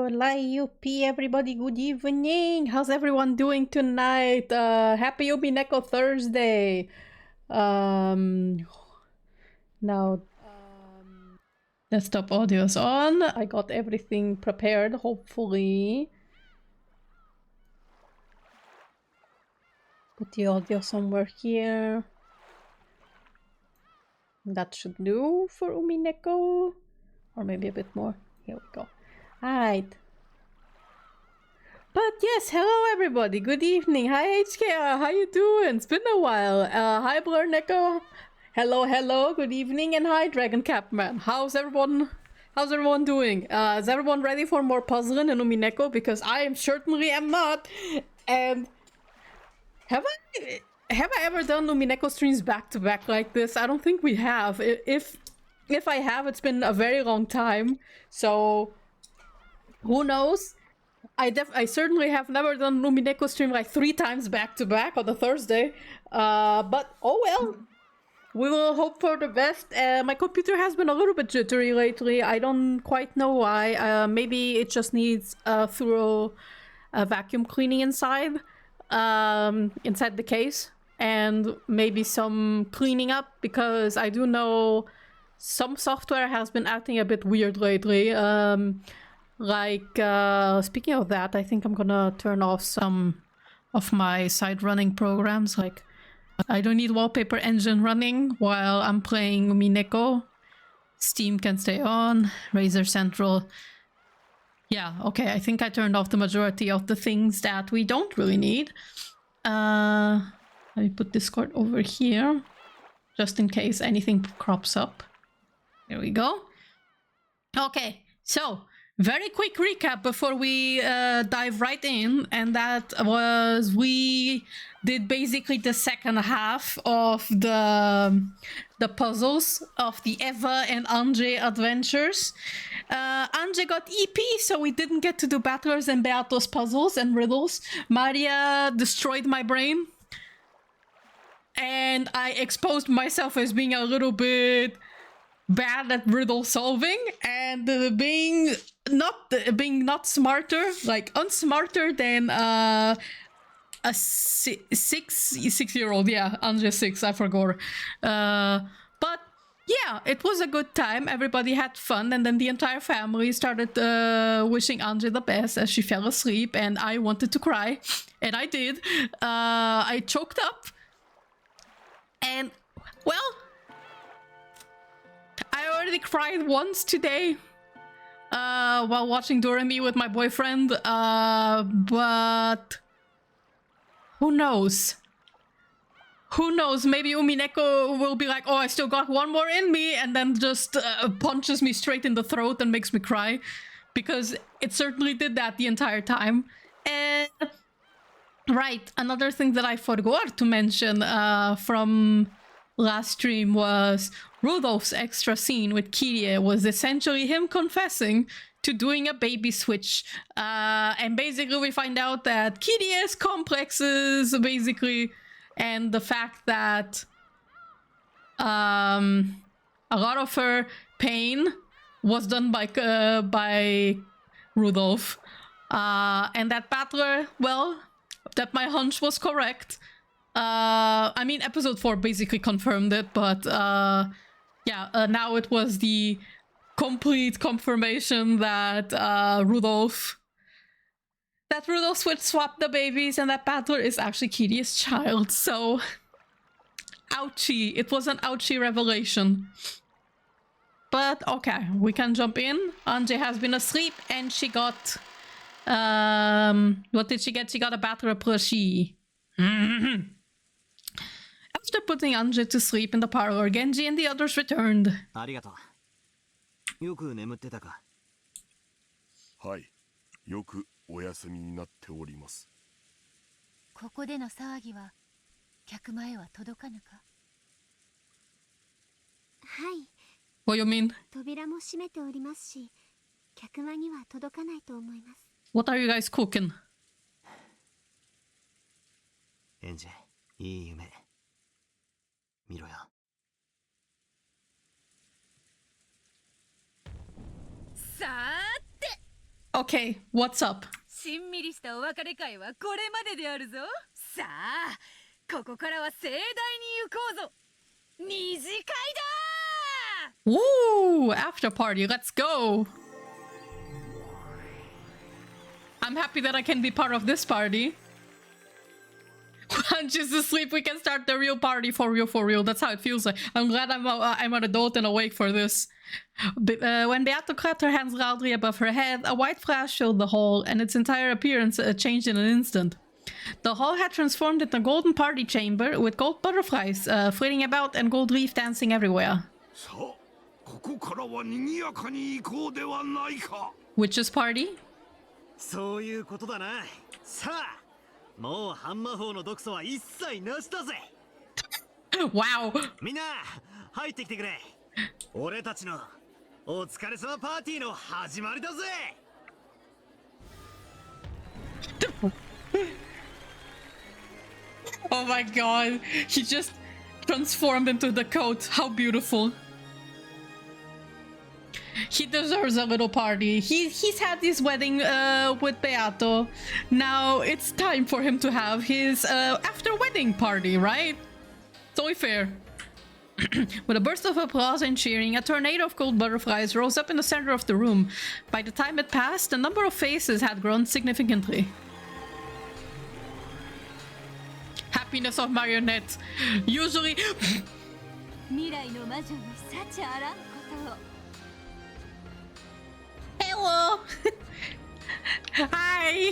Calliope, everybody, good evening. How's everyone doing tonight? Happy Umineko Thursday. Now, desktop audio's on. I got everything prepared, hopefully. Put the audio somewhere here. That should do for Umineko. Or maybe a bit more. Here we go. Alright. But yes, hello everybody. Good evening. Hi HKR, how you doing? It's been a while. Hi Bern. Hello. Good evening, and hi Dragon Capman. How's everyone doing? Is everyone ready for more puzzling in Umineko? Because I certainly am not. And have I ever done Umineko streams back to back like this? I don't think we have. If I have, it's been a very long time. So who knows? I certainly have never done Umineko stream like 3 times back to back on a Thursday. But oh well. We will hope for the best. My computer has been a little bit jittery lately. I don't quite know why. Maybe it just needs thorough vacuum cleaning inside the case. And maybe some cleaning up, because I do know some software has been acting a bit weird lately. Speaking of that, I think I'm gonna turn off some of my side running programs. Like, I don't need Wallpaper Engine running while I'm playing Umineko. Steam can stay on. Razer Central. Yeah, okay, I think I turned off the majority of the things that we don't really need. Let me put Discord over here, just in case anything crops up. There we go. Okay, so very quick recap before we dive right in, and that was we did basically the second half of the puzzles of the Eva and Anje adventures. Anje got EP, so we didn't get to do Battlers and Beato's puzzles and riddles. Maria destroyed my brain, and I exposed myself as being a little bit bad at riddle solving, and being not smarter, like unsmarter than a 6-year-old. Yeah, Anja 6, I forgot. But yeah, it was a good time. Everybody had fun, and then the entire family started wishing Anja the best as she fell asleep, and I wanted to cry, and I did. I choked up, and well, I already cried once today while watching Doremi with my boyfriend, but who knows? Who knows? Maybe Umineko will be like, oh, I still got one more in me, and then just punches me straight in the throat and makes me cry, because it certainly did that the entire time. And right, another thing that I forgot to mention from last stream was Rudolph's extra scene with Kyrie was essentially him confessing to doing a baby switch. And basically we find out that Kyrie's complexes, basically, and the fact that a lot of her pain was done by Rudolph. And that Battler, well, that my hunch was correct. I mean, episode 4 basically confirmed it, but yeah, now it was the complete confirmation that Rudolph would swap the babies, and that Battler is actually Kyrie's child. So, ouchie. It was an ouchie revelation. But okay, we can jump in. Anje has been asleep, and she got what did she get? She got a Battler plushie. After putting Anje to sleep in the parlor, Genji and the others returned. ありがとう。よく眠ってたか。はい、よくお休みになっております。ここでの騒ぎは客前は届かぬか。はい。What do you mean? 扉も閉めておりますし、客間には届かないと思います。What are you guys cooking? エンジェ、いい夢。見ろよ。さーて。Okay, what's up? しんみりしたお別れ会はこれまでであるぞ。さあ、ここからは盛大に行こうぞ。二次会だ。 Woo! After party, let's go! I'm happy that I can be part of this party. Once she's asleep, we can start the real party for real, for real. That's how it feels like. I'm glad I'm an adult and awake for this. When Beato clapped her hands loudly above her head, a white flash filled the hall, and its entire appearance changed in an instant. The hall had transformed into a golden party chamber with gold butterflies flitting about and gold leaf dancing everywhere. Witch's party? そういうことだな。さあ、もうハンマー砲の毒素は一切なしだぜ。Wow. みんな入ってきてくれ。俺たちのお疲れ様パーティーの始まりだぜ。Oh my god, he just transformed into the coat. How beautiful. He deserves a little party. He's had his wedding with Beato. Now it's time for him to have his after wedding party, right? It's only fair. With a burst of applause and cheering, a tornado of gold butterflies rose up in the center of the room. By the time it passed, the number of faces had grown significantly. Happiness of marionettes. Usually... Hello! Hi!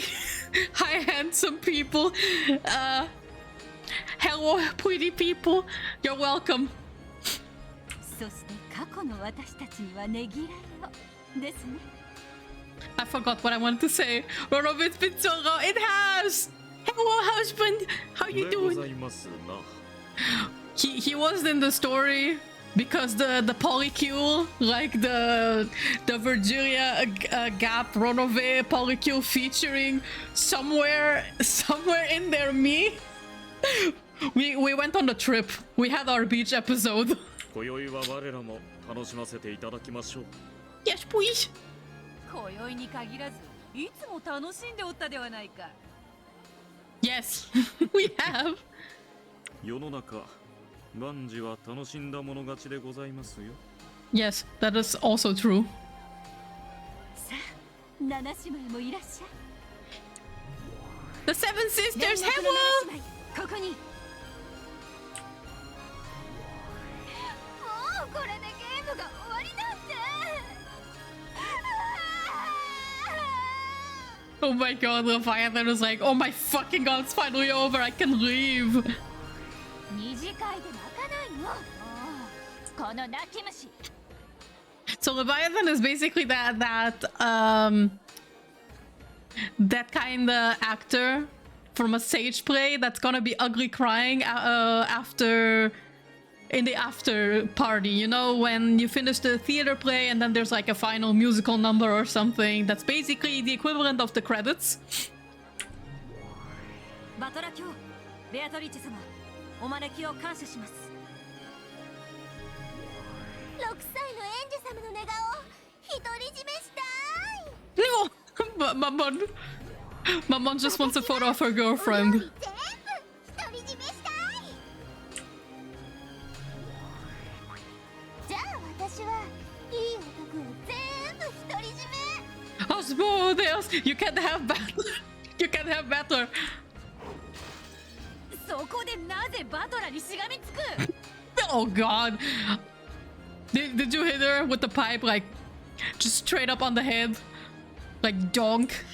Hi, handsome people. Hello, pretty people. You're welcome. I forgot what I wanted to say. Rorob, it's been so long. It has! Hello, husband! How you doing? He was in the story because the polycule, like the Virgilia Gap Ronove polycule featuring somewhere in there me. We went on the trip. We had our beach episode. Yes, please. Yes, we have. Yes, that is also true. The Seven Sisters, hello! Oh my god, Leviathan was like, oh my fucking god, it's finally over, I can leave. So Leviathan is basically that kind of actor from a stage play that's gonna be ugly crying in the after party, you know, when you finish the theater play and then there's like a final musical number or something. That's basically the equivalent of the credits. No! Mamon just wants a photo of her girlfriend. Asmodeus, you can't have battle. You can't have battle. Oh god. Did you hit her with the pipe, like, just straight up on the head? Like, donk?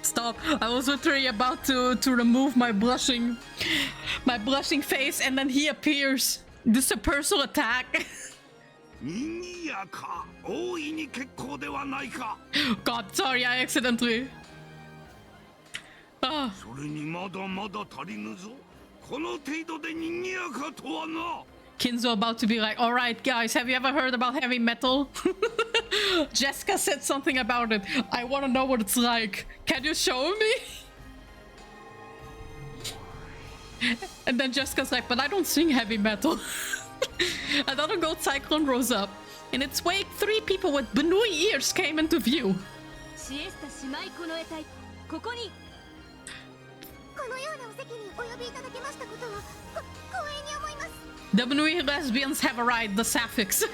Stop! I was literally about to remove my blushing face, and then he appears. This is a personal attack. God, sorry, I accidentally. Kinzo about to be like, all right, guys, have you ever heard about heavy metal? Jessica said something about it. I want to know what it's like. Can you show me? And then Jessica's like, but I don't sing heavy metal. Another gold cyclone rose up. In its wake, 3 people with Benui ears came into view. シエスタ姉妹この得体ここにこのようなお席にお呼びいただけましたことは光栄に思います。 The Benui lesbians have arrived, the Sapphics.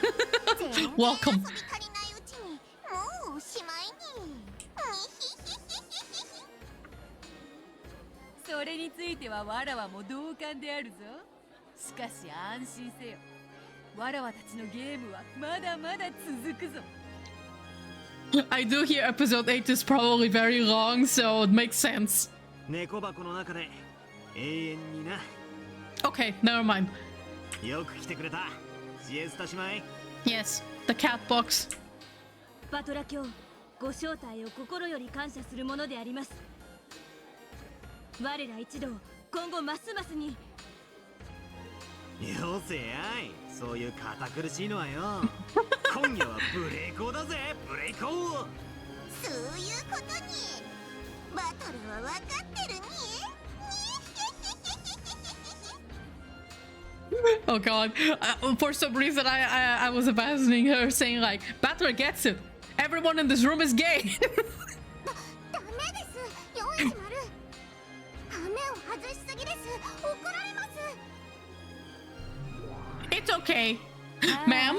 Welcome. 遊び足りないうちにもうしまいに。それについてはわらわも同感であるぞ。しかし安心せよ。わらわたちのゲームはまだまだ続くぞ。I do hear episode 8 is probably very long, so it makes sense. 猫箱の中で永遠にな。 Okay, never mind. よく来てくれた。シエスタ姉妹。Yes, the cat box. バトラ卿、ご招待を心より感謝するものであります。我ら一同、今後ますますに。よせやい。そういう堅苦しいのはよ。今夜はブレイコーだぜ、ブレイコー。そういうことに。バトルは分かってるに。Oh god. For some reason, I was imagining her saying like, Batra gets it. Everyone in this room is gay. ダメです。410。羽目を外しすぎです。怒られます。 It's okay. Ma'am?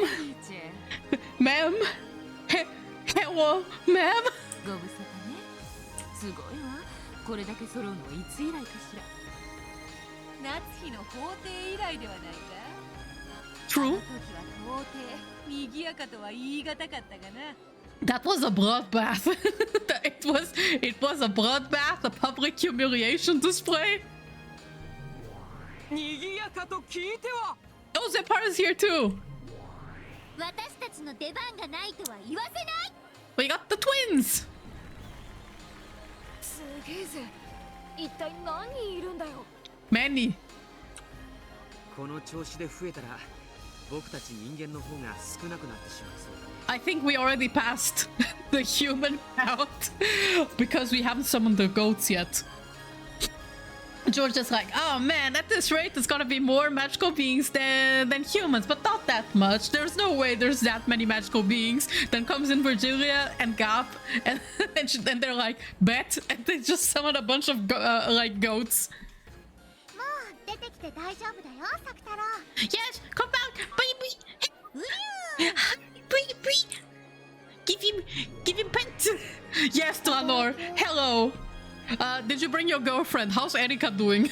Ma'am? Hello, ma'am? ご無沙汰ね。すごいわ。これだけ揃うのいつ以来かしら。夏日の法廷以来ではないか。 True. あの時は到底賑やかとは言い難かったがな。 That was a bloodbath. it was a bloodbath, a public humiliation display. 賑やかと聞いては。 Oh, Zepar is here too. 私たちの出番がないとは言わせない。 We got the twins. すげえぜ。一体何人いるんだよ。 Manny. この調子で増えたら僕たち人間の方が少なくなってしまいそうだ。 I think we already passed the human count because we haven't summoned the goats yet. George is like, oh man, at this rate, it's gonna be more magical beings than humans, but not that much. There's no way there's that many magical beings. Then comes in Virgilia and Gap, and they're like, bet, and they just summon a bunch of like goats. もう出てきて大丈夫だよ、サク太郎。 Yes, come back, baby. うゆ Baby, give him pet. Yes, Dranor. Hello. Did you bring your girlfriend? How's Erika doing?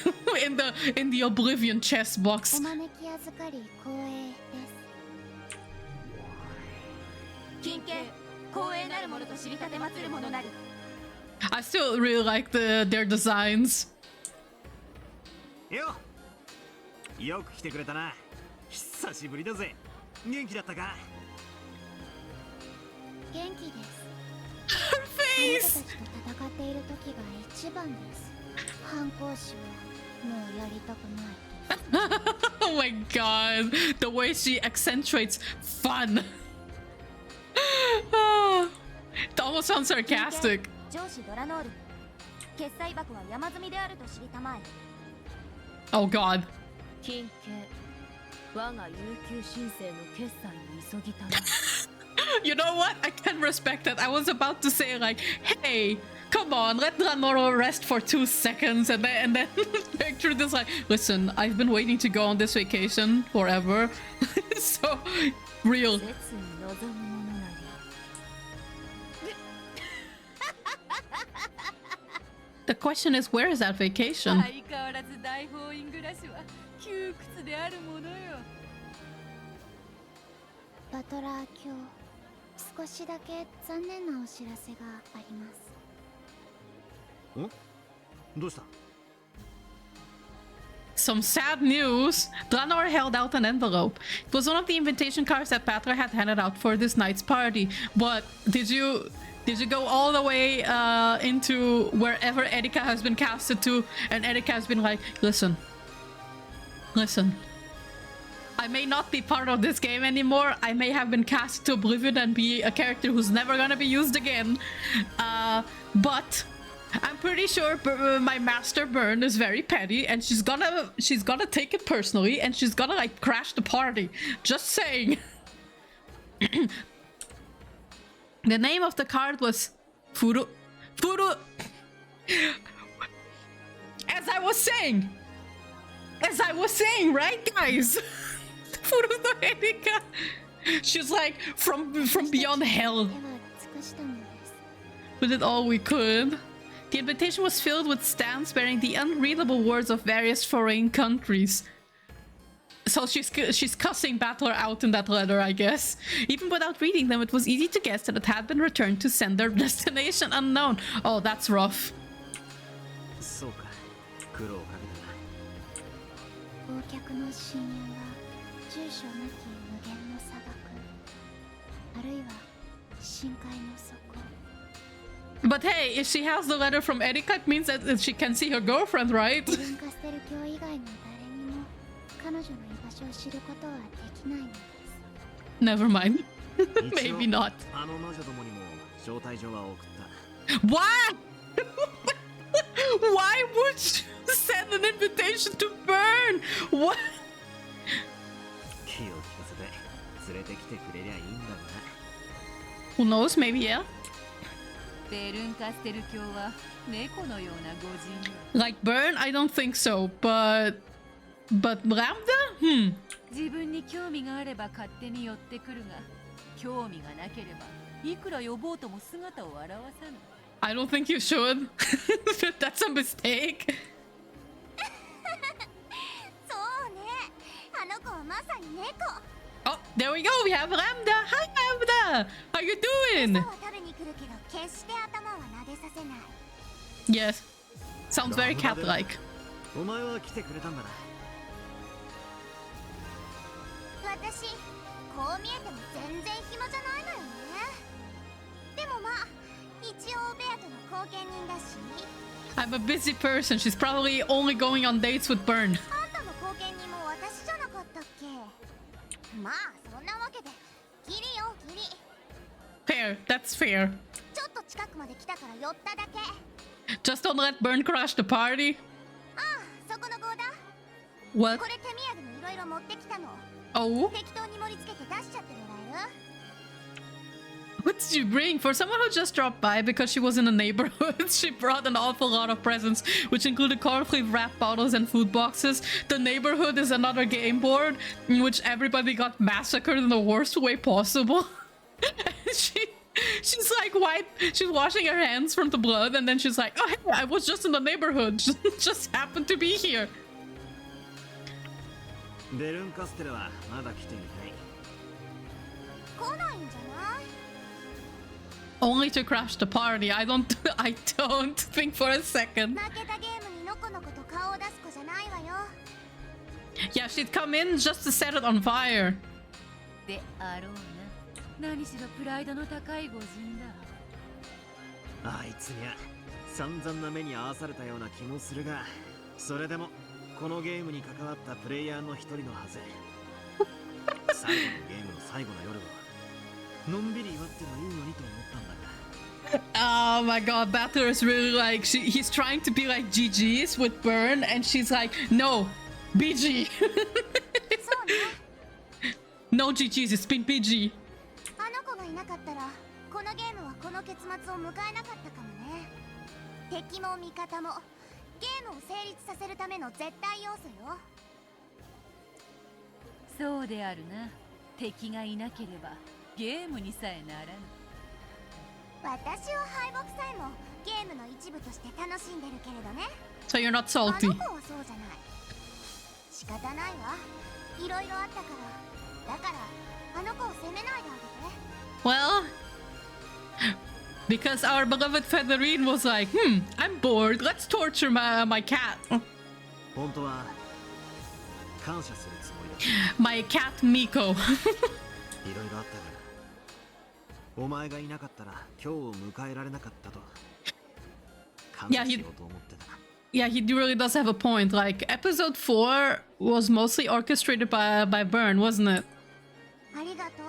in the Oblivion chest box. お招き預かり光栄です。金系、光栄なるものと知りたてまつるものなり。 I still really like their designs. よく来てくれたな。久しぶりだぜ。元気だったか？元気です。 Her あ face. なたたちと戦っている時が一番です。反抗師はもうやりたくないです。 Oh my god, the way she accentuates fun. It almost sounds sarcastic. 上司ドラノール、決済箱は山積みであると知りたまえ。 Oh god. 金系、我が悠久申請の決済に急ぎたま You know what? I can respect that. I was about to say like, hey, come on, let Dranoro rest for 2 seconds and then picture this like, listen, I've been waiting to go on this vacation forever. So real. 切に望むものなり。 The question is, where is that vacation? 相変わらず大法院暮らしは窮屈であるものよ。バトラー卿、少しだけ残念なお知らせがあります。どうした？ Some sad news. Dranor held out an envelope. It was one of the invitation cards that Patra had handed out for this night's party. But did you go all the way into wherever Erika has been casted to, and Erika has been like, listen, I may not be part of this game anymore. I may have been cast to oblivion and be a character who's never gonna be used again. But I'm pretty sure my master Bern is very petty, and she's gonna take it personally, and she's gonna like crash the party. Just saying. The name of the card was Furu. As I was saying, right, guys? Furu no Erika. She's like from beyond hell. 手は尽くしたのです We did all we could. The invitation was filled with stamps bearing the unreadable words of various foreign countries. So she's cussing Battler out in that letter, I guess. Even without reading them, it was easy to guess that it had been returned to sender destination unknown. Oh, that's rough. そうか、苦労をかけたな。忘却の深淵は住所なき無限の砂漠、あるいは深海の底。 But hey, if she has the letter from Erika, it means that she can see her girlfriend, right? 自分カステル教以外の誰にも彼女の居場所を知ることはできないのです。 Never mind. Maybe not. あの魔女どもにも招待状は送った。 What? Why would you send an invitation to Bern? What? 気を利かせて連れてきてくれりゃいいんだがな。 Who knows? Maybe, yeah. ベルンカステル教は猫のような御人よ。 Like Bern? I don't think so, but Lambda? Hmm. 自分に興味があれば勝手に寄ってくるが、興味がなければいくら呼ぼうとも姿を現さぬ。 I don't think you should. That's a mistake. そうね、あの子はまさに猫。 Oh, there we go. We have Lambda. Hi, Lambda. How you 餌 doing? は食べに来るけど決して頭は撫でさせない。 Yes. Sounds very cat-like. お前は来てくれたんだな。私、こう見えても全然暇じゃないのよね。でもまあ、一応ベアとの後見人だし。 I'm a busy person. She's probably only going on dates with Bern. あんたの後見人も私じゃなかったっけ。まあそんなわけで、ギリよギリ。 Fair. That's fair. ちょっと近くまで来たから寄っただけ。 Just don't let Bern crash the party. ああ、そこの号だ。 What? これ手土産のいろいろ持ってきたの。 Oh? 適当に盛り付けて出しちゃってもらえる？ What did you bring? For someone who just dropped by because she was in the neighborhood, she brought an awful lot of presents, which included colorfully wrapped bottles and food boxes. The neighborhood is another game board in which everybody got massacred in the worst way possible. She's like she's washing her hands from the blood, and then she's like, oh hey, I was just in the neighborhood, just happened to be here. ベルンカステルはまだ来ていない。来ないんじゃない？ Only to crash the party. I don't think for a second. 負けたゲームにのこのこと顔を出す子じゃないわよ。 Yeah, she'd come in just to set it on fire. であろうな。何しろプライドの高い御人だ。あいつにゃ散々な目に遭わされたような気もするが、それでもこのゲームに関わったプレイヤーの一人のはず。最後のゲームの最後の夜はのんびり祝ってもいいのにと思ったんだが。 Oh my god, Battler is really like he's trying to be like GG's with Bern, and she's like, no, BG. そうね。 No GG's, it's been BG. あの子がいなかったら、このゲームはこの結末を迎えなかったかもね。敵も味方もゲームを成立させるための絶対要素よ。そうであるな。敵がいなければゲームにさえならぬ。私は敗北さえもゲームの一部として楽しんでるけれどね。 So you're not あ salty. の子はそうじゃない。仕方ないわ。いろいろあったから。だからあの子を責めないであげて。 Well, because our beloved Federine was like, I'm bored. Let's torture my cat. 本当は感謝するつもりだ。 My cat Miko. いろいろあったから、お前がいなかったら今日を迎えられなかったと感謝しようと思ってた。Yeah, he really does have a point. Like, episode 4 was mostly orchestrated by Bern, wasn't it? ありがとう。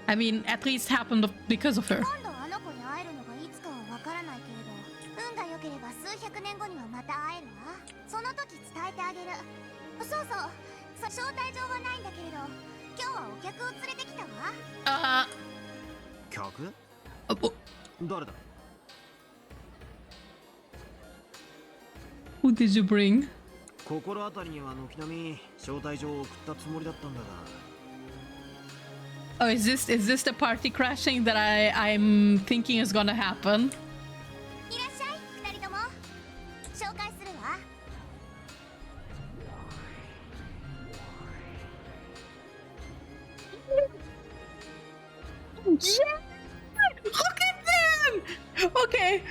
I mean, at least happened because of her. 今度あの子に会えるのがいつかはわからないけれど、運が良ければ数百年後にはまた会えるわ。その時伝えてあげる。そうそう。招待状はないんだけれど、今日はお客を連れてきたわ。客？ Oh, 誰だ？ who did you bring? 心当たりには軒並み招待状を送ったつもりだったんだが。Oh, is this the party crashing that I'm thinking is gonna happen? いらっしゃい、二人とも。紹介するわ。Yeah! Look at them! Okay.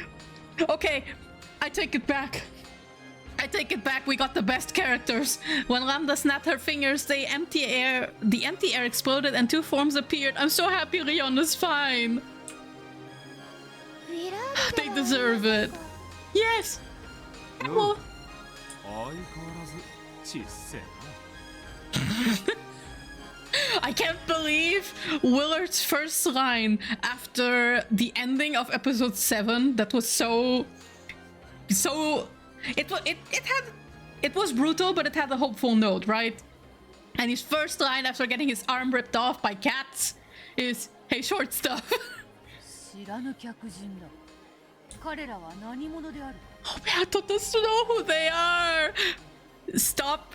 Okay. I take it back. I take it back. We got the best characters. When Lambda snapped her fingers, the empty air exploded and two forms appeared. I'm so happy Rion is fine. They deserve it. Yes. Oh. I can't believe Willard's first line after the ending of episode 7 that was so it was brutal, but it had a hopeful note, right? And his first line after getting his arm ripped off by cats is, "Hey, short stuff." 知らぬ客人だ。彼らは何者である？ Oh man, I thought us to know who they are. Stop.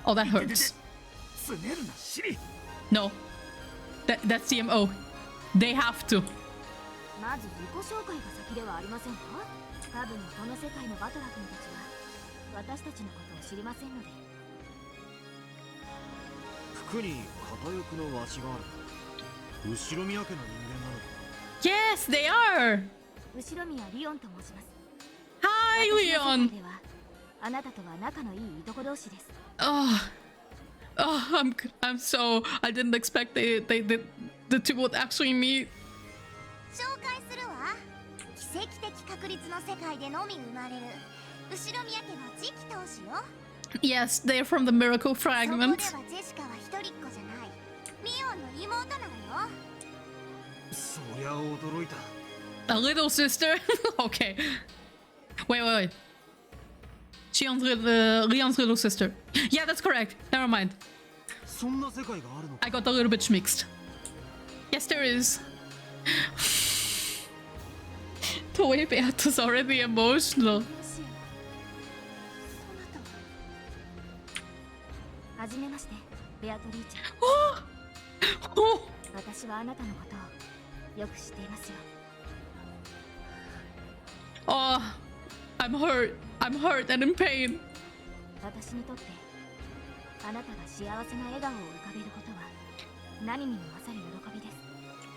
Oh, that hurts. No, that's CMO. They have to. まず自己紹介が先ではありませんか？多分この世界のバトラ君たちは私たちのことを知りませんので。服に片翼のワシがある。後ろ宮家の人間なのか。 Yes, they are. 後ろ宮リオンと申します。 Hi, 私の世 Leon. 界ではあなたとは仲のいいいとこ同士です。 I'm so I didn't expect the two would actually meet. 紹介するわ。奇跡的確率の世界でのみ生まれる後ろ宮家の次期当主よ。 Yes, they're from the Miracle そこでは Fragment. ジェシカは一人っ子じゃない。リオンの妹なのよ。そりゃ驚いた。 A little sister? Okay. Wait. Leon's little sister. Yeah, that's correct. Never mind. そんな世界があるのか。 I got a little bit mixed. Yes, there is. The way Beata's already emotional. はじめまして、ベアトリーチェ。 Oh, 私はあなたのことをよく知っていますよ。 oh, I'm hurt. I'm hurt and in pain. 私にとってあなたが幸せな笑顔を浮かべることは何にも勝る喜びです。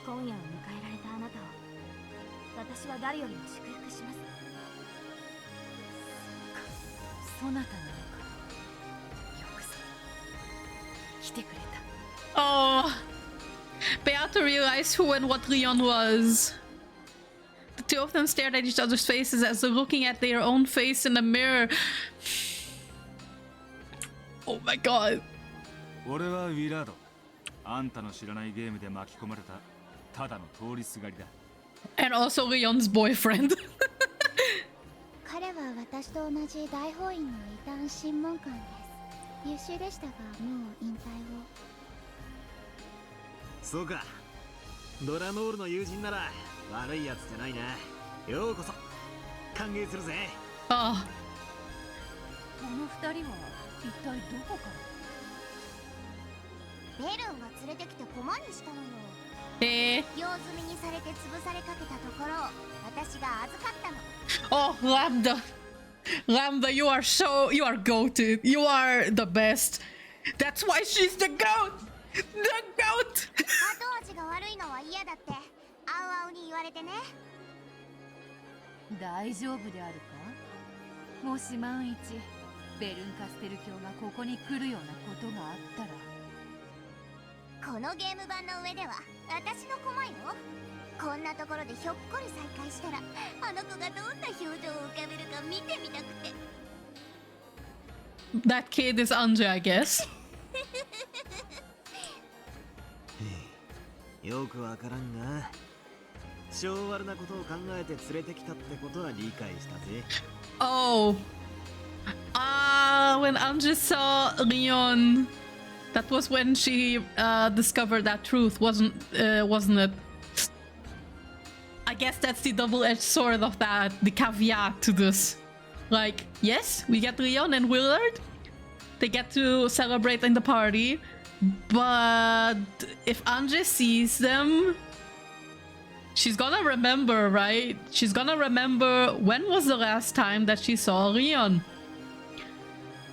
今夜を迎えられたあなたを私は誰よりも祝福します。そなたなのか。よくぞ来てくれた。 Oh, Beata realized who and what Leon was. The two of them stared at each other's faces as though looking at their own face in the mirror. Oh my god. 俺はウィラード。あんたの知らないゲームで巻き込まれたただの通りすがりだ。 And also Leon's boyfriend. 彼は私と同じ大法院の異端審問官です。優秀でしたがもう引退を。そうか。ドラノールの友人なら悪いやつじゃないな。ようこそ。歓迎するぜ。 Oh, この二人は一体どこから？ベルンが連れてきて駒にしたのよ。 eh. 用済みにされて潰されかけたところ私が預かったの。 Oh, Lambda. Lambda, you are goated. You are the best. That's why she's the goat. The goat. 後味が悪いのは嫌だってあうあうに言われてね。大丈夫であるか？もし万一ベルンカステル教がここに来るようなことがあったら。このゲーム版の上では私の駒よ。こんなところでひょっこり再会したらあの子がどんな表情を浮かべるか見てみたくて。 That kid is Anje, I guess. よくわからんが、性悪なことを考えて連れてきたってことは理解したぜ。Oh. When Anje saw Leon, that was when she discovered that truth, wasn't it? I guess that's the double-edged sword of that, the caveat to this. Like, yes, we get Leon and Willard. They get to celebrate in the party. But if Anje sees them, she's gonna remember, right? She's gonna remember when was the last time that she saw Leon.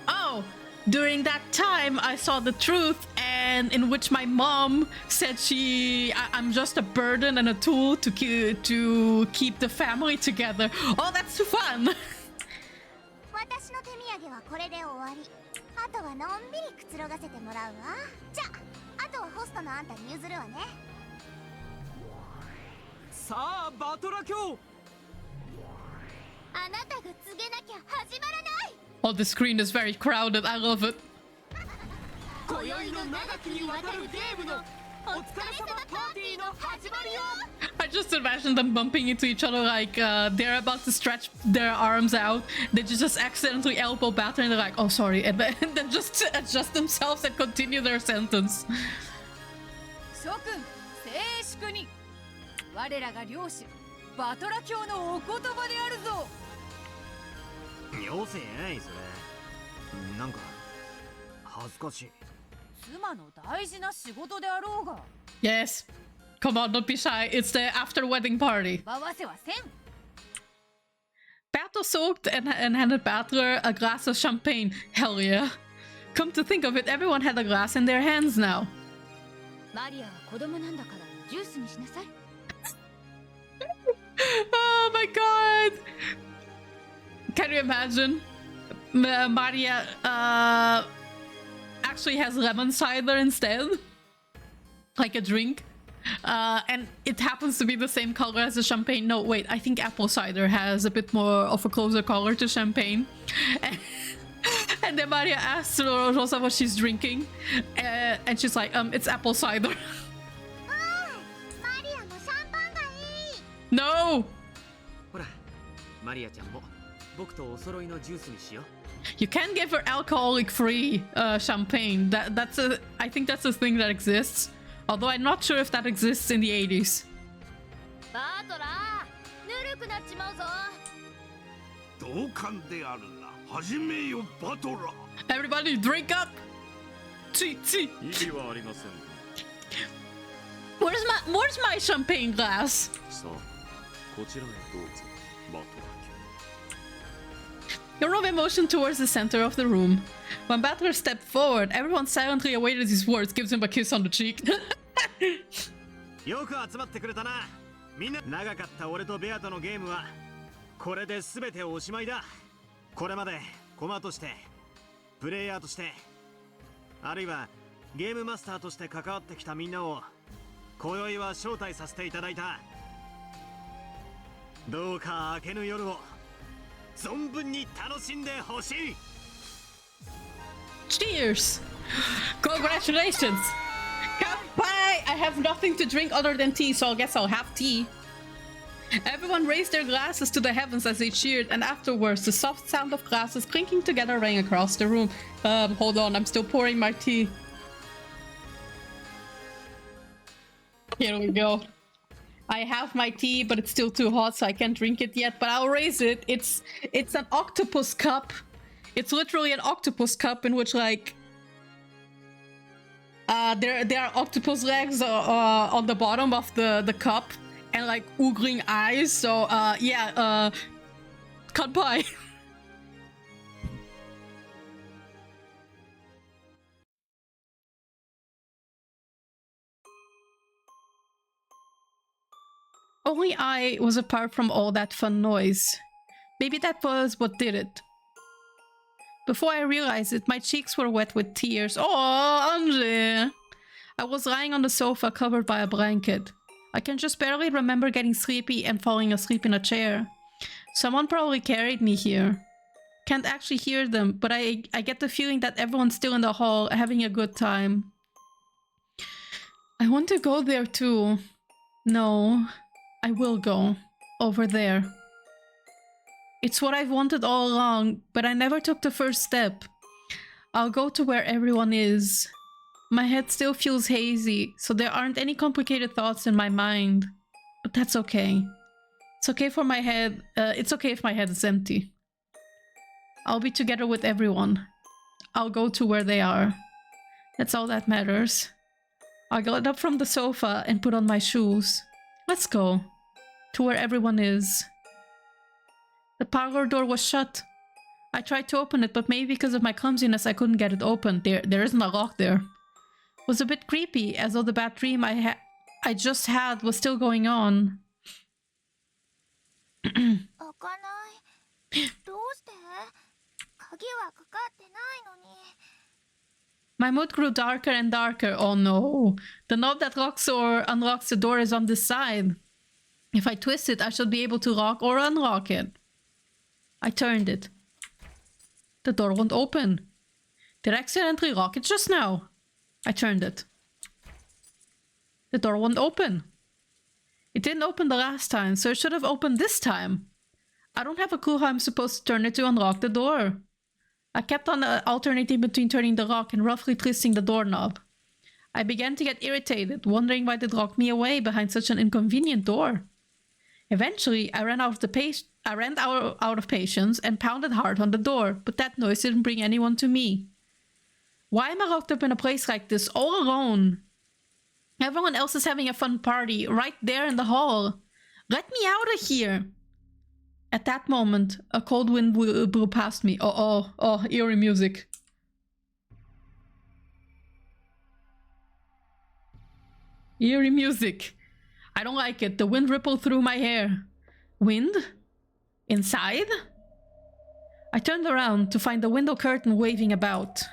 Oh, during that time I saw the truth, and in which my mom said I'm just a burden and a tool to keep the family together. Oh, that's too fun. 私の手土産はこれで終わり。あとはのんびりくつろがせてもらうわ。じゃあ、あとはホストのあんたに譲るわね。さあ、バトラ卿。あなたが告げなきゃ始まらない。 Oh, the screen is very crowded. I love it. 今宵の長きにわたるゲームのお疲れ様パーティーの始まりよ。 I just imagine them bumping into each other like they're about to stretch their arms out. They just accidentally elbow batter and they're like, oh, sorry. And then just adjust themselves and continue their sentence. 諸君、静粛に。我らが領主、バトラ卿のお言葉であるぞ。よせやい、それ。なんか、恥ずかしい。妻の大事な仕事であろうが。 Yes. Come on, don't be shy. It's the after wedding party. 合わせはせん。 Berto soaked and handed Battler a glass of champagne. Hell yeah. Come to think of it, everyone had a glass in their hands now. マリアは子供なんだからジュースにしなさい。Oh my god. Can you imagine? Maria actually has lemon cider instead. Like a drink. And it happens to be the same color as the champagne. No, wait, I think apple cider has a bit more of a closer color to champagne. And then Maria asks Rosa what she's drinking. And she's like, it's apple cider. No! ほら、マリアちゃんも僕とお揃いのジュースにしよう。 You can give her alcoholic-free champagne. I think that's a thing that exists. Although I'm not sure if that exists in the 80s. バトラー、ぬるくなっちまうぞ。同感であるな。始めよバトラー。 Everybody drink up! Tea. 意味はありません。 Where's my champagne glass? さあ、こちらへどうぞ、バトラー。 Yorome motioned towards the center of the room. When Battler stepped forward, everyone silently awaited his words, gives him a kiss on the cheek. よく集まってくれたな。みんな長かった俺とベアとのゲームはこれで全ておしまいだ。これまでコマとしてプレイヤーとしてあるいはゲームマスターとして関わってきたみんなを今宵は招待させていただいた。どうか明けぬ夜を存分に楽しんでほしい。 Cheers! Congratulations! Kanpai! I have nothing to drink other than tea, so I guess I'll have tea. Everyone raised their glasses to the heavens as they cheered, and afterwards the soft sound of glasses clinking together rang across the room. Hold on, I'm still pouring my tea. Here we go. I have my tea, but it's still too hot, so I can't drink it yet, but I'll raise it. It's an octopus cup. It's literally an octopus cup in which, like, there are octopus legs on the bottom of the cup and like oogling eyes. So yeah, kanpai. Only I was apart from all that fun noise. Maybe that was what did it. Before I realized it, my cheeks were wet with tears. Oh, Anje! I was lying on the sofa covered by a blanket. I can just barely remember getting sleepy and falling asleep in a chair. Someone probably carried me here. Can't actually hear them, but I get the feeling that everyone's still in the hall having a good time. I want to go there too. No, I will go. Over there. It's what I've wanted all along, but I never took the first step. I'll go to where everyone is. My head still feels hazy, so there aren't any complicated thoughts in my mind. But that's okay. It's okay for my head. It's okay if my head is empty. I'll be together with everyone. I'll go to where they are. That's all that matters. I'll get up from the sofa and put on my shoes. Let's go. To where everyone is. The parlor door was shut. I tried to open it, but maybe because of my clumsiness I couldn't get it open. There isn't a lock there. It was a bit creepy, as though the bad dream I just had was still going on. My mood grew darker and darker. Oh no. The knob that locks or unlocks the door is on this side. If I twist it, I should be able to lock or unlock it. I turned it. The door won't open. Did I accidentally lock it just now? I turned it. The door won't open. It didn't open the last time, so it should have opened this time. I don't have a clue how I'm supposed to turn it to unlock the door. I kept on alternating between turning the lock and roughly twisting the doorknob. I began to get irritated, wondering why they'd lock me away behind such an inconvenient door. Eventually, I ran out of patience and pounded hard on the door, but that noise didn't bring anyone to me. Why am I locked up in a place like this, all alone? Everyone else is having a fun party, right there in the hall. Let me out of here! At that moment, a cold wind blew past me. Oh, eerie music. Eerie music. I don't like it. The wind rippled through my hair. Wind? Inside? I turned around to find the window curtain waving about.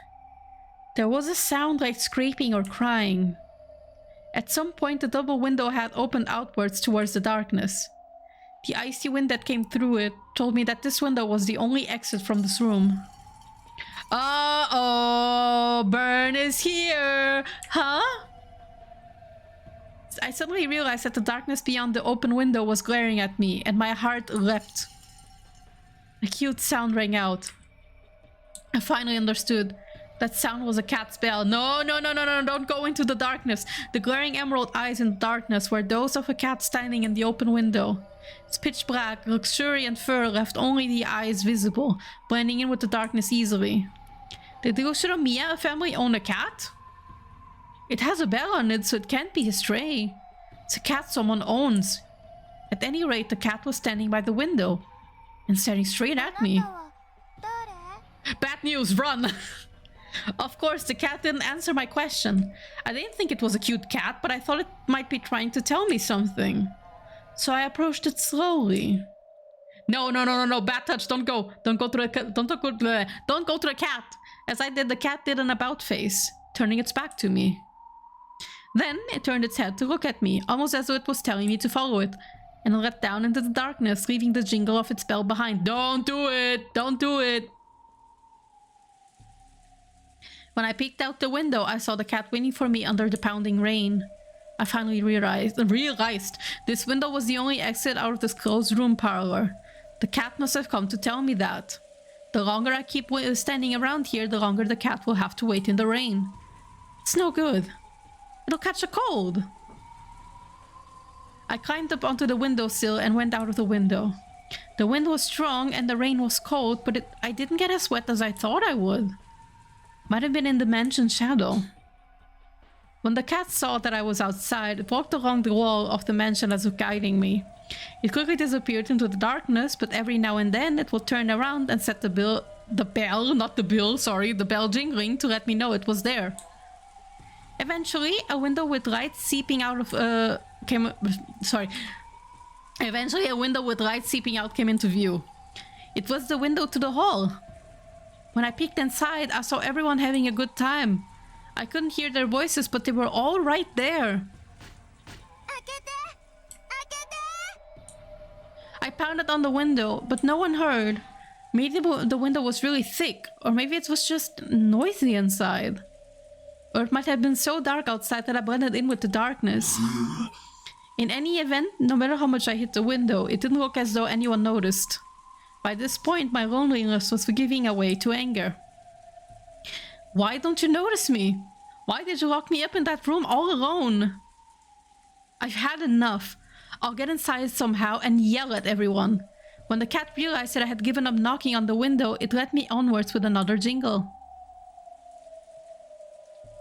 There was a sound like scraping or crying. At some point, the double window had opened outwards towards the darkness. The icy wind that came through it told me that this window was the only exit from this room. Uh-oh, Bern is here! Huh? I suddenly realized that the darkness beyond the open window was glaring at me, and my heart leapt. A cute sound rang out. I finally understood. That sound was a cat's bell. No, don't go into the darkness. The glaring emerald eyes in the darkness were those of a cat standing in the open window. Its pitch black, luxuriant fur left only the eyes visible, blending in with the darkness easily. Did the Mia family own a cat? It has a bell on it, so it can't be a stray. It's a cat someone owns. At any rate, the cat was standing by the window and staring straight at me. Bad news, run! Of course, the cat didn't answer my question. I didn't think it was a cute cat, but I thought it might be trying to tell me something. So I approached it slowly. No, bad touch, don't go. Don't go to the cat. As I did, the cat did an about face, turning its back to me. Then it turned its head to look at me, almost as though it was telling me to follow it, and let down into the darkness, leaving the jingle of its bell behind. Don't do it! Don't do it! When I peeked out the window, I saw the cat waiting for me under the pounding rain. I finally realized this window was the only exit out of this closed room parlor. The cat must have come to tell me that. The longer I keep standing around here, the longer the cat will have to wait in the rain. It's no good. It'll catch a cold. I climbed up onto the windowsill and went out of the window. The wind was strong and the rain was cold, but I didn't get as wet as I thought I would. Might have been in the mansion's shadow. When the cat saw that I was outside, it walked along the wall of the mansion as if guiding me. It quickly disappeared into the darkness, but every now and then it would turn around and set the bell jingling to let me know it was there. Eventually, a window with light seeping out came into view. It was the window to the hall. When I peeked inside, I saw everyone having a good time. I couldn't hear their voices, but they were all right there. pounded on the window, but no one heard. Maybe the window was really thick, or maybe it was just noisy inside. Or it might have been so dark outside that I blended in with the darkness. In any event, no matter how much I hit the window, it didn't look as though anyone noticed. By this point, my loneliness was giving way to anger. Why don't you notice me? Why did you lock me up in that room all alone? I've had enough. I'll get inside somehow and yell at everyone. When the cat realized that I had given up knocking on the window, it led me onwards with another jingle.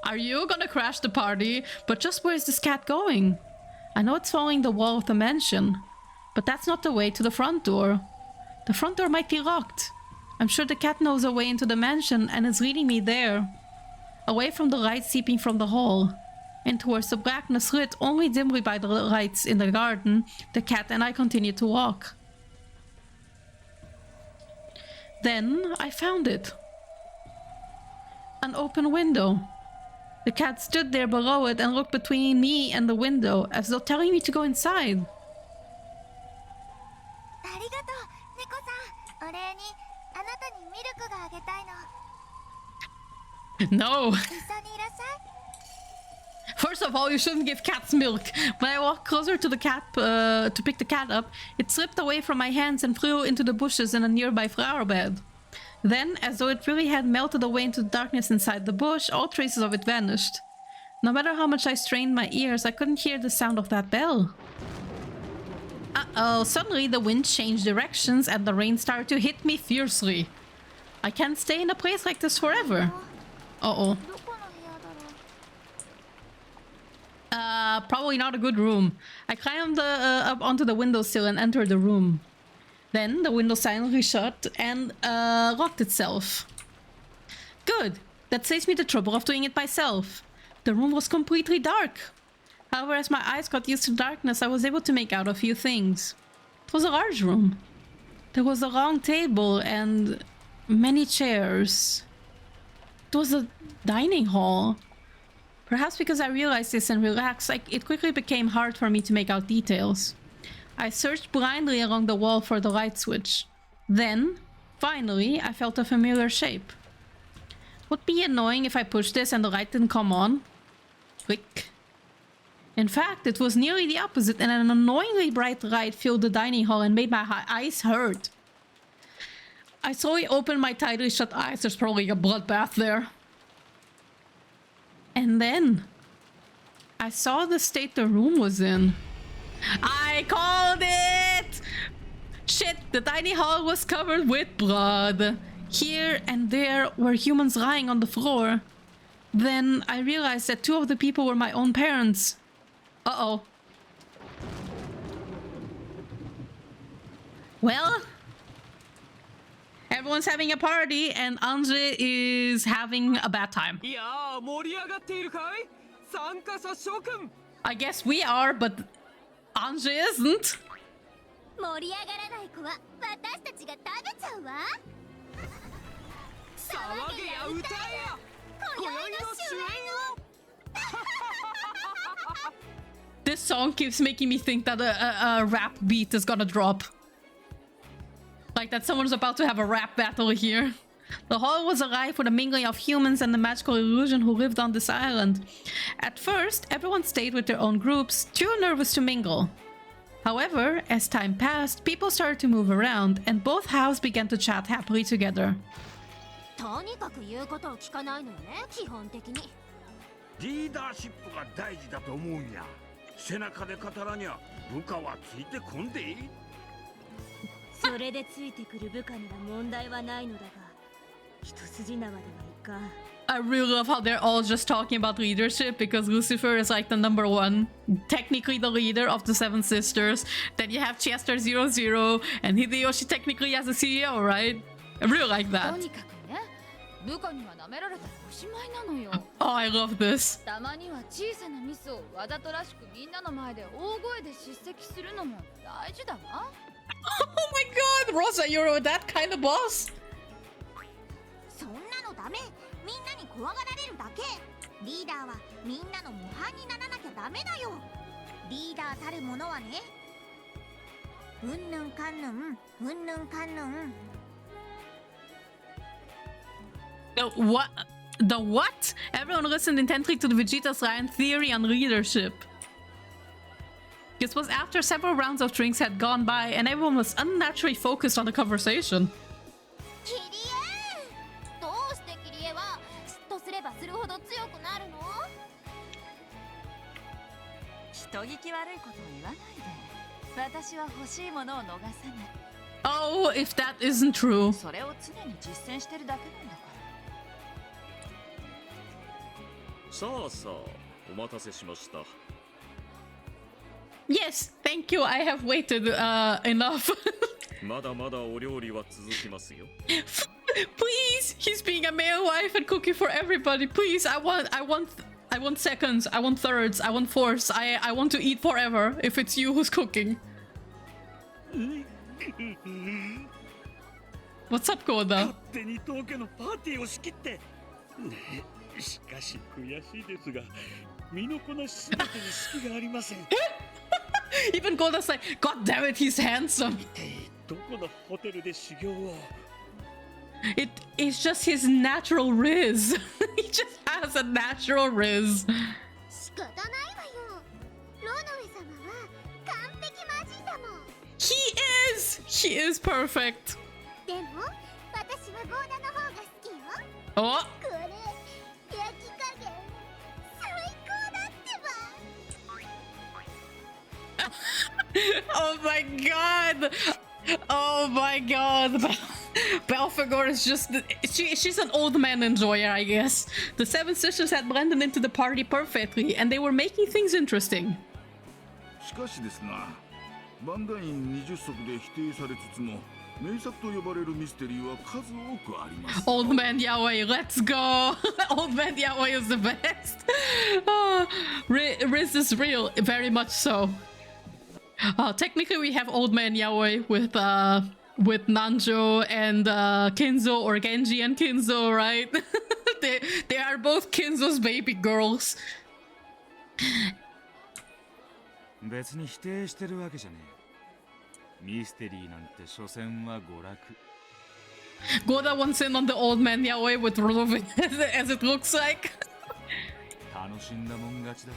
Are you gonna crash the party? But just where is this cat going? I know it's following the wall of the mansion, but that's not the way to the front door. The front door might be locked. I'm sure the cat knows a way into the mansion and is leading me there. Away from the light seeping from the hall, and towards the blackness lit only dimly by the lights in the garden, the cat and I continued to walk. Then I found it. An open window. The cat stood there below it and looked between me and the window, as though telling me to go inside. No! First of all, you shouldn't give cats milk. When I walked closer to the cat to pick the cat up, it slipped away from my hands and flew into the bushes in a nearby flower bed. Then, as though it really had melted away into the darkness inside the bush, all traces of it vanished. No matter how much I strained my ears, I couldn't hear the sound of that bell. Uh-oh, suddenly the wind changed directions and the rain started to hit me fiercely. I can't stay in a place like this forever. Uh-oh. Probably not a good room. I climbed up onto the windowsill and entered the room. Then the window silently shut and locked itself. Good. That saves me the trouble of doing it myself. The room was completely dark. However, as my eyes got used to darkness, I was able to make out a few things. It was a large room. There was a long table and many chairs. It was a dining hall. Perhaps because I realized this and relaxed, it quickly became hard for me to make out details. I searched blindly along the wall for the light switch. Then, finally, I felt a familiar shape. Would it be annoying if I pushed this and the light didn't come on? Click. In fact, it was nearly the opposite, and an annoyingly bright light filled the dining hall and made my eyes hurt. I slowly opened my tightly shut eyes. There's probably a bloodbath there. And then I saw the state the room was in. I called it! Shit, the tiny hall was covered with blood. Here and there were humans lying on the floor. Then I realized that two of the people were my own parents. Uh-oh. Well, everyone's having a party and Anje is having a bad time. I guess we are, but Anje isn't. This song keeps making me think that a rap beat is gonna drop. Like that someone's about to have a rap battle here. The hall was alive with a mingling of humans and the magical illusion who lived on this island. At first, everyone stayed with their own groups, too nervous to mingle. However, as time passed, people started to move around, and both halves began to chat happily together. とにかく言うことを聞かないのよね、基本的に。リーダーシップが大事だと思うんや。背中で語らにゃ部下はついてこんでいい。それでついてくる部下には問題はないのだが、一筋縄ではいかん。I really love how they're all just talking about leadership because Lucifer is like the number one, technically the leader of the Seven Sisters. Then you have Chester 00 and Hideyoshi technically as the CEO, right? I really like that. Oh, I love this. Oh my god, Rosa, you're that kind of boss? そんなのダメ。みんなに怖がられるだけ。リーダーはみんなの模範にならなきゃダメだよ。リーダーたるものはね。うんぬんかんぬんうんぬんかんぬん What? The what? Everyone listened intently to the Vegeta's Ryan theory on leadership. This was after several rounds of drinks had gone by and everyone was unnaturally focused on the conversation. キリエどうしてキリエは嫉妬すればするほど強くなるの？人聞き悪いことを言わないで。私は欲しいものを逃さない。Oh, if that isn't true. それを常に実践してるだけなんだから。さあさあ、お待たせしました。Yes, thank you. I have waited enough. まだまだお料理は続きますよ。Please, he's being a male wife and cooking for everybody. Please, I want seconds. I want thirds. I want fourths. I want to eat forever. If it's you who's cooking. What's up, Koda? 勝手に当家のパーティーを仕切って。しかし悔しいですが、身のこなしすべてに隙がありません。Even Koda's like, God damn it, he's handsome. どこのホテルで修行を。It's just his natural riz. He just has a natural riz. 仕方ないわよ。ロノウェ様は完璧魔人だもん。He is perfect. でも私はゴーダの方が好きよ。 Oh. これ焼き加減最高だってば。Oh my god. Oh my god. Belphegor is just she's an old man enjoyer, I guess. The seven sisters had blended into the party perfectly and they were making things interesting. しかしですな、バンダイン20足で否定されつつも名作と呼ばれるミステリーは数多くあります。 Old man Yahweh, let's go. Old man Yahweh is the best. Riz is real, very much so. Technically we have Old man Yahweh with Nanjo and Kinzo, or Genji and Kinzo, right? they are both Kinzo's baby girls. 別に否定してるわけじゃねえ。ミステリーなんて所詮は娯楽。Goda wants in on the Old man Yahweh with Rodovin, as it looks like. 楽しんだもん勝ちだ。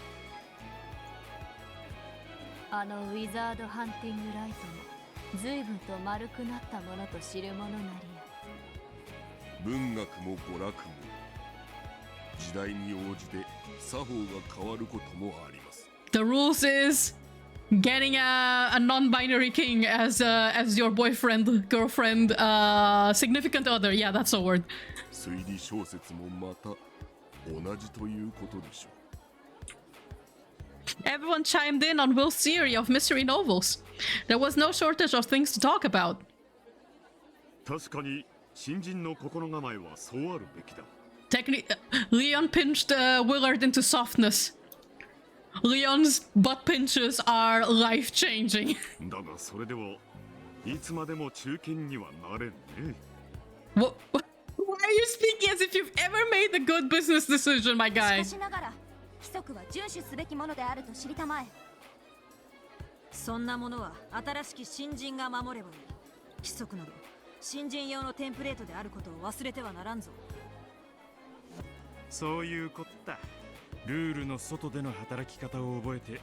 あのウィザードハンティングライトも随分と丸くなったものと知るものなりや。文学も娯楽も時代に応じて作法が変わることもあります。 The rules is getting a non-binary king as your boyfriend, girlfriend, significant other. Yeah, that's a word. 推理小説もまた同じということでしょう。 Everyone chimed in on Will's theory of mystery novels. There was no shortage of things to talk about. 確かに新人の心構えはそうあるべきだ。Leon pinched Willard into softness. Leon's butt pinches are life-changing. だがそれではいつまでも中堅にはなれんね。What? Why are you speaking as if you've ever made a good business decision, my guy? しかしながら規則は遵守すべきものであると知りたまえ。そんなものは新しき新人が守ればいい。規則など新人用のテンプレートであることを忘れてはならんぞ。そういうこった。ルールの外での働き方を覚えて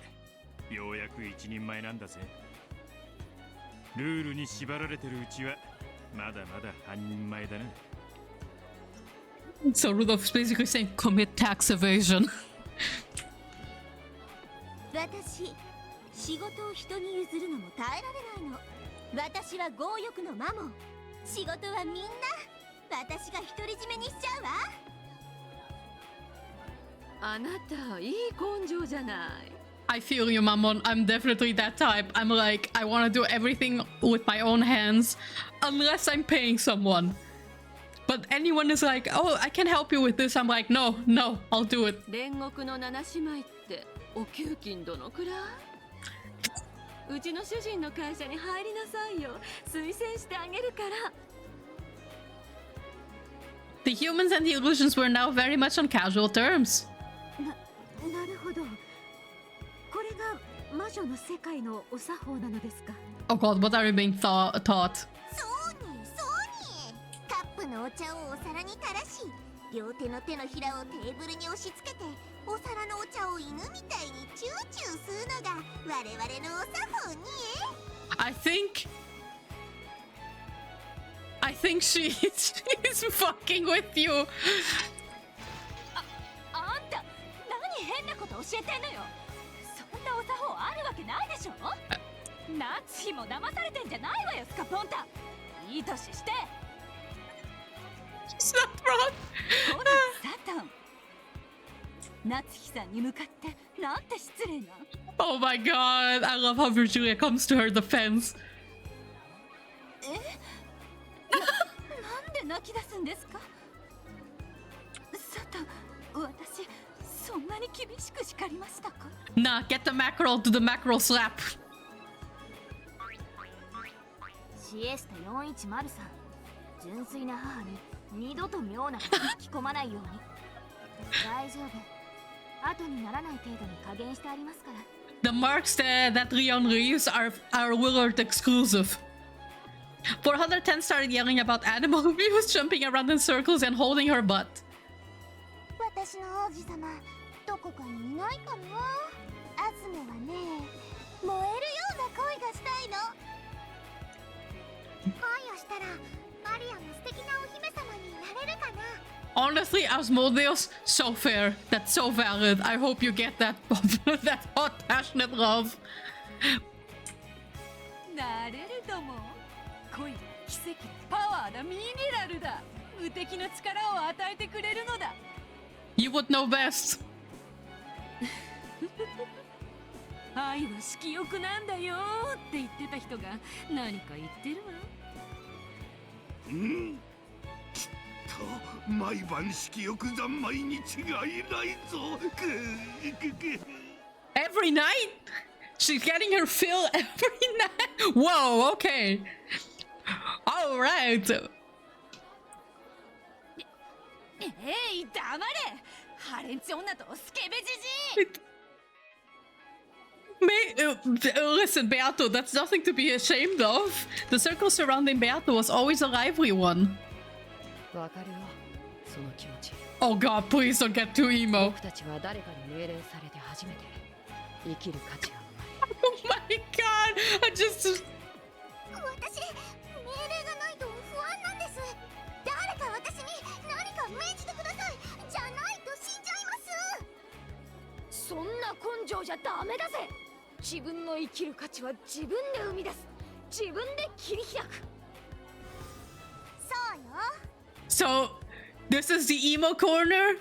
ようやく一人前なんだぜ。ルールに縛られてるうちはまだまだ半人前だな。 So Rudolph's basically saying commit tax evasion. 私、仕事を人に譲るのも耐えられないの。私は強欲のマモン。仕事はみんな私が独り占めにしちゃうわ。あなたいい根性じゃない。 I feel you, Mammon. I'm definitely that type. I'm like, I want to do everything with my own hands, unless I'm paying someone. But anyone is like, oh, I can help you with this. I'm like, no, I'll do it. 煉獄の七姉妹ってお給金どのくらい？うちの主人の会社に入りなさいよ。推薦してあげるから。 The humans and the illusions were now very much on casual terms. なるほど。これが魔女の世界のお作法なのですか。Oh god, what are you being taught? そうにそうに、カップのお茶をお皿に垂らし、両手の手のひらをテーブルに押し付けて、お皿のお茶を犬みたいにチューチュー吸うのが我々のお作法に。I think she's fucking with you. あんた何変なこと教えてんのよ。そんなお作法あるわけないでしょ。ナツヒも騙されてんじゃないわよ、スカポンタ。いい年して。It's not wrong. ほらサタン、ナツヒさんに向かってなんて失礼な。 Oh my god, I love how Virgilia comes to her defense. なんで泣き出すんですか。サタン、私そんなに厳しく叱りましたか。 Nah, get the mackerel to the mackerel slap. シエスタ410さん、純粋な母に二度と妙なこと吹き込まないように。大丈夫、後にならない程度に加減してありますから。 The marks that Rion reads are Willard exclusive. 410 started yelling about animal abuse, jumping around in circles and holding her butt. 私の王子様、どこかにいないかな。アズメはね、燃えるような恋がしたいの。恋をしたらマリアも素敵なお姫様になれるかな。 Honestly, Asmodeus, so fair. That's so valid. I hope you get that that hot, passionate love. なれるとも。恋は奇跡、パワーだ、ミネラルだ。無敵の力を与えてくれるのだ。 You would know best. 愛は色欲なんだよって言ってた人が何か言ってるわ。きっと毎晩色欲三昧に違いないぞ。Every night? She's getting her fill every night? Whoa, okay. All right. 黙れ。ハレンチ女とスケベジジイ。 Listen, Beato, that's nothing to be ashamed of. The circle surrounding Beato was always a lively one. Oh god, please don't get too emo. Oh my god, I just... 私、命令がないと不安なんです。誰か私に何か命じてください。じゃないと死んじゃいます。そんな根性じゃダメだぜ。自分の生きる価値は自分で生み出す。自分で切り開く。そうよ。 So, this is the emo corner?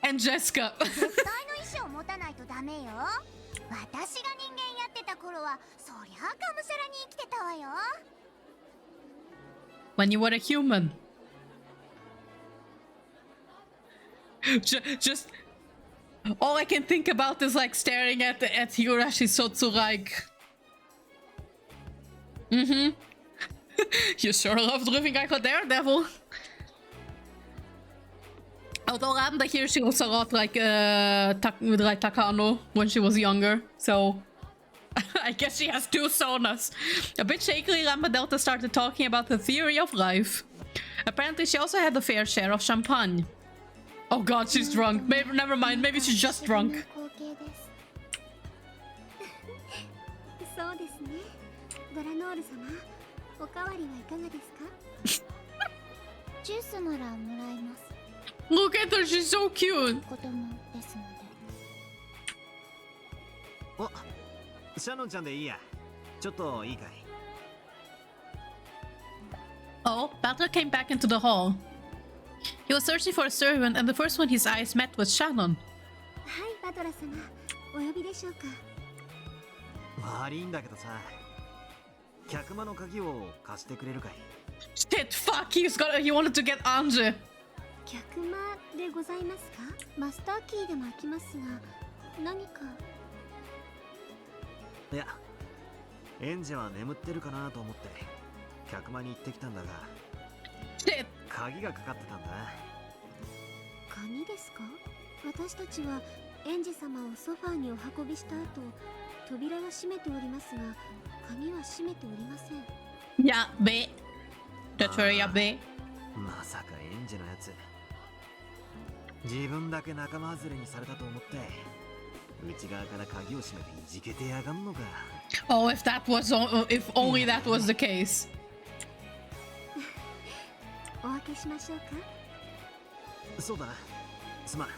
And Jessica. 絶対の意志を持たないとダメよ。私が人間やってた頃はそりゃがむしゃらに生きてたわよ。 When you were a human. Just all I can think about is like staring at Higurashi Sotsu like... You sure loved living like a daredevil. Although Ramda here, she looks a lot like Takano when she was younger, so I guess she has two sonas. A bit shakily, Ramba Delta started talking about the theory of life. Apparently, she also had a fair share of champagne. Oh god, she's drunk. Maybe, never mind, maybe she's just drunk. そうですね。ドラノール様、おかわりはいかがですか？ジュースならもらいます。 Look at her, she's so cute. 子供ですので。お、シャノンちゃんでいいや。ちょっといいかい？ Oh, Butler came back into the hall. He was searching for a servant, and the first one his eyes met was Shannon. はい、バトラ様、お呼びでしょうか。悪いんだけどさ、客間の鍵を貸してくれるかい？ Shit, fuck, he wanted to get Anje. 客間でございますか？マスターキーでも開きますが、何か。いや、エンジェは眠ってるかなと思って客間に行ってきたんだが、鍵がかかってたんだ。鍵ですか？私たちはエンジェ様をソファーにお運びした後、扉は閉めておりますが、鍵は閉めておりません。Yeah, be. That's very be. まさかエンジのやつ自分だけ仲間外れにされたと思って内側から鍵を閉めていじけてやがんのか。 Oh, if only that was the case. お開けしましょうか。そうだな、すまん。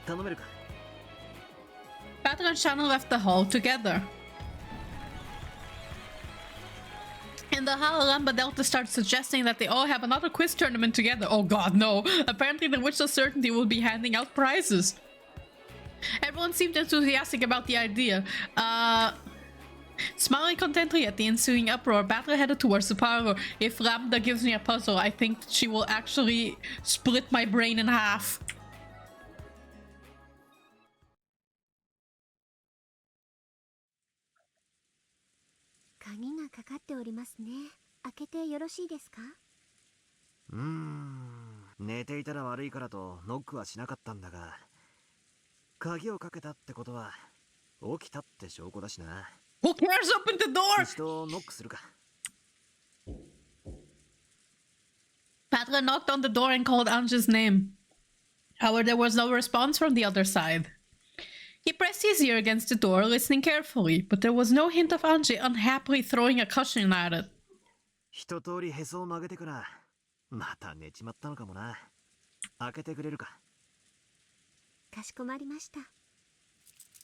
頼めるか。 Patrick and Shannon left the hall together. In the hall, Lamba Delta starts suggesting that they all have another quiz tournament together. Oh god, no. Apparently the Witch of Certainty will be handing out prizes. Everyone seemed enthusiastic about the idea. Smiling contently at the ensuing uproar, Battle headed towards the parlor. If Lambda gives me a puzzle, I think she will actually split my brain in half. 鍵がかかっておりますね。開けてよろしいですか？寝ていたら悪いからとノックはしなかったんだが、鍵をかけたってことは起きたって証拠だしな。Who cares? Open the door! 一度ノックするか。Patra knocked on the door and called Anja's name. However, there was no response from the other side. He pressed his ear against the door, listening carefully, but there was no hint of Anje unhappily throwing a cushion at it. 一通りへそを曲げてからまた寝ちまったのかもな。開けてくれるか。かしこまりました。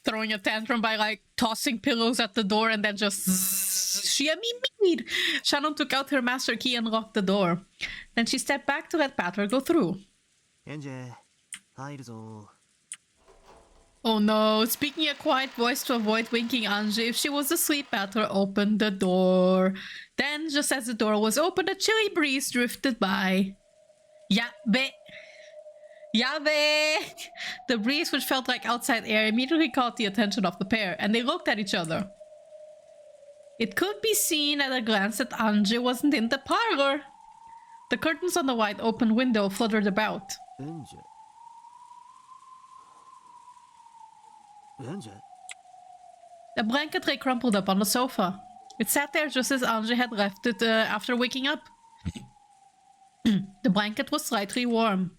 Throwing a tantrum by like tossing pillows at the door and then just Shiamimid. Shannon took out her master key and locked the door. Then she stepped back to let Patra go through. エンジェ、入るぞ。 Oh no, speaking a quiet voice to avoid winking Anje. If she was asleep, Patra opened the door. Then, just as the door was opened, a chilly breeze drifted by. Yabe! Yabe! The breeze, which felt like outside air, immediately caught the attention of the pair, and they looked at each other. It could be seen at a glance that Anje wasn't in the parlor. The curtains on the wide open window fluttered about. エンジェ。エンジェ？ A blanket lay crumpled up on the sofa. It sat there just as Anje had left it after waking up. The blanket was slightly warm.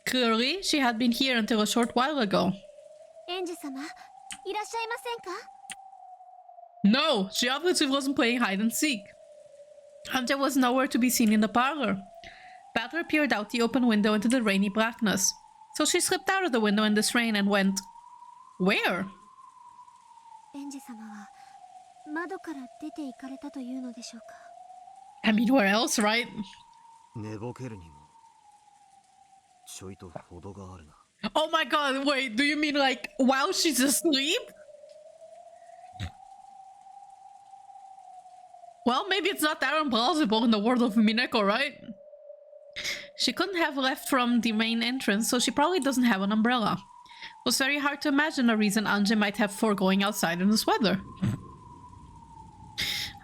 Clearly, she had been here until a short while ago. エンジ様、いらっしゃいませんか？ No, she obviously wasn't playing hide and seek. Anje was nowhere to be seen in the parlor. Patra peered out the open window into the rainy blackness. So she slipped out of the window in this rain and went... Where? エンジ様は窓から出て行かれたというのでしょうか？ I mean, where else, right? 寝ぼけるにもちょいと程があるな。 Oh my god, wait, do you mean like while she's asleep? Well, maybe it's not that implausible in the world of Umineko, right? She couldn't have left from the main entrance, so she probably doesn't have an umbrella. It was very hard to imagine a reason Anje might have for going outside in this weather.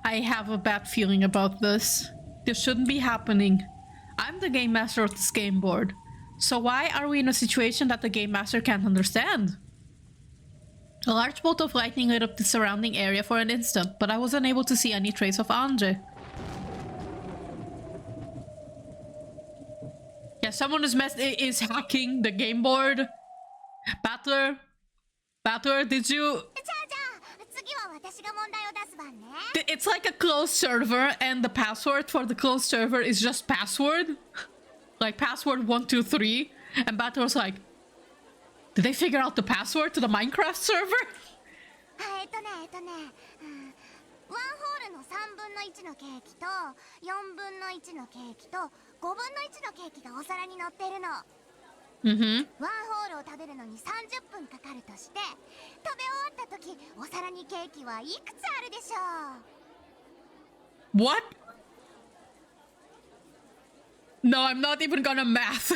I have a bad feeling about this. This shouldn't be happening. I'm the game master of this game board. So why are we in a situation that the game master can't understand? A large bolt of lightning lit up the surrounding area for an instant, but I was unable to see any trace of Anje. Yeah, someone is hacking the game board. Battler, did you... It's like a closed server, and the password for the closed server is just password. Like password 123. And Battler's like, did they figure out the password to the Minecraft server? ワンホールの3分の1のケーキと4分の1のケーキと5分の1のケーキがお皿に乗ってるの。ワンホールを食べるのに30分かかるとして、食べ終わった時お皿にケーキはいくつあるでしょう？ What? No, I'm not even gonna math.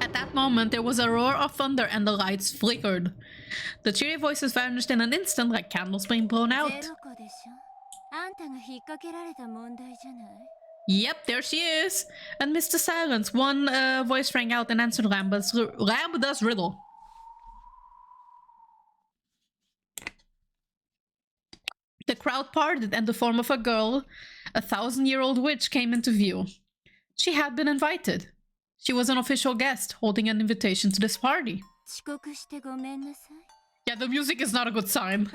At that moment, there was a roar of thunder and the lights flickered. The cheery voices vanished in an instant like candles being blown out. Yep, there she is. Amidst the silence, one voice rang out and answered Lambda's riddle. crowd parted, and the form of a girl, a 1,000-year-old witch, came into view. She had been invited. She was an official guest, holding an invitation to this party. Yeah, the music is not a good sign.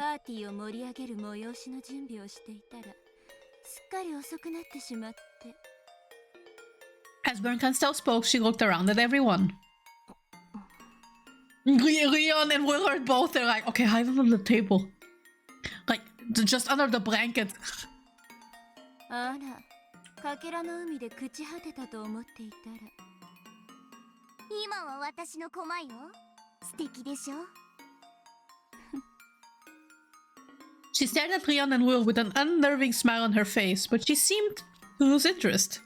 As Bern still spoke, she looked around at everyone. Rion and Willard both, they're like, okay, hide under the table. Like, just under the blanket. She stared at Rion and Will with an unnerving smile on her face, but she seemed to lose interest.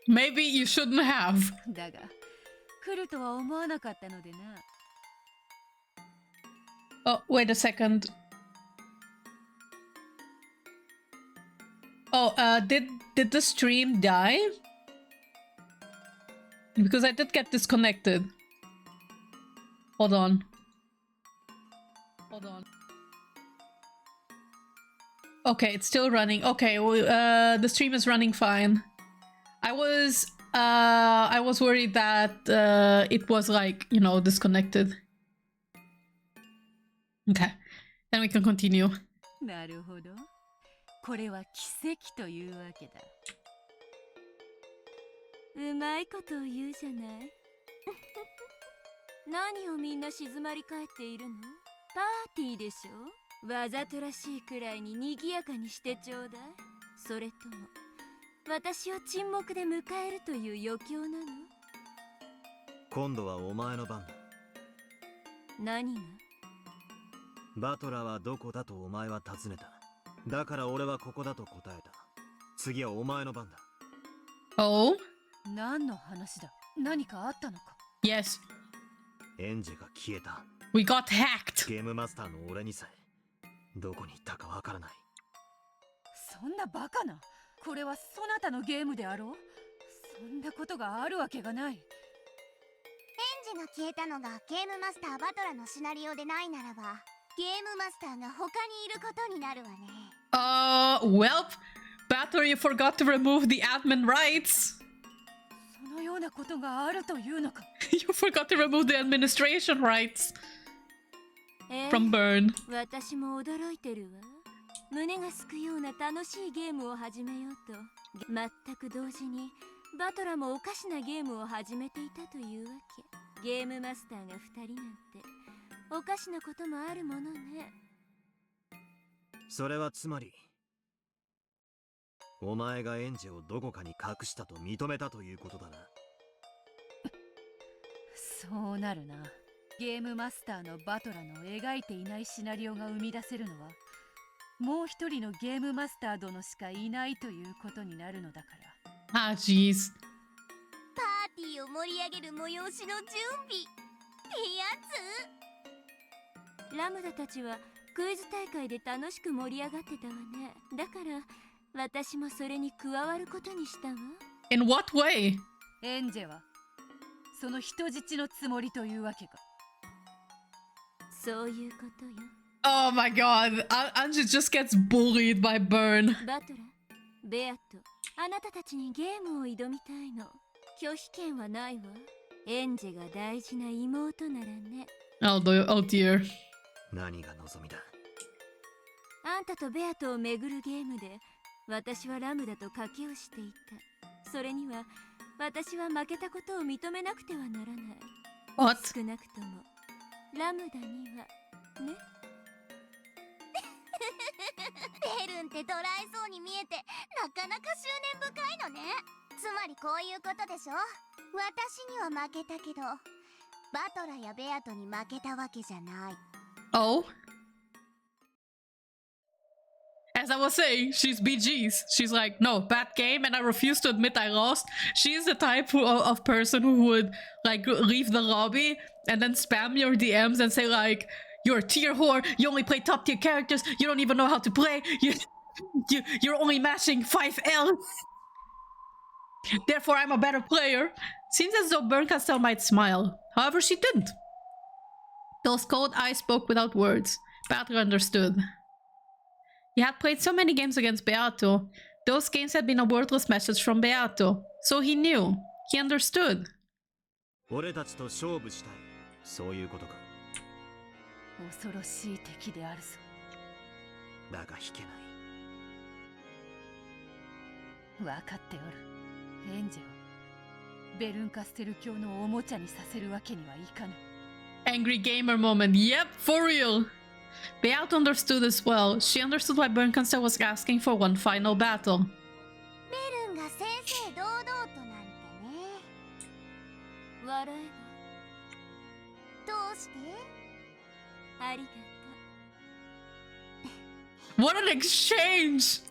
Maybe you shouldn't have. Oh, wait a second. Oh, did the stream die? Because I did get disconnected. Hold on. Hold on. Okay, it's still running. Okay, the stream is running fine. I was worried that it was like, you know, disconnected. Okay, then we can continue. なるほど。これは奇跡というわけだ。うまいことを言うじゃない。何をみんな静まり返っているの？パーティーでしょ？わざとらしいくらいに賑やかにしてちょうだい。それとも私を沈黙で迎えるという余興なの？今度はお前の番だ。何が？バトラーはどこだとお前は尋ねた。だから俺はここだと答えた。次はお前の番だ。Oh? 何の話だ？何かあったのか？ Yes. エンジェが消えた。We got hacked. ゲームマスターの俺にさえどこに行ったかわからない。そんなバカな。これはそなたのゲームであろう。そんなことがあるわけがない。エンジが消えたのがゲームマスターバトラのシナリオでないならば、ゲームマスターが他にいることになるわね。Well, Battery forgot to remove the admin rights. そのようなことがあるというのか。You forgot to remove the administration rights from Bern. 私も驚いてるわ。胸がすくような楽しいゲームを始めようと、全く同時にバトラもおかしなゲームを始めていたというわけ。ゲームマスターが2人なんておかしなこともあるものね。それはつまりお前がエンジェをどこかに隠したと認めたということだな。そうなるな。ゲームマスターのバトラの描いていないシナリオが生み出せるのはもう一人のゲームマスター殿しかいないということになるのだから。Ah, jeez. パーティーを盛り上げる催しの準備ってやつ？ラムダたちはクイズ大会で楽しく盛り上がってたわね。だから私もそれに加わることにしたわ。In what way? エンジェはその人質のつもりというわけか。そういうことよ。Oh my god, Anji just gets bullied by Bern. バトラ、ベアとあなたたちにゲームを挑みたいの。拒否権はないわ。エンジェが大事な妹ならね。Oh dear. 何が望みだ？あんたとベアとを巡るゲームで私はラムダと賭けをしていた。それには私は負けたことを認めなくてはならない。What? 少なくともラムダにはね。ベルンってドライそうに見えてなかなか執念深いのね。つまりこういうことでしょ。私には負けたけどバトラやベアトに負けたわけじゃない。Oh? As I was saying, she's BG's. She's like, no, bad game, and I refuse to admit I lost. She's the type of person who would, like, leave the lobby and then spam your DMs and say, like, you're a tier whore, you only play top tier characters, you don't even know how to play. You're only mashing 5L. Therefore, I'm a better player. Seems as though Bernkastel might smile. However, she didn't. Those cold eyes spoke without words. Beato understood. He had played so many games against Beato. Those games had been a wordless message from Beato. So he knew. He understood. 俺たちと勝負したい。そういうことか。恐ろしい敵であるぞ。だが引けない。分かっておる。エンジェをベルンカステル教のおもちゃにさせるわけにはいかぬ。Angry gamer moment. Yep, for real. Beato understood as well. She understood why Bernkastel was asking for one final battle. ベルンが正々堂々となんてね。笑えどうして？ばありがと What an exchange!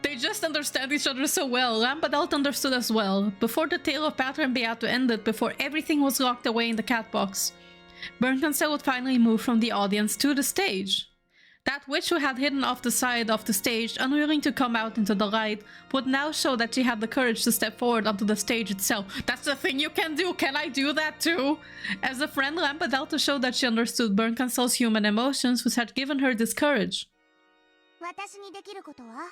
They just understand each other so well. Lampadault understood as well. Before the tale of Beato and Beato ended, before everything was locked away in the cat box, Bernkastel would finally move from the audience to the stage. That witch who had hidden off the side of the stage, unwilling to come out into the light, would now show that she had the courage to step forward onto the stage itself. That's the thing you can do! Can I do that too? As a friend, Lampadault showed that she understood Bernkastel's human emotions, which had given her this courage. 私にできることは？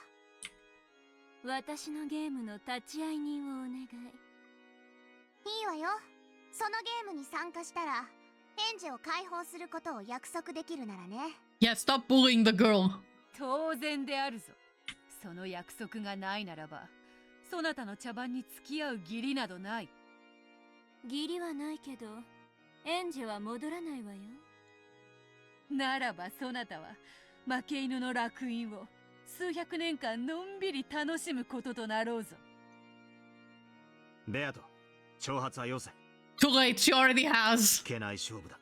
私のゲームの立ち会い人をお願い。いいわよ。そのゲームに参加したら、エンジェを解放することを約束できるならね。Yeah, stop bullying the girl. 当然であるぞ。その約束がないならば、そなたの茶番に付き合う義理などない。義理はないけど、エンジェは戻らないわよ。ならばそなたは負け犬の烙印を数百年間のんびり楽しむこととなろうぞ。ベアト、挑発はよせ。Too late, she already has. いけない勝負だ。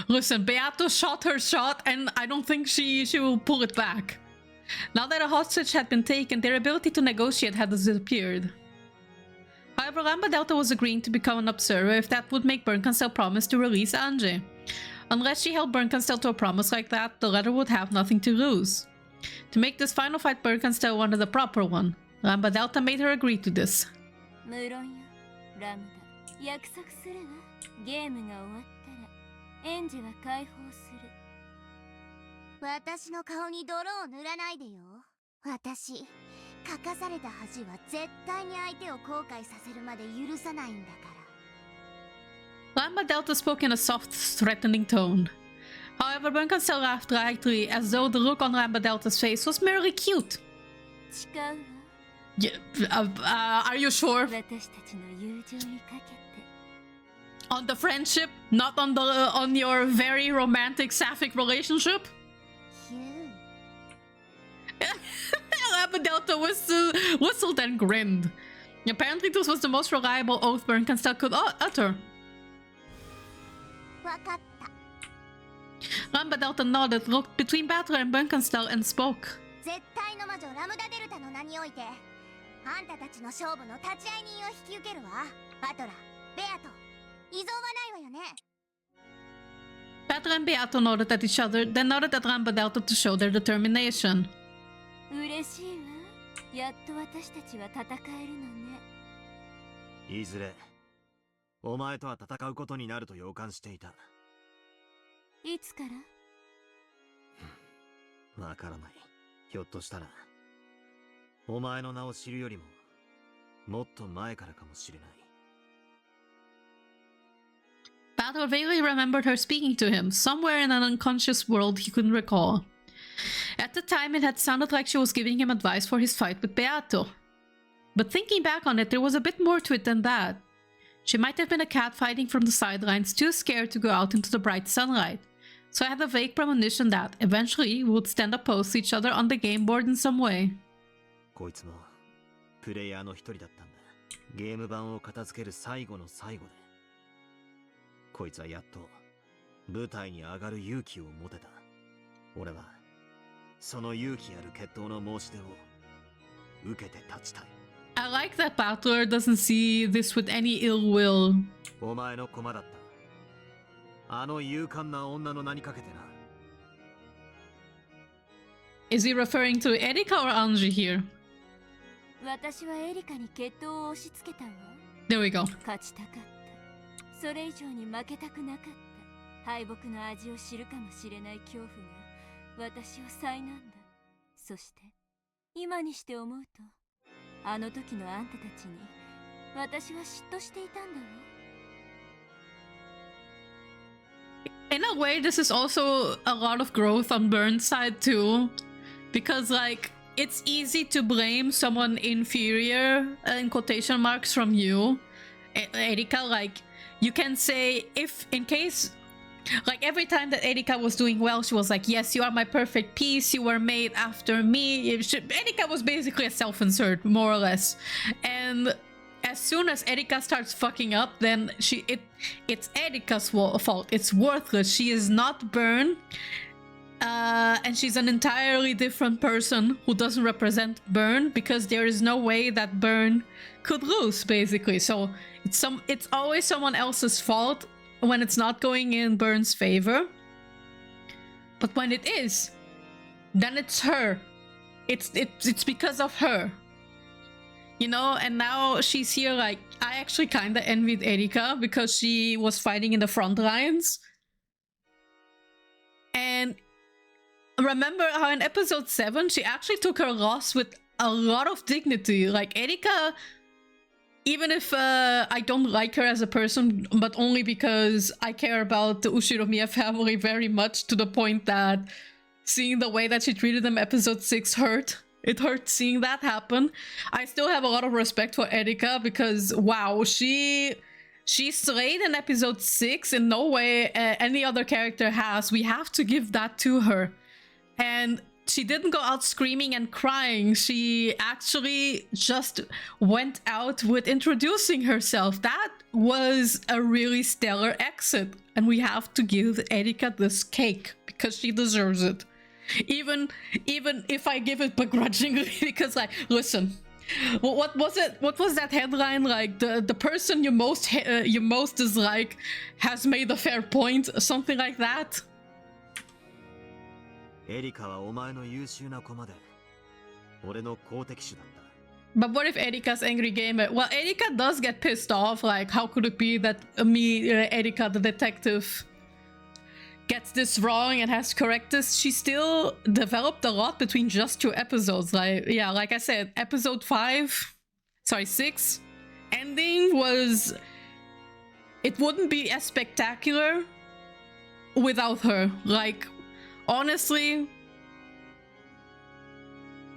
Listen, Beato shot her shot, and I don't think she will pull it back. Now that a hostage had been taken, their ability to negotiate had disappeared. However, Lampadault was agreeing to become an observer if that would make Bernkastel promise to release Ange. Unless she held Bernkastel to a promise like that, the latter would have nothing to lose. To make this final fight, Bernkastel wanted a proper one. Lampadault made her agree to this. 無論よ、ラムダ。約束するわ。ゲームが終わったら、エンジェは解放する。私の顔に泥を塗らないでよ。私、書かされた恥は絶対に相手を後悔させるまで許さないんだから。Lampadault spoke in a soft, threatening tone. However, Bernkastel laughed lightly, as though the look on Lampadault's face was merely cute. 誓うわ。Yeah, are you sure? 私たちの友情にかけて。On the friendship, not on your very romantic sapphic relationship? Lampadault whistled and grinned. Apparently this was the most reliable oath Bernkastel could utter. わかった。Lampadault nodded, looked between Beato and Bernkastel and spoke. 絶対の魔女ラムダデルタの名において、あんたたちの勝負の立ち会い人を引き受けるわ。バトラ、ベアト、異存はないわよね。Beato and Beato nodded at each other, then nodded at Lampadault to show their determination. 嬉しいわ。やっと私たちは戦えるのね。いずれ、お前とは戦うことになると予感していた。いつから？わからない。ひょっとしたら、お前の名を知るよりも、もっと前からかもしれない。Beato vaguely remembered her speaking to him, somewhere in an unconscious world he couldn't recall. At the time, it had sounded like she was giving him advice for his fight with Beato. But thinking back on it, there was a bit more to it than that. She might have been a cat fighting from the sidelines, too scared to go out into the bright sunlight. So I had a vague premonition that, eventually, we would stand opposed to each other on the game board in some way. こいつも、プレイヤーの一人だったんだ。ゲーム版を片付ける最後の最後で。こいつはやっと、舞台に上がる勇気を持てた。俺は、その勇気ある決闘の申し出を、受けて立ちたい。I like that Battler doesn't see this with any ill will. お前の駒だった。あの勇敢な女の名にかけてな。Is he referring to Erika or Anji here? 私はエリカに決闘を押し付けたわ。 There we go. 勝ちたかった。それ以上に負けたくなかった。敗北の味を知るかもしれない恐怖が私を災難だ。そして今にして思うと、あの時のあんたたちに私は嫉妬していたんだわ。In a way, this is also a lot of growth on Bern's side too, because like it's easy to blame someone inferior in quotation marks from you, Erika. Like you can say, if in case like every time that Erika was doing well, she was like, yes, you are my perfect piece, you were made after me. Erika was basically a self-insert, more or less. And as soon as Erika starts fucking up, then it's Erika's fault. It's worthless. She is not Bern. And she's an entirely different person who doesn't represent Bern, because there is no way that Bern could lose, basically. So it's always someone else's fault when it's not going in Bern's favor. But when it is, then it's her. It's because of her. You know, and now she's here. Like, I actually kind of envied Erika because she was fighting in the front lines. And remember how in episode 7, she actually took her loss with a lot of dignity. Like, Erika, even if I don't like her as a person, but only because I care about the Ushiromiya family very much, to the point that seeing the way that she treated them episode 6 hurt. It hurt seeing that happen. I still have a lot of respect for Erika because, wow, she slayed in episode 6 in no way any other character has. We have to give that to her. And she didn't go out screaming and crying. She actually just went out with introducing herself. That was a really stellar exit. And we have to give Erika this cake because she deserves it. Even if I give it begrudgingly, because like, listen, what was it? What was that headline? Like the person you most dislike has made a fair point, something like that. But what if Erika's angry gamer? Well, Erika does get pissed off. Like, how could it be that Erika, the detective, gets this wrong and has to correct this? She still developed a lot between just 2 episodes. Like, yeah, like I said, episode 6 ending was, it wouldn't be as spectacular without her. Like, honestly,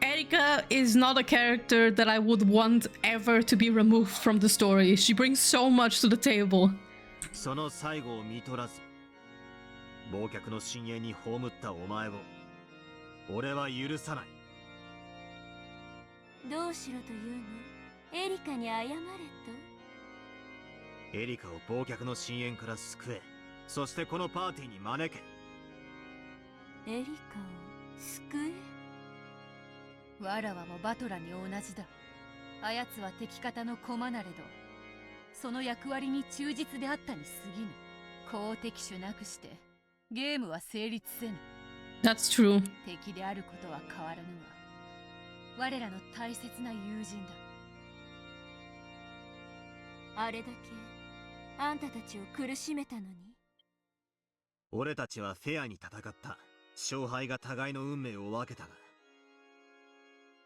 Erika is not a character that I would want ever to be removed from the story. She brings so much to the table. 忘却の深淵に葬ったお前を俺は許さない。どうしろというの？エリカに謝れと？エリカを忘却の深淵から救え。そしてこのパーティーに招け。エリカを救え？わらわもバトラに同じだ。あやつは敵方の駒なれど、その役割に忠実であったに過ぎぬ。好敵手なくしてゲームは成立せぬ。 That's true. 敵であることは変わらぬが、我らの大切な友人だ。あれだけあんたたちを苦しめたのに。俺たちはフェアに戦った。勝敗が互いの運命を分けたが、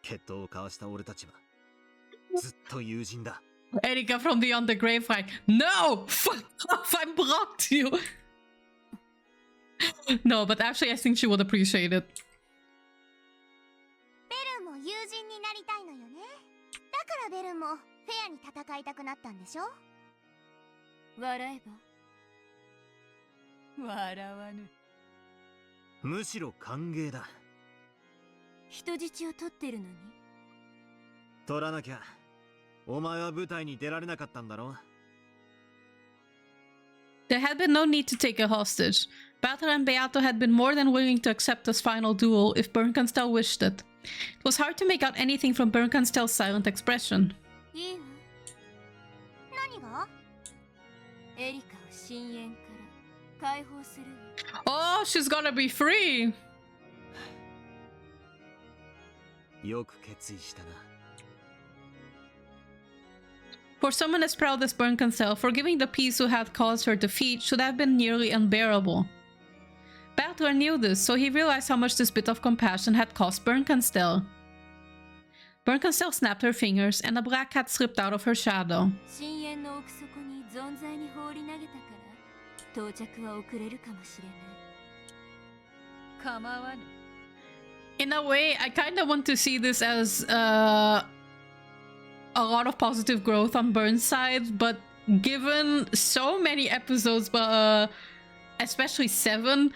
決闘を交わした俺たちはずっと友人だ。Erika from beyond the grave, like, no! Fuck off! I blocked you! No, but actually I think she would appreciate it. ベルンも友人になりたいのよね。だからベルンもフェアに戦いたくなったんでしょ？笑えば笑わぬ。むしろ歓迎だ。人質を取ってるのに？取らなきゃ。お前は舞台に出られなかったんだろ？ There had been no need to take a hostage. Battle and Beato had been more than willing to accept this final duel if Bernkanstel wished it. It was hard to make out anything from Bernkanstel's silent expression. いいわ。何が？エリカを深淵から解放するOh, わ。she's gonna be free! よく決意したな。For someone as proud as Bern Cancel, forgiving the peace who had caused her defeat should have been nearly unbearable. Battler knew this, so he realized how much this bit of compassion had cost Bern Cancel. Bern Cancel snapped her fingers, and a black cat slipped out of her shadow. 深淵の奥底に存在に放り投げたから到着は遅れるかもしれない。構わぬ。In a way, I kind of want to see this as a lot of positive growth on Bern's side, but given so many episodes, especially 7,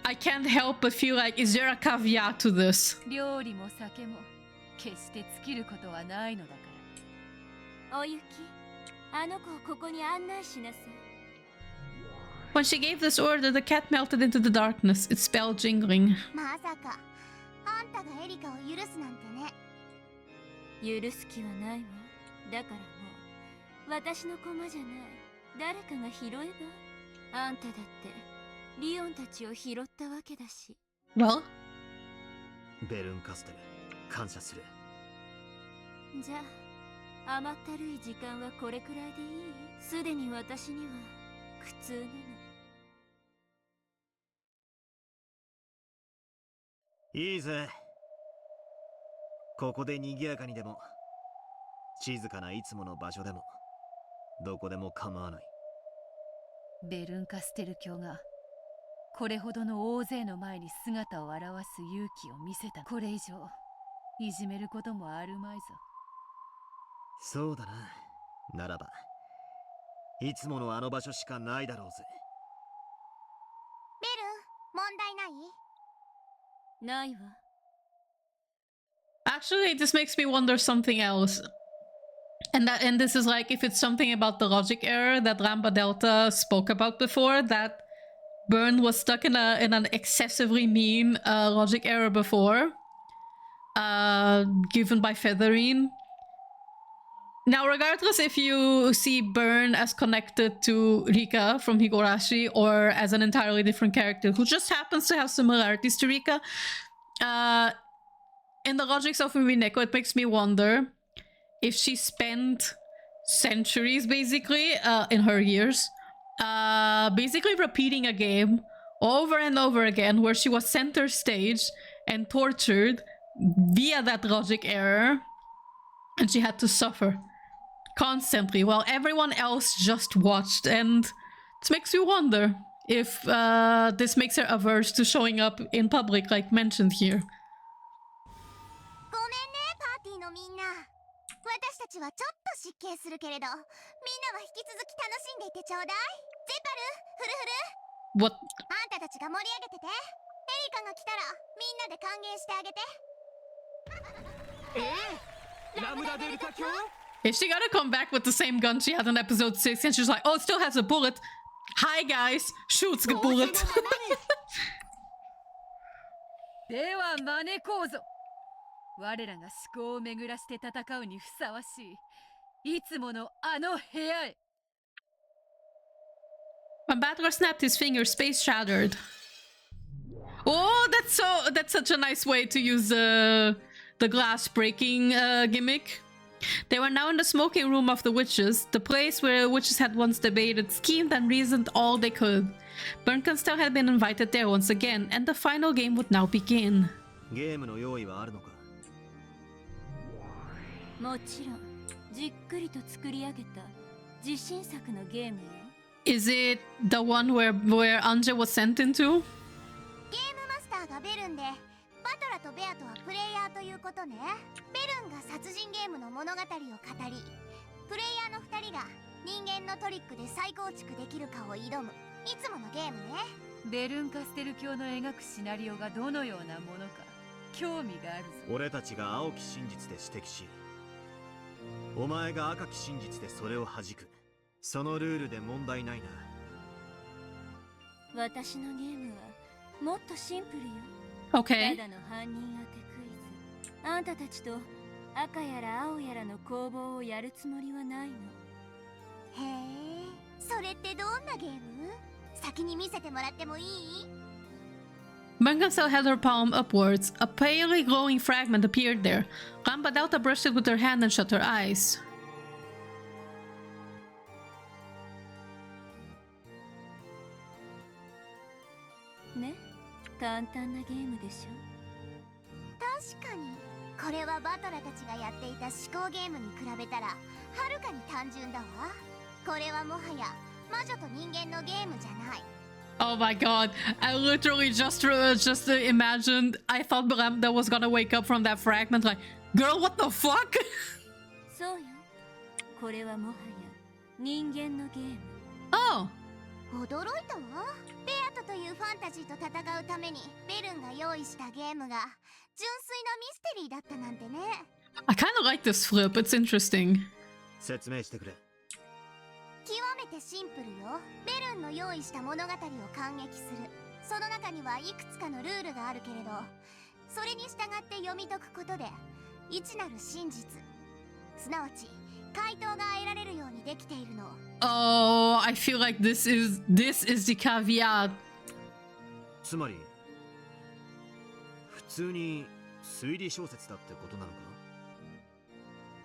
I can't help but feel like, is there a caveat to this? 料理も酒も決して尽きることはないのだから。おゆき、あの子をここに案内しなさい。When she gave this order, the cat melted into the darkness, its spell jingling. まさかあんたがエリカを許すなんてね。許す気はないわ。だからもう私の駒じゃない。誰かが拾えば。あんただってリオンたちを拾ったわけだし。Well? ベルンカステル、感謝する。じゃあ甘ったるい時間はこれくらいでいい？すでに私には苦痛なの。いいぜ。ここで賑やかにでも、静かないつもの場所でも、どこでも構わない。ベルンカステル教がこれほどの大勢の前に姿を現す勇気を見せた。これ以上いじめることもあるまいぞ。そうだな。ならばいつものあの場所しかないだろうぜ。ベルン、問題ない？ないわ。Actually, this makes me wonder something else. And this is like if it's something about the logic error that Ramba Delta spoke about before, that Bern was stuck in an excessively mean logic error before, given by Featherine. Now, regardless if you see Bern as connected to Rika from Higurashi or as an entirely different character who just happens to have similarities to Rika, in the logics of Umineko, it makes me wonder if she spent centuries, basically, in her years, basically repeating a game over and over again where she was center stage and tortured via that logic error, and she had to suffer constantly while everyone else just watched. And it makes you wonder if this makes her averse to showing up in public, like mentioned here. ごめんね、パーティーのみんな。私たちはちょっと失敬するけれど、みんなは引き続き楽しんでいてちょうだい。ゼパル、フルフル。What? あんたたちが盛り上げてて。エリカが来たらみんなで歓迎してあげて。ラムダデルタ卿？ Is she gonna come back with the same gun she had in episode 6 and she's like, oh, it still has a bullet. Hi guys, shoots the bullet. では招こうぞ。我らが思考を巡らして戦うにふさわしいいつものあの部屋へ。When Battler snapped his fingers, space shattered. Oh, that's such a nice way to use the glass breaking gimmick. They were now in the smoking room of the witches, the place where witches had once debated, schemed, and reasoned all they could. Bernkenstell had been invited there once again, and the final game would now begin. ゲームの用意はあるのか？もちろん、じっくりと作り上げた自信作のゲームよ。Is it the one where Anja was sent into? ゲームマスターがベルンで、バトラとベアとはプレイヤーということね。ベルンが殺人ゲームの物語を語り、プレイヤーの2人が人間のトリックで再構築できるかを挑む、いつものゲームね。ベルンカステル教の描くシナリオがどのようなものか興味があるぞ。俺たちが青き真実で指摘し、お前が赤き真実でそれを弾く。そのルールで問題ないな。私のゲームはもっとシンプルよ。Okay. ただの犯人当てクイズ。あんたたちと赤やら青やらの攻防をやるつもりはないの。へえ、それってどんなゲーム？先に見せてもらってもいい？ Bungansel held her palm upwards. A palely glowing fragment appeared there. Gambadauta brushed it with her hand and shut her eyes. ね、簡単なゲームでしょ。確かにこれはバトラたちがやっていた思考ゲームに比べたらはるかに単純だわ。これはもはや魔女と人間のゲームじゃない。 Oh my god, I literally just imagined. I thought Miranda was gonna wake up from that fragment like, girl, what the fuck? そうよ。これはもはや人間のゲーム。Oh! 驚いたわ。ベアトというファンタジーと戦うためにベルンが用意したゲームが純粋なミステリーだったなんてね。I kind of like this flip, it's interesting. 説明してくれ。極めてシンプルよ。ベルンの用意した物語を感激する。その中にはいくつかのルールがあるけれど、それに従って読み解くことで一なる真実、すなわち回答が得られるようにできているの。Oh, I feel like this is the caveat. つまり普通に推理小説だってことなのか？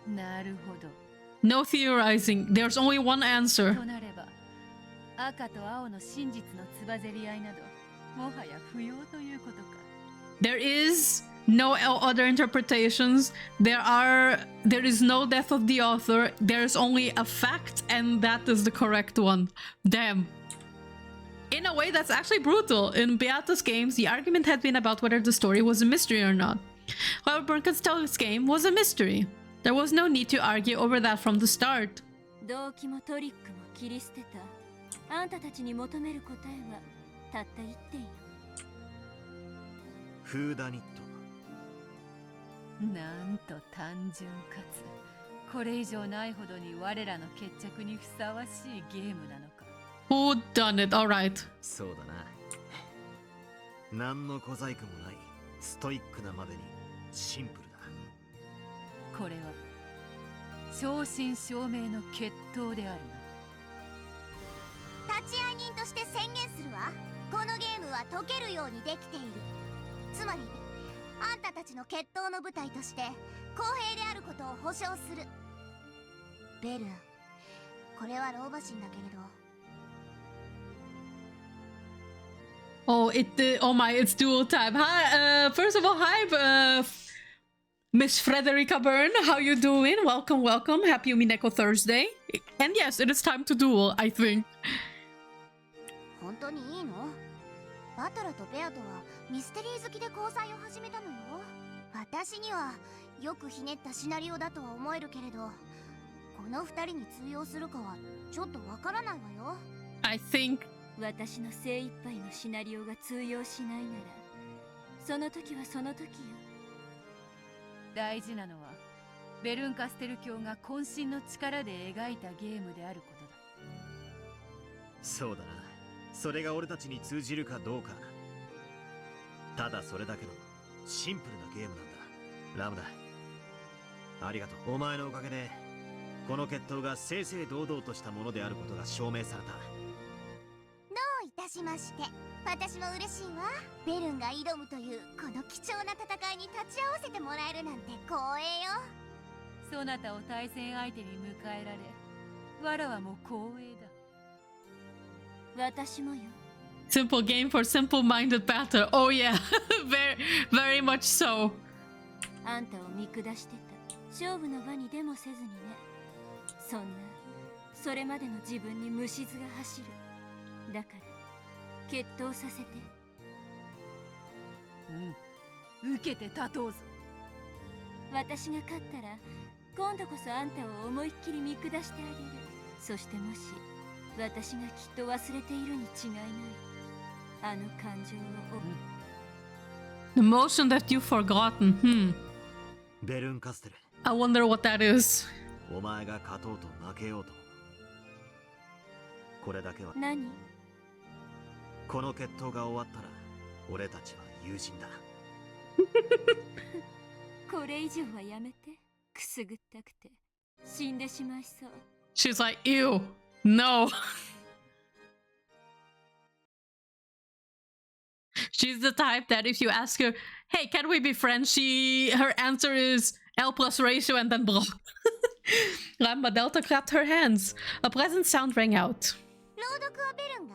なるほど。No theorizing. There's only one answer. となれば、赤と青の真実のつばぜり合いなど、もはや不要ということか。There is no other interpretations. There is no death of the author. There's only a fact, and that is the correct one. Damn. In a way, that's actually brutal. In Beata's games, the argument had been about whether the story was a mystery or not. However, Bernkastell's game was a mystery. There was no need to argue over that from the start. 動機もトリックも切り捨てた。あんたたちに求める答えはたった一点よ。フーダニット。なんと単純かつこれ以上ないほどに我らの決着にふさわしいゲームなのか。Who done it? Alright. そうだな。何の小細工もないストイックなまでにシンプルだ。これは正真正銘の決闘であるな。立会人として宣言するわ。このゲームは解けるようにできている。つまりあんたたちの決闘の舞台として公平であることを保証する。ベルン、これは老婆心だけれど。Oh, oh my, it's dual time. Hi, first of all, hi, Miss Frederica Bern, how you doing? Welcome, welcome. Happy Umineko Thursday. And yes, it is time to duel, I think. 本当にいいの？バトラとベアとはミステリー好きで交際を始めたのよ。私にはよくひねったシナリオだとは思えるけれど、この二人に通用するかはちょっとわからないわよ。I think 私の精一杯のシナリオが通用しないなら、その時はその時よ。大事なのはベルンカステル教が渾身の力で描いたゲームであることだ。そうだな。それが俺たちに通じるかどうか。ただそれだけのシンプルなゲームなんだ。ラムだ。ありがとう。お前のおかげでこの決闘が正々堂々としたものであることが証明された。どういたしまして。私も嬉しいわ。ベルンが挑むというこの貴重な戦いに立ち会わせてもらえるなんて光栄よ。そなたを対戦相手に迎えられ、わらはもう光栄だ。私もよ。simple game for simple-minded battle. Oh yeah, very much so. あんたを見下してた。勝負の場にでもせずにね。それまでの自分に虫唾が走る。だから決闘させて。受けて立とうぞ。私が勝ったら今度こそあんたを思いっきり見下してあげる。そしてもし私がきっと忘れているに違いないあの感情を。The emotion that you've forgotten. ベルンカステル。I wonder what that is. お前が勝とうと負けようと、これだけは。何？この決闘が終わったら俺たちは友人だ。これ以上はやめて。くすぐったくて死んでしまいそう。 She's like, ew, no. She's the type that if you ask her, hey, can we be friends? Her answer is L plus ratio and then block. Ramba Delta clapped her hands. A pleasant sound rang out. 朗読はベルンが？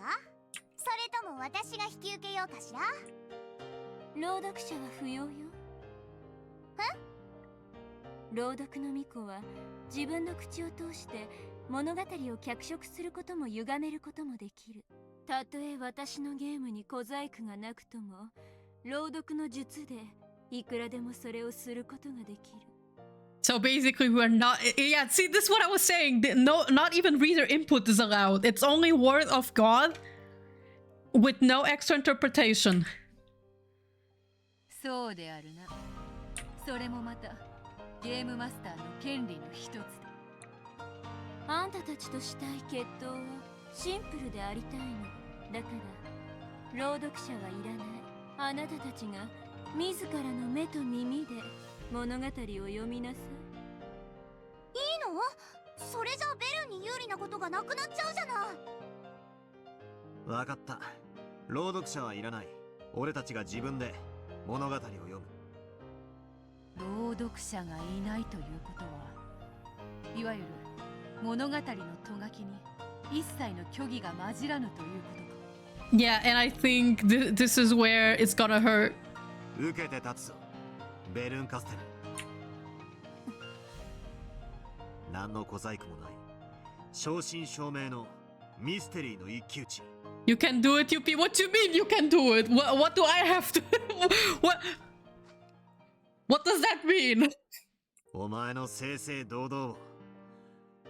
それとも私が引き受けようかしら？朗読者は不要よ。朗読の巫女は自分の口を通して物語を脚色することも歪めることもできる。たとえ私のゲームに小細工がなくとも、朗読の術でいくらでもそれをすることができる。So basically we're not, yeah, see, this is what I was saying. No, not even reader input is allowed. It's only word of God with no extra interpretation. そうであるな。それもまたゲームマスターの権利の一つだ。あんたたちとしたい決闘はシンプルでありたいの。だから朗読者はいらない。あなたたちが自らの目と耳で物語を読みなさい。いいの？それじゃベルンに有利なことがなくなっちゃうじゃない。わかった。朗読者はいらない。俺たちが自分で物語を読む。朗読者がいないということは、いわゆる物語のとがきに一切の虚偽が混じらぬということか。Yeah, and I think this is where it's gonna hurt. 受けて立つぞ、ベルンカステル。何の小細工もない正真正銘のミステリーの一騎打ち。You can do it, Yuppie. What do you mean you can do it? What do I have to? What does that mean? お前の正々堂々を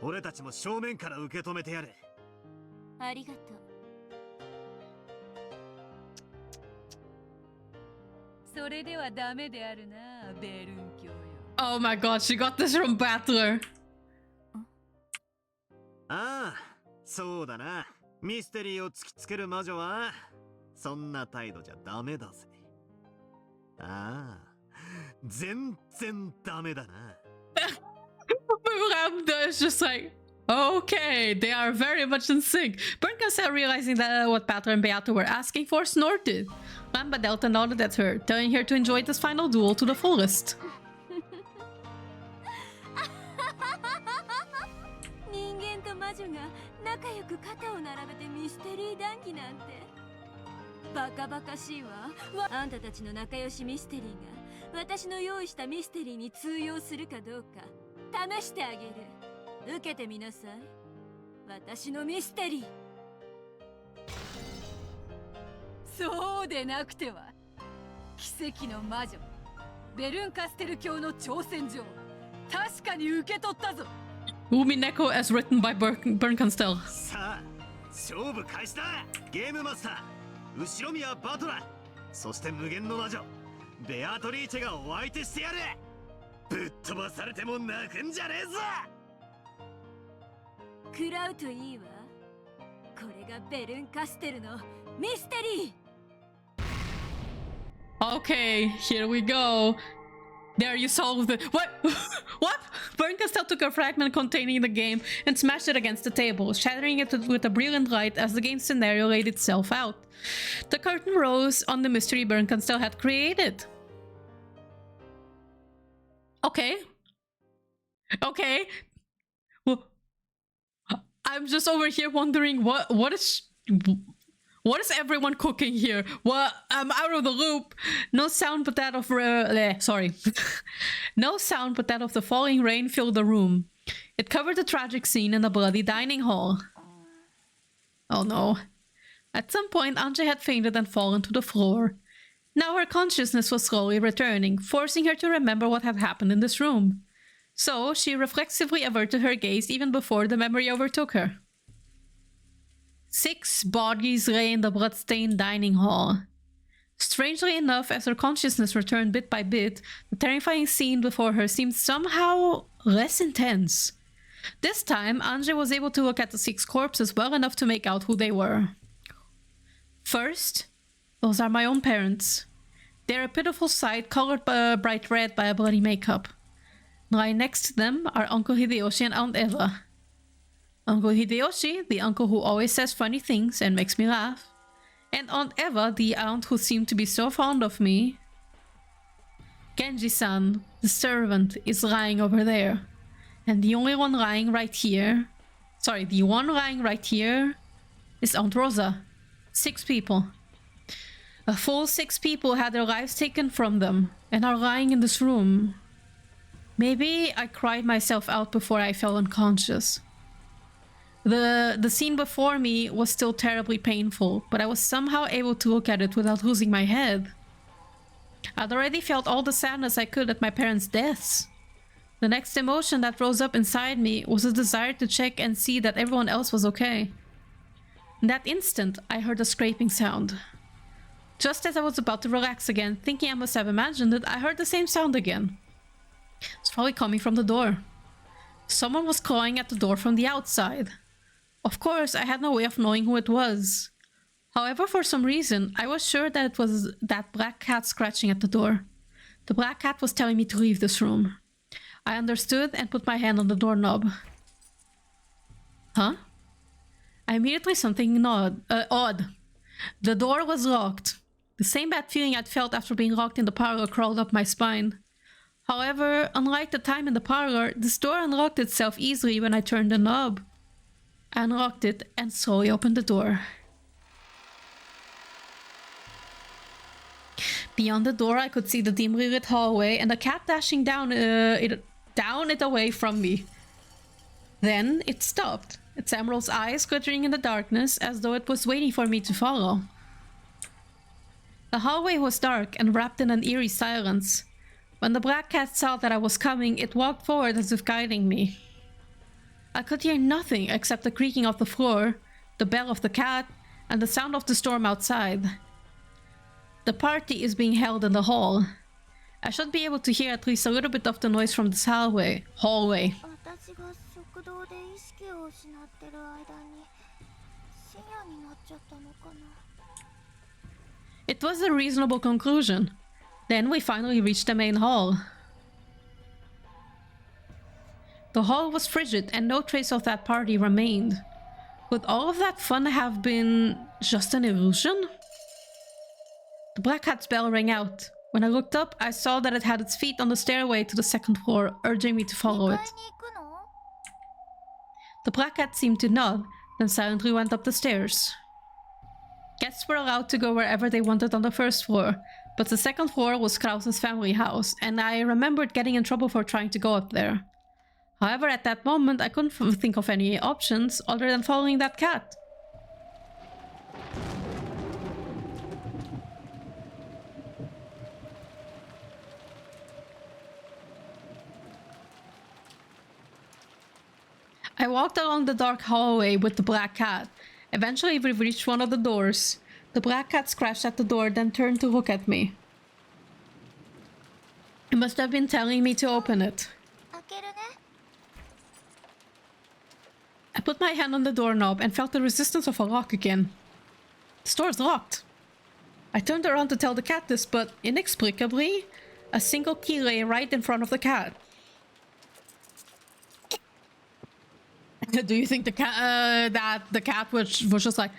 俺たちも正面から受け止めてやれ。ありがとう。それではダメであるな、ベルン教よ。Oh my god, she got this from Battler. ああ、そうだな。ミステリーを突きつける魔女はそんな態度じゃダメだぜ。ああ、全然ダメだな。Ramda is just like, okay, they are very much in sync. Bern, realizing that what Battler and Beato were asking for, snorted. Ramba Delta nodded at her, telling her to enjoy this final duel to the fullest. 人間と魔女が仲良く肩を並べてミステリー談義なんてバカバカしいわ。あんたたちの仲良しミステリーが私の用意したミステリーに通用するかどうか試してあげる。受けてみなさい、私のミステリー。そうでなくては奇跡の魔女ベルンカステル教の挑戦状確かに受け取ったぞ。Umineko as written by Bern. さあ、勝負開始だ。ゲームマスター、後ろ宮バトラー、そして無限の魔女ベアトリーチェがお相手してやる。ぶっ飛ばされても泣くんじゃねえぞ。食らうといいわ。これがベルンカステルのミステリー。Okay, here we go. There you solved it. What? What? Bern took a fragment containing the game and smashed it against the table, shattering it with a brilliant light as the game scenario laid itself out. The curtain rose on the mystery Bern had created. Okay. Okay. Well, I'm just over here wondering what is everyone cooking here? Well, I'm out of the loop. No sound but that of no sound but that of the falling rain filled the room. It covered the tragic scene in the bloody dining hall. Oh no. At some point, Anje had fainted and fallen to the floor. Now her consciousness was slowly returning, forcing her to remember what had happened in this room. So, she reflexively averted her gaze even before the memory overtook her. 6 bodies lay in the blood-stained dining hall. Strangely enough, as her consciousness returned bit by bit, the terrifying scene before her seemed somehow less intense. This time, Anje was able to look at the 6 corpses well enough to make out who they were. First, those are my own parents. They're a pitiful sight, colored bright red by a bloody makeup. Lying next to them are Uncle Hideyoshi and Aunt Eva. Uncle Hideyoshi, the uncle who always says funny things and makes me laugh. And Aunt Eva, the aunt who seemed to be so fond of me. Genji-san, the servant, is lying over there. And the only one lying right here... Sorry, the one lying right here is Aunt Rosa. 6 people. A full 6 people had their lives taken from them and are lying in this room. Maybe I cried myself out before I fell unconscious. The scene before me was still terribly painful, but I was somehow able to look at it without losing my head. I'd already felt all the sadness I could at my parents' deaths. The next emotion that rose up inside me was a desire to check and see that everyone else was okay. In that instant, I heard a scraping sound. Just as I was about to relax again, thinking I must have imagined it, I heard the same sound again. It's probably coming from the door. Someone was clawing at the door from the outside. Of course, I had no way of knowing who it was. However, for some reason, I was sure that it was that black cat scratching at the door. The black cat was telling me to leave this room. I understood and put my hand on the doorknob. Huh? I immediately something odd. The door was locked. The same bad feeling I'd felt after being locked in the parlor crawled up my spine. However, unlike the time in the parlor, this door unlocked itself easily when I turned the knob. I unlocked it and slowly opened the door. Beyond the door, I could see the dimly lit hallway and a cat dashing down it away from me. Then it stopped, its emerald eyes glittering in the darkness as though it was waiting for me to follow. The hallway was dark and wrapped in an eerie silence. When the black cat saw that I was coming, it walked forward as if guiding me. I could hear nothing except the creaking of the floor, the bell of the cat, and the sound of the storm outside. The party is being held in the hall. I should be able to hear at least a little bit of the noise from this hallway. It was a reasonable conclusion. Then we finally reached the main hall. The hall was frigid and no trace of that party remained. Would all of that fun have been just an illusion? The black cat's bell rang out. When I looked up, I saw that it had its feet on the stairway to the 2nd floor, urging me to follow it. The black cat seemed to nod, then silently went up the stairs. Guests were allowed to go wherever they wanted on the 1st floor, but the 2nd floor was Kraus's family house, and I remembered getting in trouble for trying to go up there. However, at that moment, I couldn't think of any options other than following that cat. I walked along the dark hallway with the black cat. Eventually, we reached one of the doors. The black cat scratched at the door, then turned to look at me. It must have been telling me to open it. I put my hand on the doorknob and felt the resistance of a lock again. The door's locked. I turned around to tell the cat this, but inexplicably, a single key lay right in front of the cat. Do you think the cat, that the cat was just like,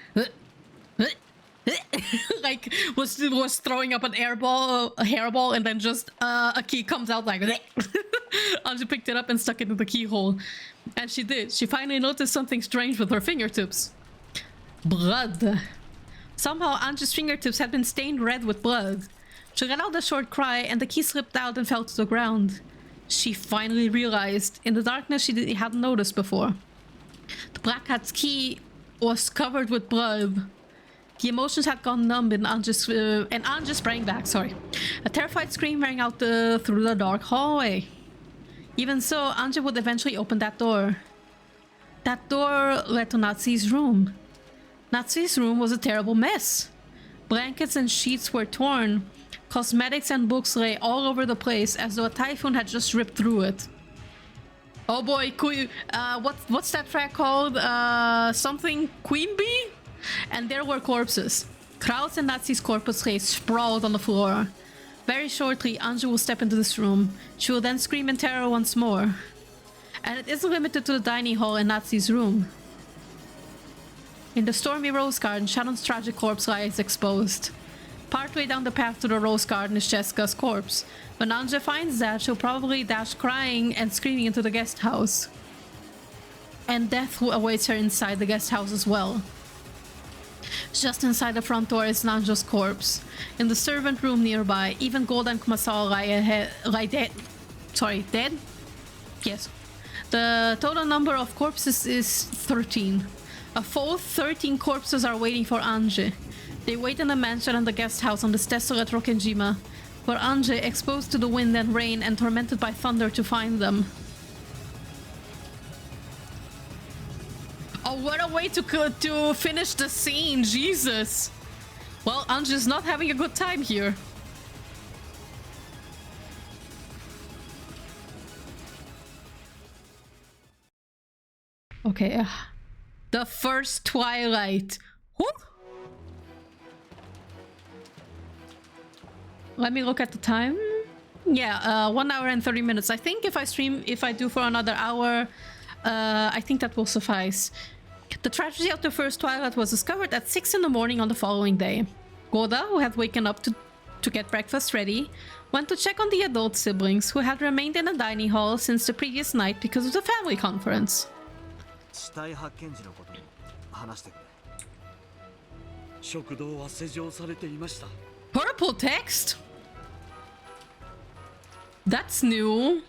like was throwing up an a hairball, and then just a key comes out like that? Anji picked it up and stuck it in the keyhole, and she did. She finally noticed something strange with her fingertips. Blood. Somehow Anji's fingertips had been stained red with blood. She let out a short cry, and the key slipped out and fell to the ground. She finally realized, in the darkness she hadn't noticed before. The black cat's key was covered with blood. The emotions had gone numb and Anja sprang back, sorry. A terrified scream rang out through the dark hallway. Even so, Anja would eventually open that door. That door led to Natsu's room. Natsu's room was a terrible mess. Blankets and sheets were torn. Cosmetics and books lay all over the place as though a typhoon had just ripped through it. Oh boy, what's that track called? Something Queen Bee? And there were corpses. Kraus and Natsu's corpus lay sprawled on the floor. Very shortly, Anja will step into this room. She will then scream in terror once more. And it isn't limited to the dining hall and Natsu's room. In the stormy rose garden, Shannon's tragic corpse lies exposed. Partway down the path to the rose garden is Jessica's corpse. When Anja finds that, she'll probably dash crying and screaming into the guest house. And death awaits her inside the guest house as well. Just inside the front door is Nanjo's corpse. In the servant room nearby, even Golda and Kumasawa lie dead. Sorry, dead? Yes. The total number of corpses is 13. A full 13 corpses are waiting for Anje. They wait in the mansion and the guest house on this desolate Rokkenjima, for Anje, exposed to the wind and rain and tormented by thunder, to find them. Oh, what a way to finish the scene, Jesus! Well, Anje's not having a good time here. Okay, the first Twilight. Whoop. Let me look at the time. Yeah, 1 hour and 30 minutes. I think if I do for another hour, I think that will suffice. The tragedy of the first Twilight was discovered at 6 in the morning on the following day. Golda, who had waken up to get breakfast ready, went to check on the adult siblings who had remained in the dining hall since the previous night because of the family conference. Purple text? That's new.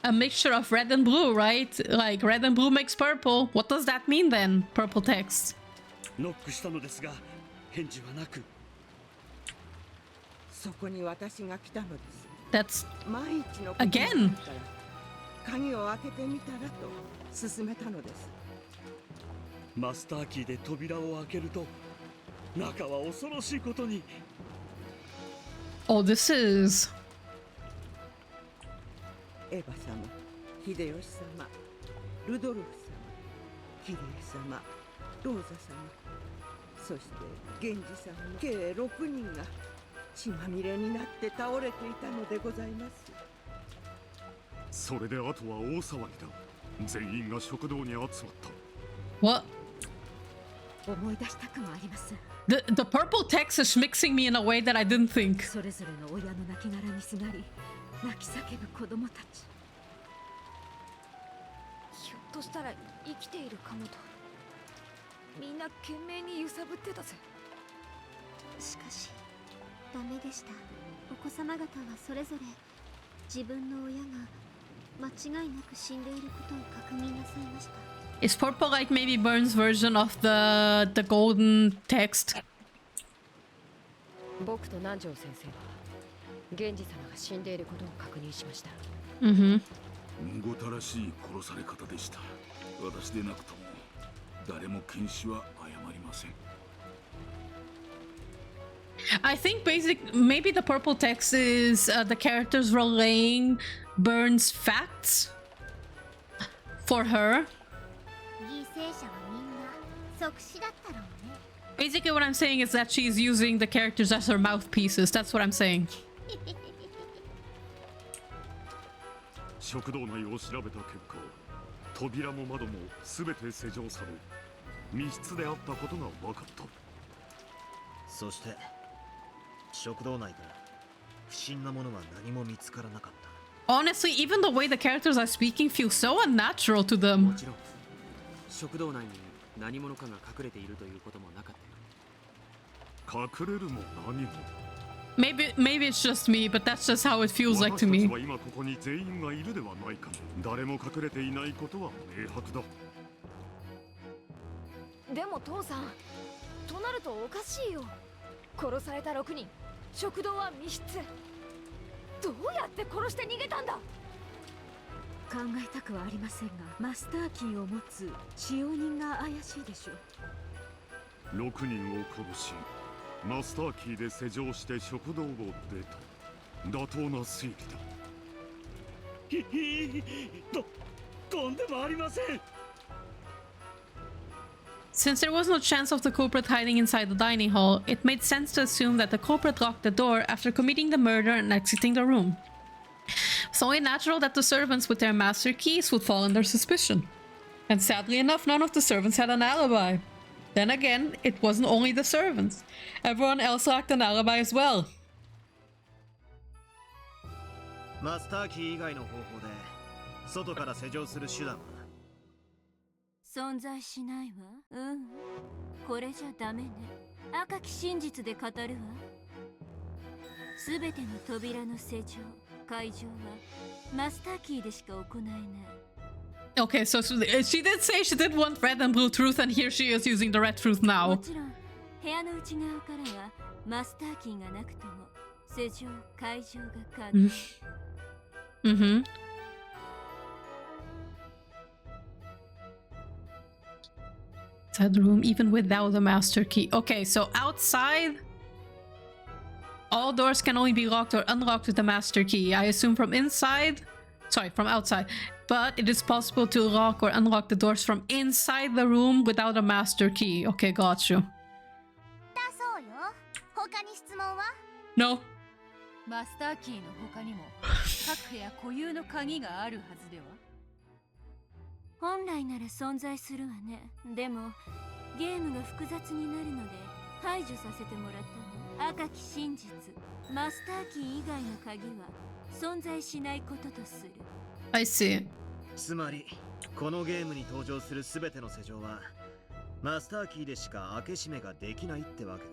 A mixture of red and blue, right? Like red and blue makes purple. What does that mean then? Purple text. That's again. Oh, this is... What? The purple text is mixing me in a way that I didn't think. Is purple like maybe Bern's version of the golden text? Mm-hmm. I think maybe the purple text is the characters relaying Bern's facts for her. Basically what I'm saying is that she's using the characters as her mouthpieces. That's what I'm saying. Honestly, even the way the characters are speaking feels so unnatural to them. Maybe it's just me, but that's just how it feels like to me. Since there was no chance of the culprit hiding inside the dining hall, it made sense to assume that the culprit locked the door after committing the murder and exiting the room. It's only natural that the servants with their master keys would fall under suspicion. And sadly enough, none of the servants had an alibi. Then again, it wasn't only the servants. Everyone else lacked an alibi as well. マスターキー以外の方法で外から施錠する手段は存在しないわ。これじゃダメね。赤き真実で語るわ。すべての扉の施錠、解錠はマスターキーでしか行えない。Okay, so she did say she did want red and blue truth, and here she is using the red truth も now. ちろん部屋の内側からはマスターキーがなくとも施錠、解錠が可能。Mm-hmm. That room even without the master key. Okay, so outside all doors can only be locked or unlocked with the master key. I assume from inside, sorry, from outside. But it is possible to lock or unlock the doors from inside the room without a master key. Okay, got you. だそうよ。他に質問は？ No. マスターキーの他にも各部屋固有の鍵があるはずでは。本来なら存在するわね。でもゲームが複雑になるので排除させてもらったの。赤き真実、マスターキー以外の鍵は存在しないこととする。I see. つまりこのゲームに登場するすべての施錠はマスターキーでしか開け閉めができないってわけか。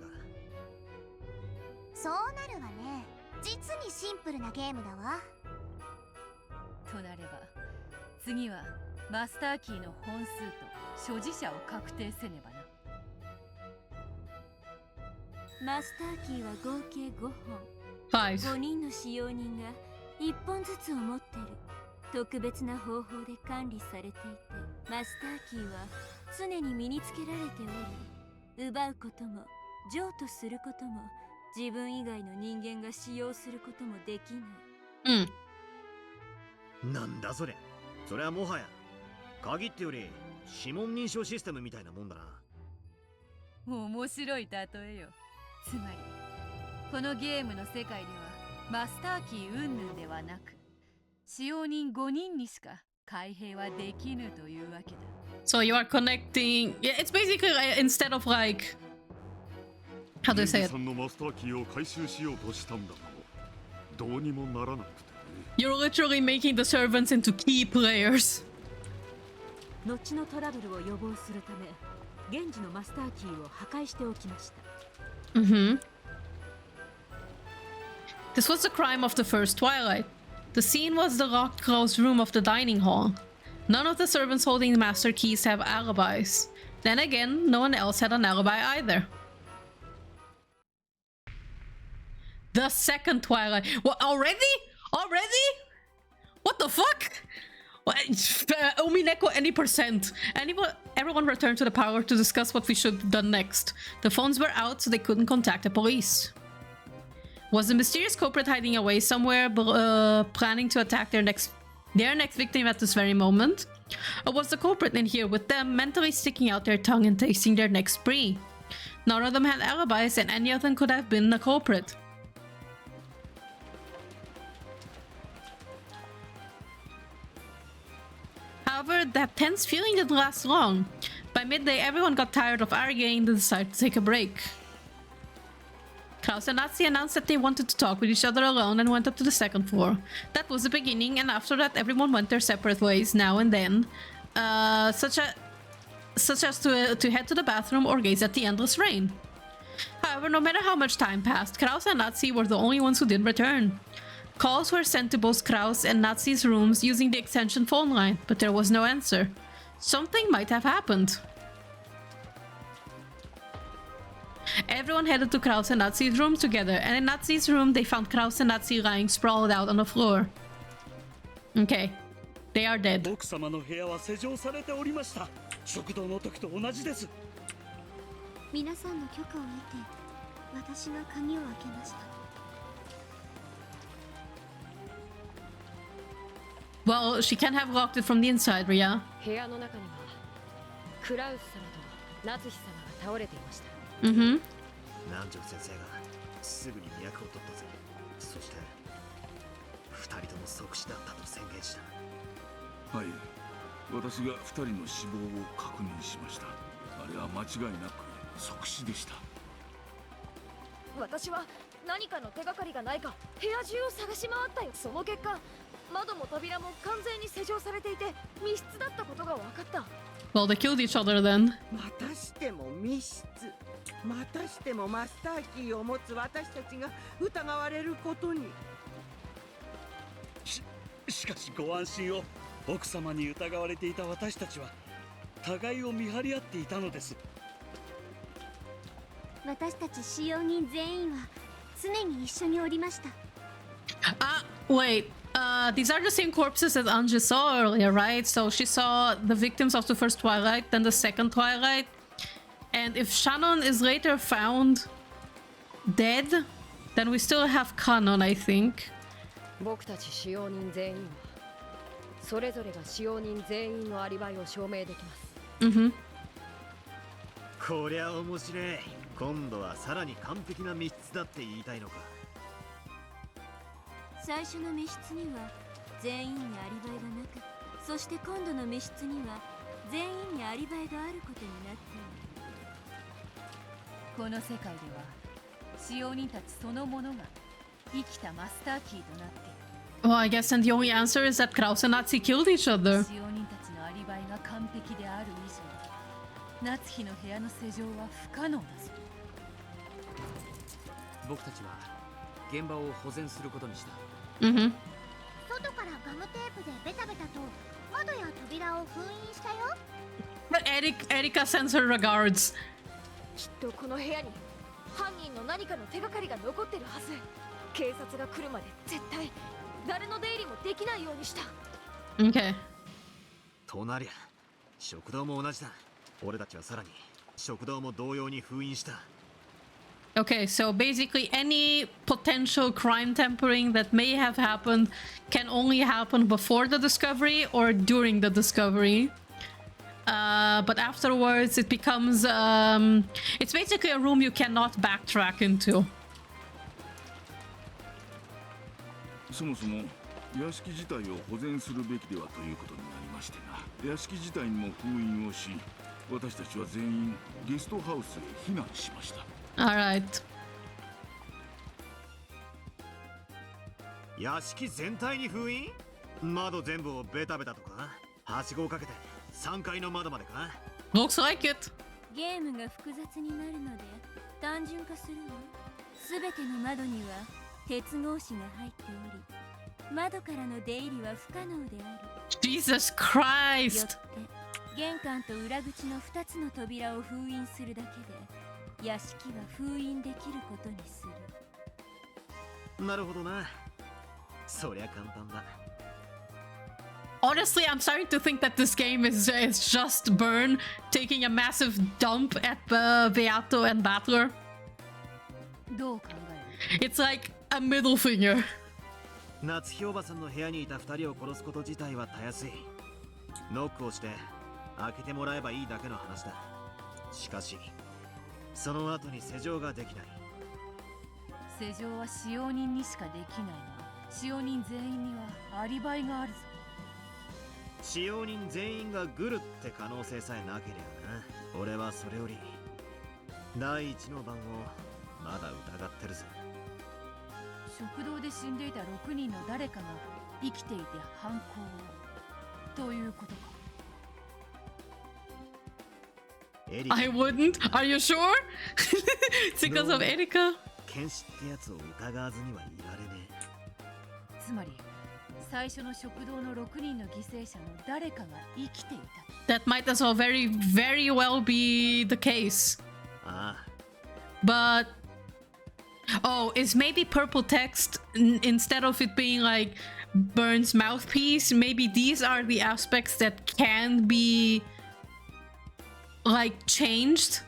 そうなるわね。実にシンプルなゲームだわ。となれば次はマスターキーの本数と所持者を確定せねばな。マスターキーは合計5本。5人の使用人が1本ずつを持ってる。特別な方法で管理されていて、マスターキーは常に身につけられており、奪うことも譲渡することも自分以外の人間が使用することもできない。なんだそれ。それはもはや鍵ってより指紋認証システムみたいなもんだな。面白い例えよ。つまりこのゲームの世界ではマスターキー云々ではなく使用人5人にしか開閉はできぬというわけだ。So you are connecting. Yeah, it's basically instead of like, how do I say it? You're literally making the servants into key players. 後のトラブルを予防するため現時のマスターキーを破壊しておきました。This was the crime of the first Twilight. The scene was the locked closed room of the dining hall. None of the servants holding the master keys have alibis. Then again, no one else had an alibi either. The second Twilight. What, already? Already? What the fuck? Umineko any percent. Everyone returned to the parlor to discuss what we should have done next. The phones were out, so they couldn't contact the police. Was the mysterious culprit hiding away somewhere, planning to attack their next victim at this very moment? Or was the culprit in here with them, mentally sticking out their tongue and tasting their next spree? None of them had alibis, and any of them could have been the culprit. However, that tense feeling didn't last long. By midday, everyone got tired of arguing and decided to take a break. Klaus and Natsi announced that they wanted to talk with each other alone and went up to the second floor. That was the beginning, and after that everyone went their separate ways now and then, such as to head to the bathroom or gaze at the endless rain. However, no matter how much time passed, Klaus and Natsi were the only ones who did return. Calls were sent to both Klaus and Natsi's rooms using the extension phone line, but there was no answer. Something might have happened. Everyone headed to Klaus and Natsi's room together, and in Natsi's room they found Klaus and Natsi lying sprawled out on the floor. Okay, they are dead. 奥様の部屋は施錠されておりました。食堂の時と同じです。皆さんの許可を得て、私が鍵を開けました。Well, she can have locked it from the inside, Ria. 部屋の中にはクラウス様と夏日様が倒れていました。Mm-hmm. 南條先生がすぐに脈を取ったぜ。そして二人とも即死だったと宣言した。はい、私が2人の死亡を確認しました。あれは間違いなく即死でした。私は何かの手がかりがないか部屋中を探し回ったよ。その結果、窓も扉も完全に施錠されていて密室だったことが分かった。 Well, they killed each other then. またしても密室、またしてもマスターキーを持つ私たちが疑われることに。しかしご安心を。奥様に疑われていた私たちは互いを見張り合っていたのです。私たち使用人全員は常に一緒におりました。Wait. These are the same corpses that Angie saw earlier, right? So she saw the victims of the first Twilight, then the second Twilight. And if Shannon is later found dead, then we still have Kanon, I think. 僕たち使用人全員はそれぞれが使用人全員のアリバイを証明できます。Mm-hmm. こりゃ面白い。今度はさらに完璧な密室だって言いたいのか。最初の密室には全員にアリバイがなく、そして今度の密室には全員にアリバイがあることになっている。この世界では使用人たちそのものが生きたマスターキーとなっている。 Well, I guess then the only answer is that Kraus and Nazi killed each other. 使用人たちのアリバイが完璧である以上、夏日の部屋の施錠は不可能だぞ。僕たちは現場を保全することにした。Mm-hmm. 外からガムテープでベタベタと窓や扉を封印したよ。But Erika sends her regards. きっとこの部屋に犯人の何かの手がかりが残ってるはず。警察が来るまで絶対誰の出入りもできないようにした。 Okay. となりゃ食堂も同じだ。俺たちはさらに食堂も同様に封印した。 Okay, so basically any potential crime tampering that may have happened can only happen before the discovery or during the discovery. But afterwards it becomes it's basically a room you cannot backtrack into. そもそも屋敷自体を保全するべきではということになりましてな。屋敷自体にも封印をし、私たちは全員ゲストハウスへ避難しました。 Alright. 屋敷全体に封印？窓全部をベタベタとか？はしごをかけて3階の窓までか？ Looks like it. ゲームが複雑になるので単純化するわ。すべての窓には鉄格子が入っており、窓からの出入りは不可能である。 Jesus よ Christ. って玄関と裏口の2つの扉を封印するだけで屋敷は封印できることにする。なるほどな。そりゃ簡単だ。 Honestly, I'm starting to think that this game is just Bern taking a massive dump at Beato and Battler. どう考える？ It's like a middle finger. 夏日おばさんの部屋にいた2人を殺すこと自体はたやすい。ノックをして開けてもらえばいいだけの話だ。しかしその後に施錠ができない。施錠は使用人にしかできないが、使用人全員にはアリバイがあるぞ。使用人全員がグルって可能性さえなければな。俺はそれより第一の番をまだ疑ってるぜ。食堂で死んでいた6人の誰かが生きていて犯行をということか。I wouldn't. Are you sure? It's because of Erika. 剣士ってやつを疑わずにはいられねえ。つまり最初の食堂の6人の犠牲者の誰かが生きていた。 That might as well very well be the case. But oh, is maybe purple text instead of it being like Bern's mouthpiece? Maybe these are the aspects that can be like changed.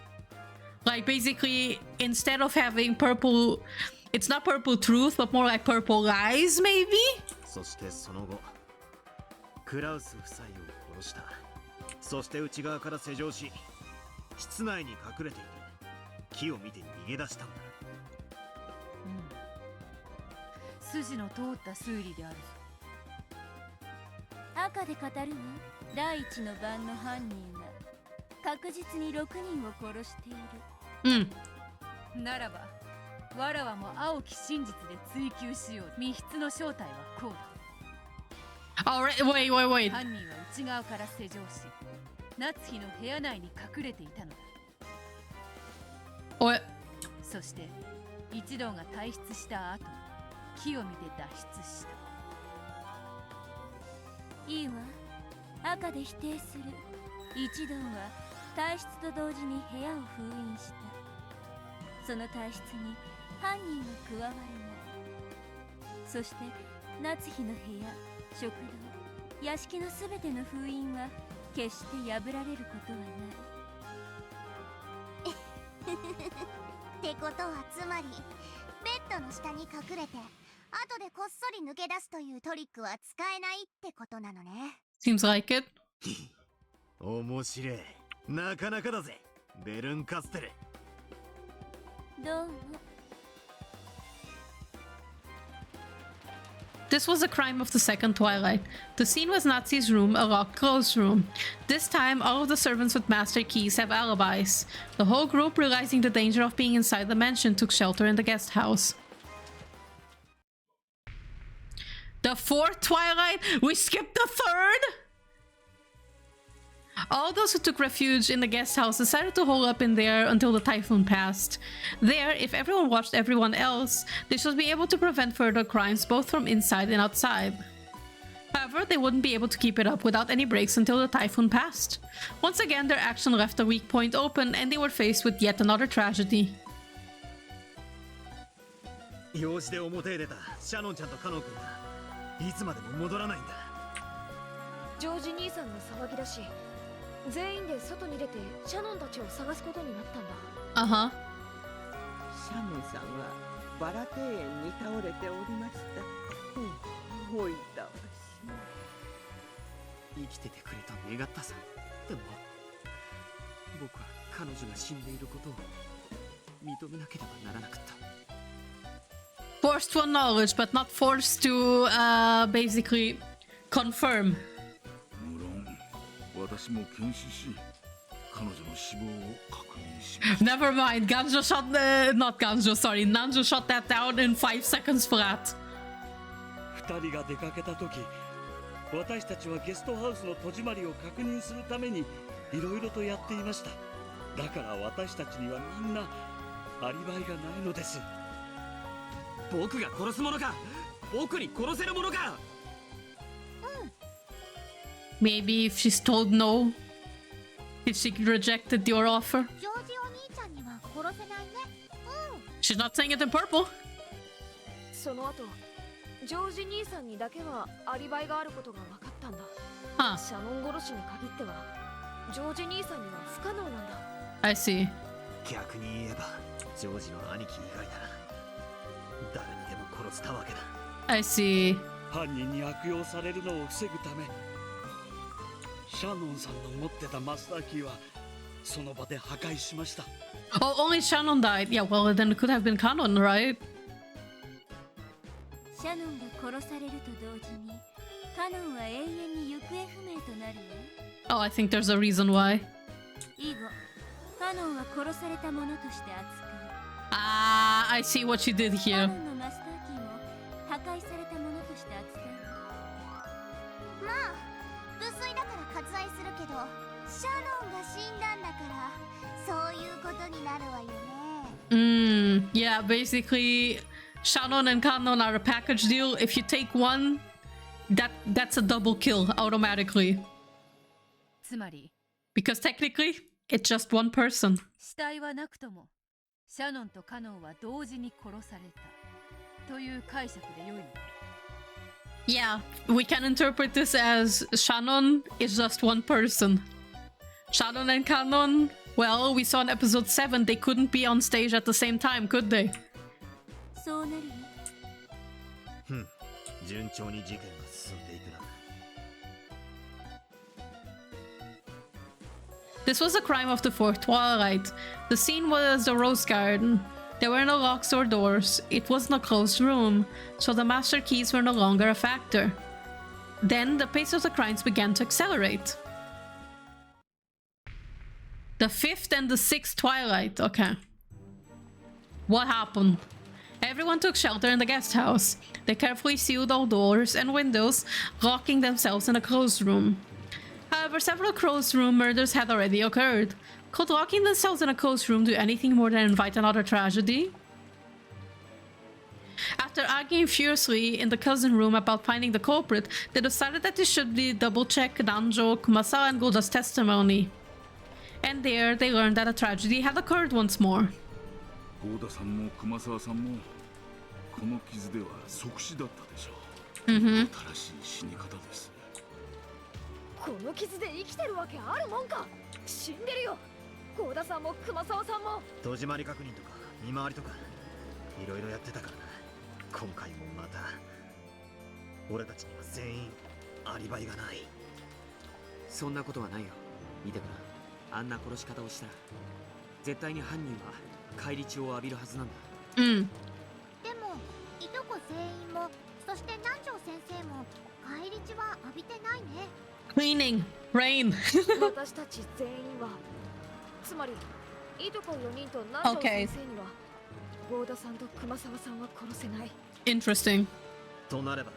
Like basically, instead of having purple, it's not purple truth, but more like purple lies, maybe? そしてその後、クラウス夫妻を殺した。そして内側から施錠し、室内に隠れていて木を見て逃げ出したんだ。筋の通った推理であるぞ。赤で語るわ。第一の番の犯人は確実に6人を殺している。ならばわらわも青き真実で追求しよう。密室の正体はこうだ。Alright, wait. 犯人は内側から施錠し、夏日の部屋内に隠れていたのだ。そして一同が退出した後、木を見て脱出した。いいわ。赤で否定する。一同は退出と同時に部屋を封印した。その退出に犯人が加わるの。そして夏日の部屋、食堂、屋敷のすべての封印は決して破られることはない。ってことはつまりベッドの下に隠れて後でこっそり抜け出すというトリックは使えないってことなのね。Seems like it. 面白い。なかなかだぜ、ベルンカステル。どうも。This was a crime of the second Twilight. The scene was Nazi's room, a locked closed room. This time, all of the servants with master keys have alibis. The whole group, realizing the danger of being inside the mansion, took shelter in the guest house. The fourth Twilight? We skipped the third? All those who took refuge in the guest house decided to hole up in there until the typhoon passed. There, if everyone watched everyone else, they should be able to prevent further crimes both from inside and outside. However, they wouldn't be able to keep it up without any breaks until the typhoon passed. Once again, their action left a weak point open and they were faced with yet another tragedy. 用事で表へ出たシャノンちゃんとカノン君がいつまでも戻らないんだ。ジョージ兄さんの騒ぎだし、全員で外に出てシャノンたちを探すことになったんだ。シャノンさんはバラ庭園に倒れておりました。おいたわし。生きててくれと願ったさ。でも僕は彼女が死んでいることを認めなければならなかった。Forced to acknowledge, but not forced to, basically confirm. 無論私も検視し彼女の死亡を確認しました。 Never mind, Ganjo shot, not Ganjo, sorry, Nanjo shot that down in 5 seconds flat. 二人が出かけた時、私たちはゲストハウスの戸締まりを確認するためにいろいろとやっていました。だから私たちにはみんなアリバイがないのです。僕が殺すものか、僕に殺せるものか。Maybe if she's told no, if she rejected your offer. ジョージお兄ちゃんには殺せないね。She's not saying it in purple. その後、ジョージ兄さんにだけはアリバイがあることが分かったんだ。シャノン殺しに限ってはジョージ兄さんには不可能なんだ。I see. 逆に言えばジョージの兄貴以外なら誰にでも殺したわけだ。 I see. 犯人に悪用されるのを防ぐため、シャノンさんの持ってたマスターキーはその場で破壊しました。 Oh, only Shannon died. Yeah, well, then it could have been Canon, right? シャノンが殺されると同時にカノンは永遠に行方不明となるわ。 Oh, I think there's a reason why. 以後カノンは殺されたものとして扱う。Ah, I see what she did カ here. ノンのマスターキーも破壊されたものとして扱う。まあ無粋だから割愛するけどシャノンが死んだんだからそういうことになるわよね。Yeah, basically, Shannon and Canon are a package deal. If you take one, that's a double kill automatically. つまり Because technically, it's just one person. 死体はなくともシャノンとカノンは同時に殺されたという解釈で良いのか。 Yeah, we can interpret this as Shannon is just one person. Shannon and Canon, well, we saw in episode 7 they couldn't be on stage at the same time, could they? そうなるよ。順調に事件が進んでいくな。This was a crime of the fourth Twilight. The scene was the Rose Garden. There were no locks or doors. It was a closed room, so the master keys were no longer a factor. Then the pace of the crimes began to accelerate. The fifth and the sixth Twilight. Okay. What happened? Everyone took shelter in the guest house. They carefully sealed all doors and windows, locking themselves in a closed room. However, several closed room murders had already occurred. Could locking themselves in a closed room do anything more than invite another tragedy? After arguing furiously in the cousin room about finding the culprit, they decided that they should double-check Nanjo, Kumasawa, and Golda's testimony. And there, they learned that a tragedy had occurred once more. ゴーダさんも熊沢さんもこの傷では即死だったでしょう。新しい死に方です。この傷で生きてるわけあるもんか。死んでるよ。ゴーダさんも熊沢さんも。戸締まり確認とか見回りとかいろいろやってたからな。今回もまた俺たちには全員アリバイがない。そんなことはないよ。見てごらん。あんな殺し方をしたら絶対に犯人は返り血を浴びるはずなんだ。でもいとこ全員もそして南條先生も返り血は浴びてないね。Cleaning, rain. 私たち全員は、つまりいとこ4人と南條先生には、ゴーダさんと熊沢さんは殺せない。Interesting. となれば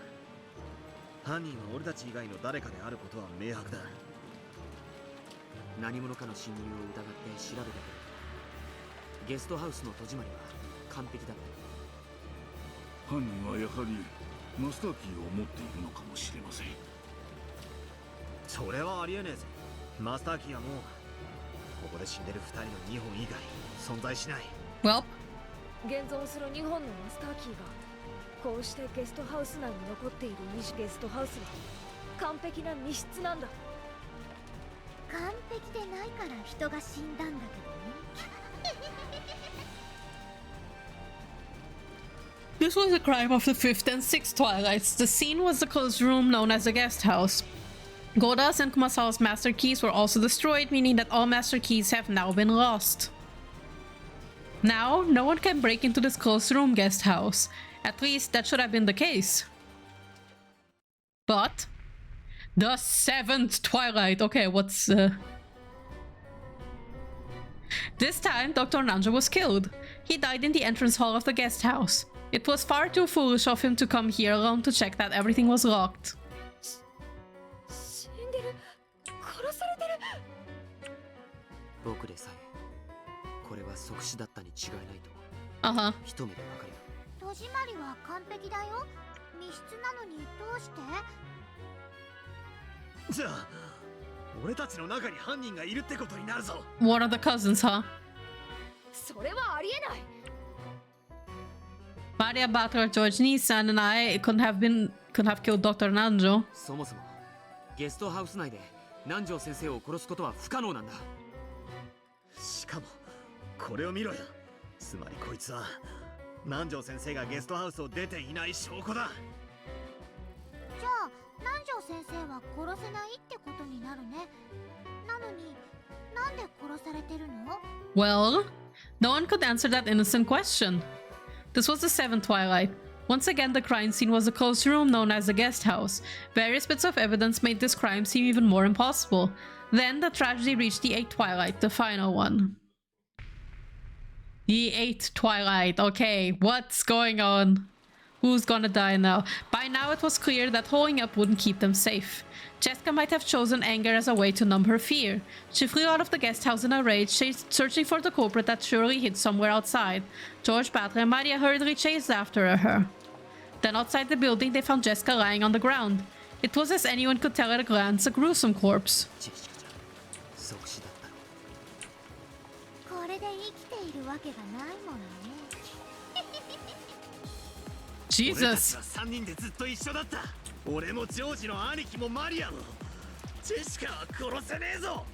犯人は俺たち以外の誰かであることは明白だ。何者かの侵入を疑って調べたけど、ゲストハウスの戸締まりは完璧だった。犯人はやはりマスターキーを持っているのかもしれません。それはありえねえぜ。マスターキーはもうここで死んでる2人の2本以外存在しない。Well, 現存する2本のマスターキーがこうしてゲストハウス内に残っている2ゲストハウスは完璧な密室なんだ。完璧でないから人が死んだんだけどね。This was a crime of the fifth and sixth Twilights. The scene was the closed room known as the guest house. Golda's and Kumasawa's master keys were also destroyed, meaning that all master keys have now been lost. Now, no one can break into this closed room guest house. At least, that should have been the case. But the seventh Twilight. Okay, what's... This time, Dr. Nanjo was killed. He died in the entrance hall of the guest house. It was far too foolish of him to come here alone to check that everything was locked. 死んでる。殺されてる。僕でさえこれは即死だったに違いないと一目でわかるよ。戸締まりは完璧だよ。密室なのにどうして？じゃあ俺たちの中に犯人がいるってことになるぞ。 What are the cousins, huh? それはありえない。Maria Butler, George Nissan, and I could have killed Dr. Nanjo. そもそもゲストハウス内で南條先生を殺すことは不可能なんだ。しかもこれを見ろよ。つまりこいつは南條先生がゲストハウスを出ていない証拠だ。じゃあ南條先生は殺せないってことになるね。なのになんで殺されてるの？ Well, no one could answer that innocent question. This was the seventh Twilight. Once again, the crime scene was a closed room known as the guest house. Various bits of evidence made this crime seem even more impossible. Then the tragedy reached the eighth Twilight, the final one. The eighth Twilight. Okay, what's going on? Who's gonna die now? By now it was clear that holding up wouldn't keep them safe. Jessica might have chosen anger as a way to numb her fear. She flew out of the guest house in a rage, searching for the culprit that surely hid somewhere outside. George, Butler, and Mania hurriedly chased after her. Then outside the building they found Jessica lying on the ground. It was, as anyone could tell at a glance, a gruesome corpse. これで生きているわけがないものね。Jesus. 3人でずっと一緒だった。俺もジョージの兄貴もマリアも。ジェシカは殺せねえぞ。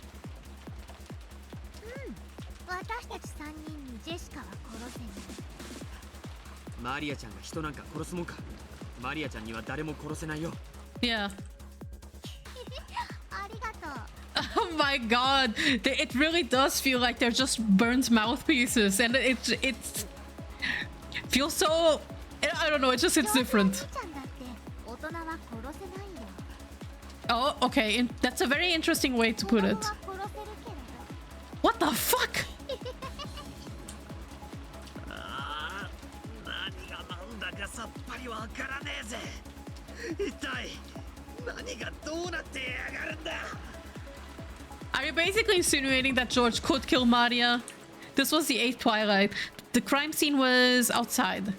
私たち3人にジェシカは殺せない。マリアちゃんが人なんか殺すもんか。マリアちゃんには誰も殺せないよ。Yeah. ありがとう。my god, it really does feel like they're just Bern's mouthpieces, and it feels so, I don't know, it's different. Oh, okay, that's a very interesting way to put it. What the fuck? Are you basically insinuating that George could kill Mania? This was the 8th Twilight. The crime scene was outside.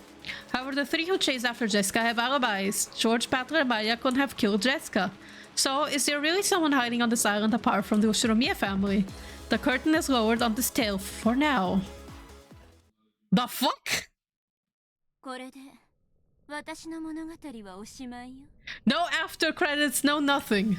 However, the three who chased after Jessica have alibis. George, Patra, and Maya couldn't have killed Jessica. So, is there really someone hiding on this island apart from the Ushiromiya family? The curtain is lowered on this tale for now. The fuck? No after credits, no nothing.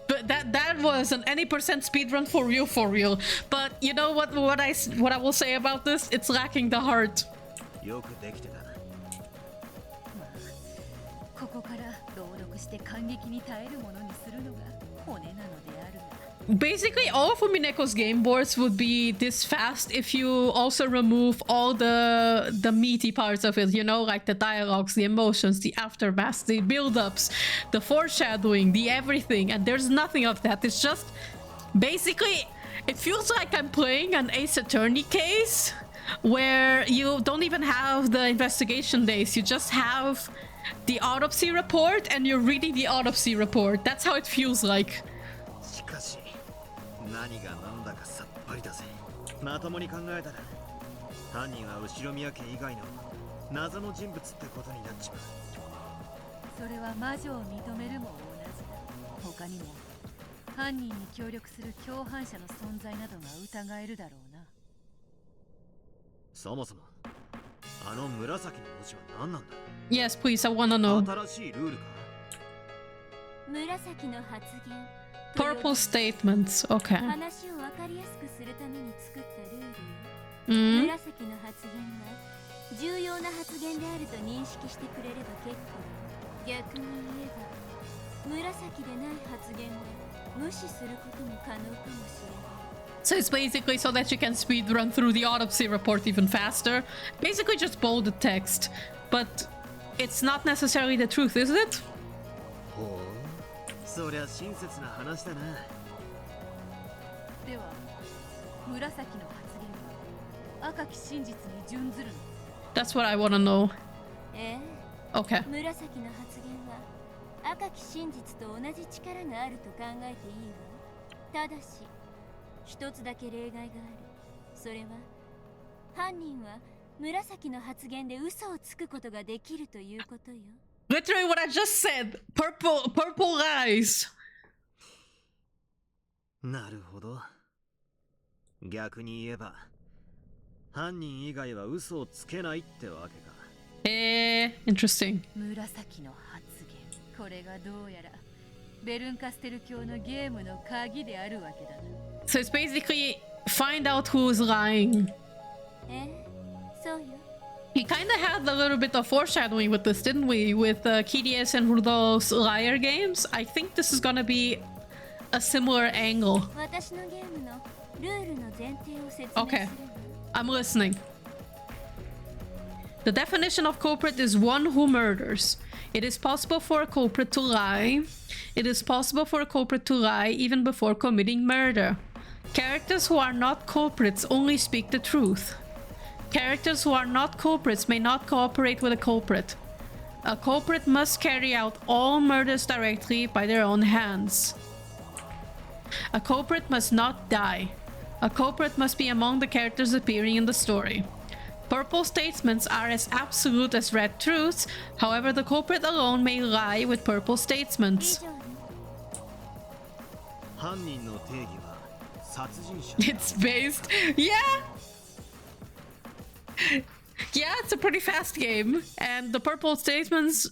But that was an any percent speedrun for real. But you know what I will say about this? It's lacking the heart. Basically, all of Umineko's game boards would be this fast if you also remove all the meaty parts of it, you know, like the dialogues, the emotions, the aftermath, the build-ups, the foreshadowing, the everything, and there's nothing of that. It's just basically, it feels like I'm playing an Ace Attorney case where you don't even have the investigation days, you just have the autopsy report and you're reading the autopsy report. That's how it feels like. Yes, please, I wanna know. Purple statements, okay. So it's basically so that you can speedrun through the autopsy report even faster. Basically just bolded text. But it's not necessarily the truth, is it? That's what I want to know. Okay. Literally what I just said. Purple lies. なるほど。逆に言えば、犯人以外は嘘をつけないってわけか。interesting. 紫の発言。これがどうやらベルンカステル教のゲームの鍵であるわけだな。So it's basically find out who's lying. We kind of had a little bit of foreshadowing with this, didn't we? With KDS and Rudo's liar games. I think this is gonna be a similar angle. Okay, I'm listening. The definition of culprit is one who murders. It is possible for a culprit to lie. It is possible for a culprit to lie even before committing murder. Characters who are not culprits only speak the truth. Characters who are not culprits may not cooperate with a culprit. A culprit must carry out all murders directly by their own hands. A culprit must not die. A culprit must be among the characters appearing in the story. Purple statements are as absolute as red truths, however the culprit alone may lie with purple statements. It's based... Yeah! Yeah, it's a pretty fast game. And the purple statements...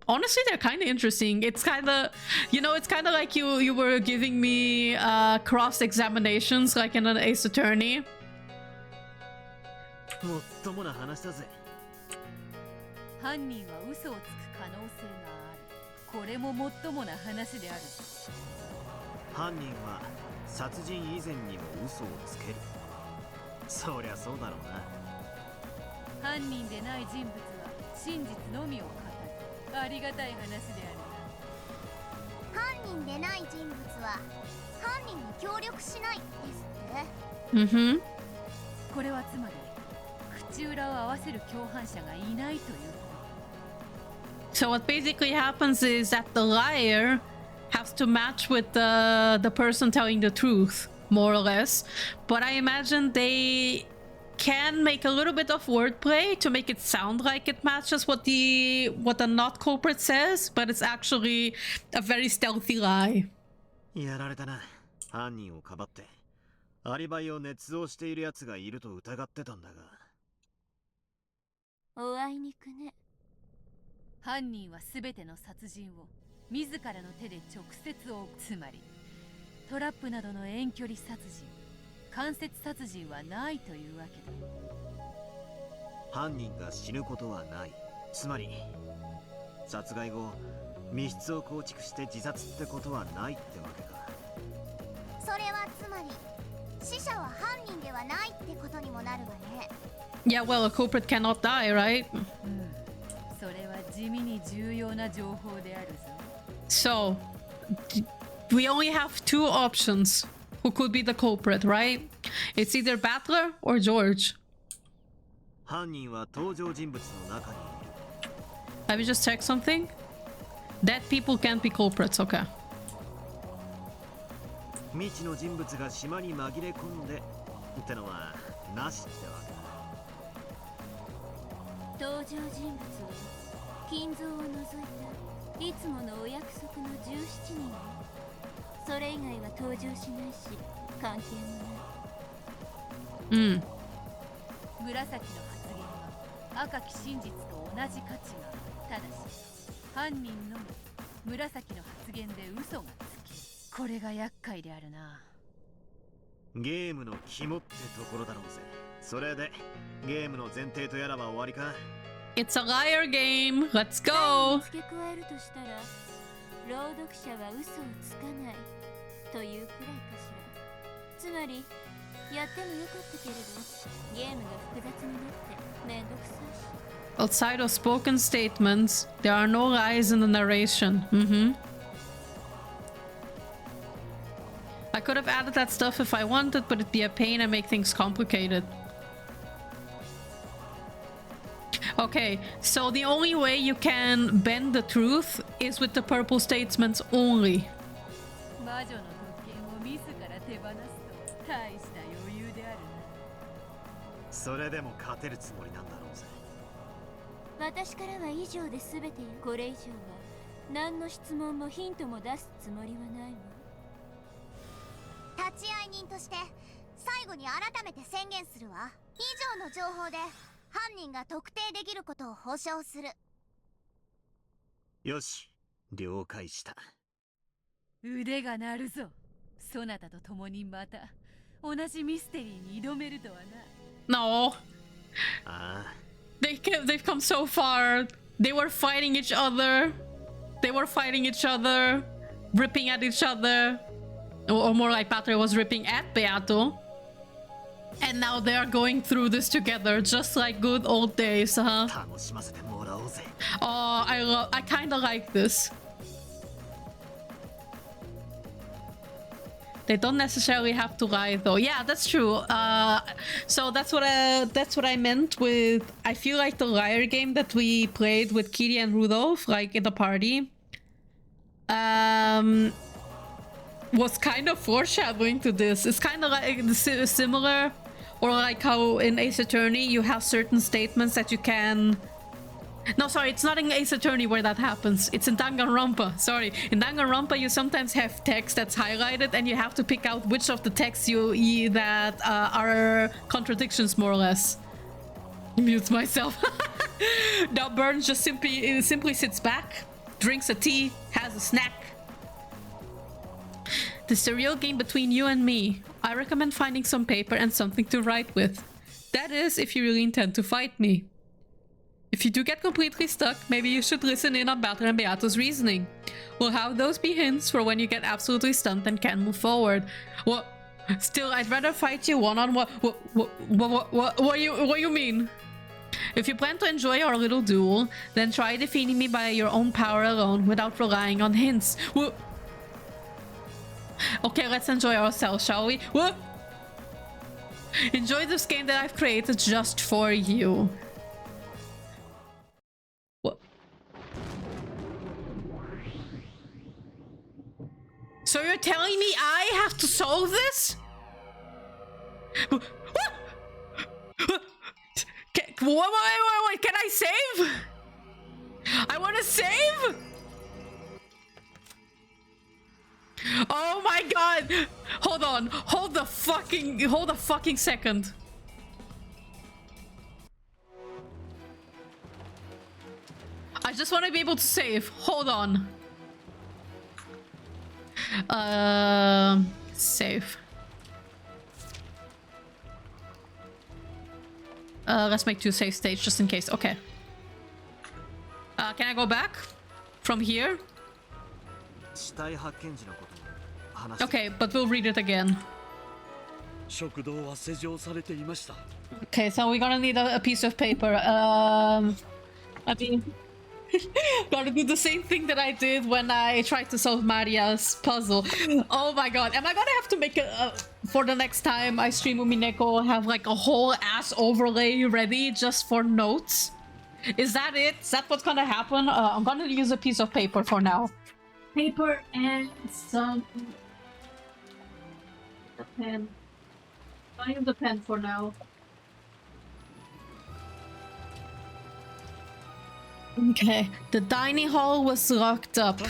Honestly, they're kind of interesting. It's kind of... You know, it's kind of like you were giving me cross-examinations like in an Ace Attorney. もっともな話だぜ。犯人は嘘をつく可能性がある。これももっともな話である。犯人は殺人以前にも嘘をつける。そりゃそうだろうな。犯人でない人物は真実のみを語る。ありがたい話であるな。犯人でない人物は犯人に協力しないですって。これはつまり口裏を合わせる共犯者がいないという。So what basically happens is that the liar has to match with the person telling the truth, more or less. But I imagine they can make a little bit of wordplay to make it sound like it matches what the not culprit says, but it's actually a very stealthy lie. やられたな。犯人をかばってアリバイを捏造している奴がいると疑ってたんだが。おあいにくね。犯人は全ての殺人を自らの手で直接を、つまりトラップなどの遠距離殺人、間接殺人はないというわけだ。犯人が死ぬことはない。つまり殺害後密室を構築して自殺ってことはないってわけか。それはつまり死者は犯人ではないってことにもなるわね。Yeah, well, a culprit cannot die, right? それは地味に重要な情報であるぞ。So, we only have two options who could be the culprit, right? It's either Battler or George. 犯人は登場人物の中にいる。Let me just check something. Dead people can't be culprits, okay. 未知の人物が島に紛れ込んでってのはなしってわけだ。登場人物は金像を除いたいつものお約束の17人。それ以外は登場しないし関係もない。紫の発言は赤き真実と同じ価値がある。ただし犯人のみ紫の発言で嘘がつける。これが厄介であるな。ゲームの肝ってところだろうぜ。それでゲームの前提とやらは終わりか。 It's a liar game. Let's go. 付け加えるとしたら朗読者は嘘をつかないというくらいかしら。つまりやってもよかったけれどゲームが複雑になってめんどくさいし。Outside of spoken statements, there are no lies in the narration. I could have added that stuff if I wanted, but it'd be a pain and make things complicated. Okay, so the only way you can bend the truth is with the purple statements only. 魔女の特権を自ら手放すと大した余裕であるな。それでも勝てるつもりなんだろうぜ。私からは以上で全てよ。これ以上は何の質問もヒントも出すつもりはないわ。立ち会い人として最後に改めて宣言するわ。以上の情報で犯人が特定できることを保証する。よし、了解した。腕が鳴るぞ。そなたと共にまた同じミステリーに挑めるとはな。No. They've come so far. They were fighting each other. Ripping at each other. Or more like Patrick was ripping at Beato. And now they are going through this together, just like good old days, huh? Oh, I kinda like this. They don't necessarily have to lie, though. Yeah, that's true. So that's what I meant with. I feel like the liar game that we played with Kitty and Rudolph, like in the party, was kind of foreshadowing to this. It's kind of like similar, or like how in Ace Attorney you have certain statements that you can. No, sorry, it's not in Ace Attorney where that happens. It's in Danganronpa. Sorry, in Danganronpa you sometimes have text that's highlighted, and you have to pick out which of the texts that are contradictions, more or less. Mute myself. Now Bern just simply sits back, drinks a tea, has a snack. This is a real game between you and me. I recommend finding some paper and something to write with. That is, if you really intend to fight me. If you do get completely stuck, maybe you should listen in on Balter and Beato's reasoning. We'll have those be hints for when you get absolutely stumped and can't move forward. Well, still, I'd rather fight you one-on-one. What you mean? If you plan to enjoy our little duel, then try defeating me by your own power alone without relying on hints. Okay, let's enjoy ourselves, shall we? Enjoy this game that I've created just for you. What? So you're telling me I have to solve this? Wait, can I save? I want to save? Oh my god! Hold on. Hold the fucking second. I just want to be able to save. Hold on. Save. Let's make 2 save states just in case. Okay. Can I go back? From here? Okay, but we'll read it again. Okay, so we're gonna need a piece of paper. I mean... gotta do the same thing that I did when I tried to solve Maria's puzzle. Oh my god, am I gonna have to make for the next time I stream Umineko, have like a whole ass overlay ready just for notes? Is that it? Is that what's gonna happen? I'm gonna use a piece of paper for now. Paper and some... a pen. I'll use the pen for now. Okay, the dining hall was locked up.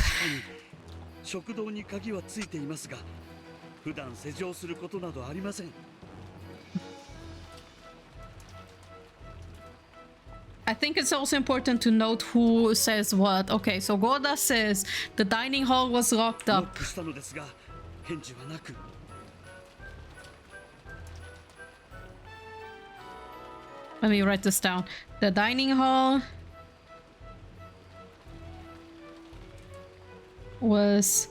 I think it's also important to note who says what. Okay, so Goda says the dining hall was locked up. Let me write this down. The dining hall was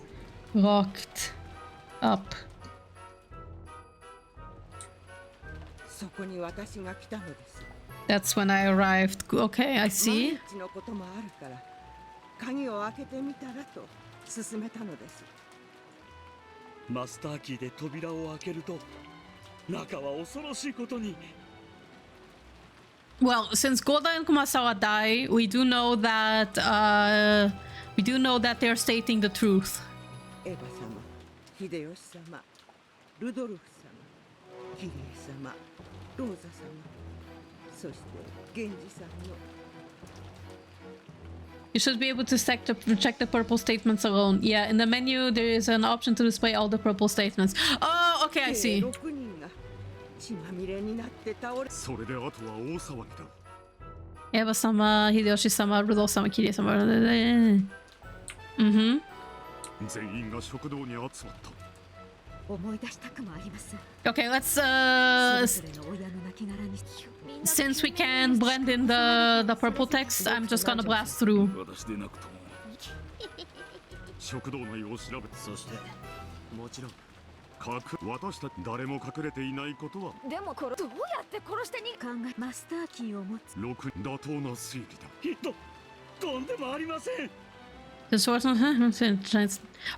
locked up. That's when I arrived. Okay, I see. Well, since Goda and Kumasawa die, we do know that they're stating the truth. You should be able to check the purple statements alone. Yeah, in the menu there is an option to display all the purple statements. Oh, okay, I see. Eva-sama, Hideyoshi-sama, Rudolph-sama, Kirie-sama. Okay, let's since we can blend in the purple text, I'm just gonna blast through.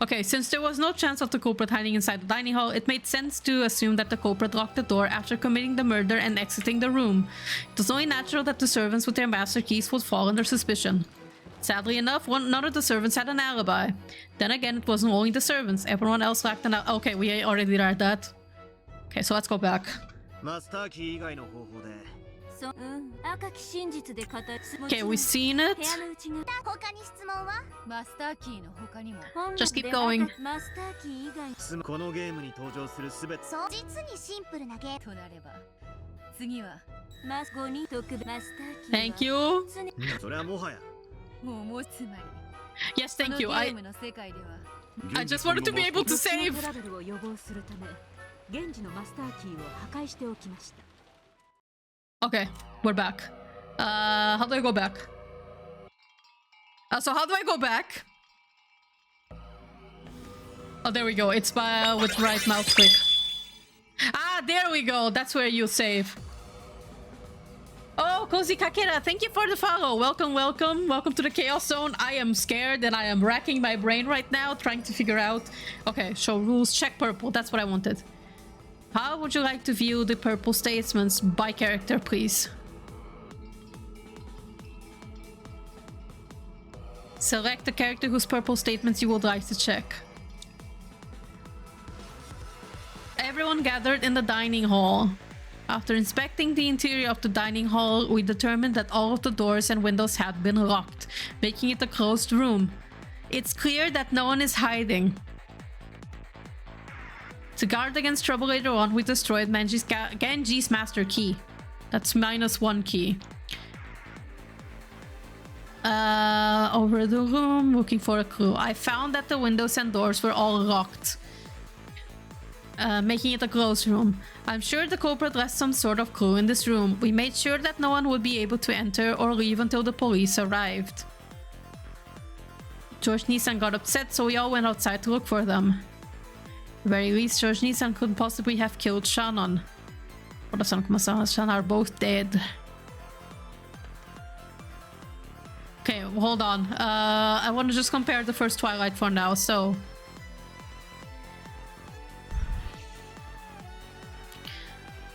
Okay, since there was no chance of the culprit hiding inside the dining hall, it made sense to assume that the culprit locked the door after committing the murder and exiting the room. It was only natural that the servants with their master keys would fall under suspicion. Sadly enough, none of the servants had an alibi. Then again, it wasn't only the servants. Everyone else lacked an alibi. Okay, we already read that. Okay, so let's go back. Okay, we've seen it. Just keep going. Thank you. Yes, thank you. I just wanted to be able to save. Okay, we're back. How do I go back? So how do I go back? Oh, there we go. It's by with right mouse click. Ah, there we go. That's where you save. Oh, Cozy Kakera, thank you for the follow. Welcome, welcome. Welcome to the Chaos Zone. I am scared and I am racking my brain right now trying to figure out. Okay, show rules. Check purple. That's what I wanted. How would you like to view the purple statements by character, please? Select the character whose purple statements you would like to check. Everyone gathered in the dining hall. After inspecting the interior of the dining hall, we determined that all of the doors and windows had been locked, making it a closed room. It's clear that no one is hiding. To guard against trouble later on, we destroyed Genji's master key. That's -1 key. Over the room, looking for a clue. I found that the windows and doors were all locked, making it a closed room. I'm sure the culprit left some sort of clue in this room. We made sure that no one would be able to enter or leave until the police arrived. George Nissan got upset, so we all went outside to look for them. At the very least, George Nissan couldn't possibly have killed Shannon. Shannon are both dead. Okay, hold on. I want to just compare the first Twilight for now, so...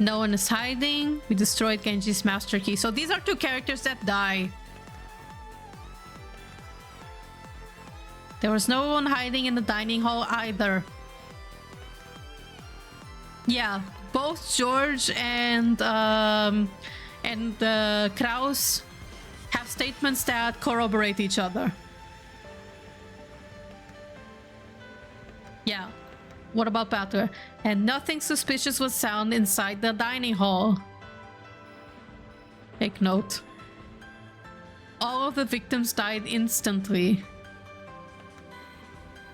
No one is hiding. We destroyed Genji's master key. So these are two characters that die. There was no one hiding in the dining hall either. Yeah, both George and Kraus have statements that corroborate each other. Yeah. What about Battler? And nothing suspicious was found inside the dining hall. Take note. All of the victims died instantly.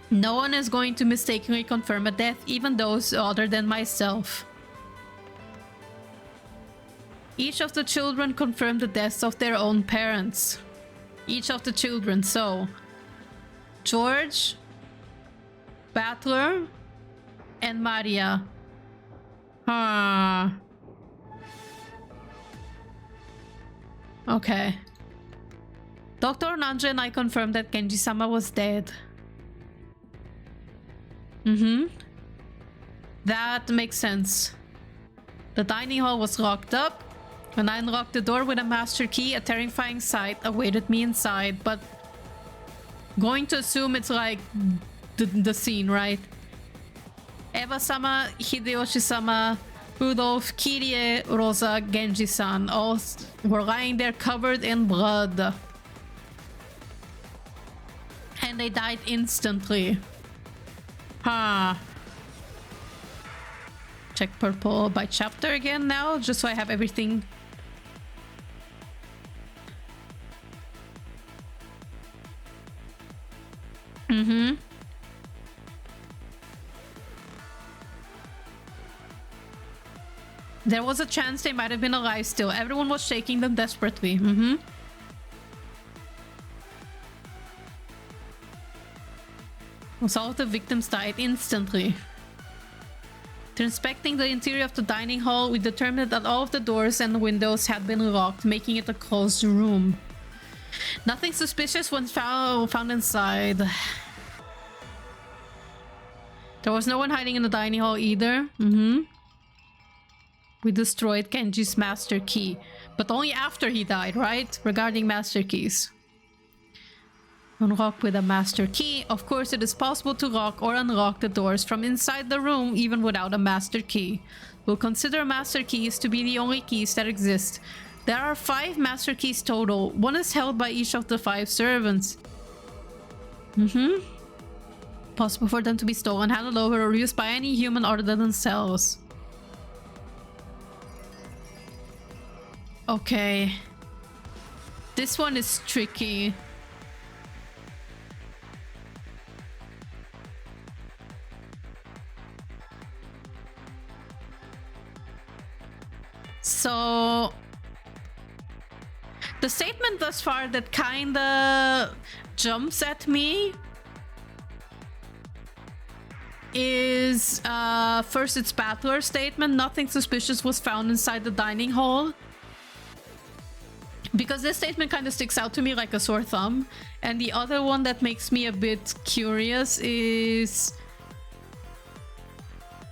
No one is going to mistakenly confirm a death, even those other than myself. Each of the children confirmed the deaths of their own parents. Each of the children, so... George... Battler... and Maria. Okay. Dr. Nanja and I confirmed that Genji-sama was dead. That makes sense. The dining hall was locked up. When I unlocked the door with a master key, a terrifying sight awaited me inside, but... going to assume it's like the scene, right? Eva-sama, Hideyoshi-sama, Rudolph, Kirie, Rosa, Genji-san all were lying there covered in blood. And they died instantly. Check purple by chapter again now, just so I have everything. There was a chance they might have been alive still. Everyone was shaking them desperately. All of the victims died instantly. After inspecting the interior of the dining hall, we determined that all of the doors and windows had been locked, making it a closed room. Nothing suspicious was found inside. There was no one hiding in the dining hall either. We destroyed Kenji's master key, but only after he died, right? Regarding master keys. Unlock with a master key. Of course, it is possible to lock or unlock the doors from inside the room even without a master key. We'll consider master keys to be the only keys that exist. There are 5 master keys total. One is held by each of the 5 servants. Possible for them to be stolen, handed over, or used by any human other than themselves. Okay. This one is tricky. So The statement thus far that kinda jumps at me is first it's Battler's statement, nothing suspicious was found inside the dining hall. Because this statement kind of sticks out to me like a sore thumb. And the other one that makes me a bit curious is...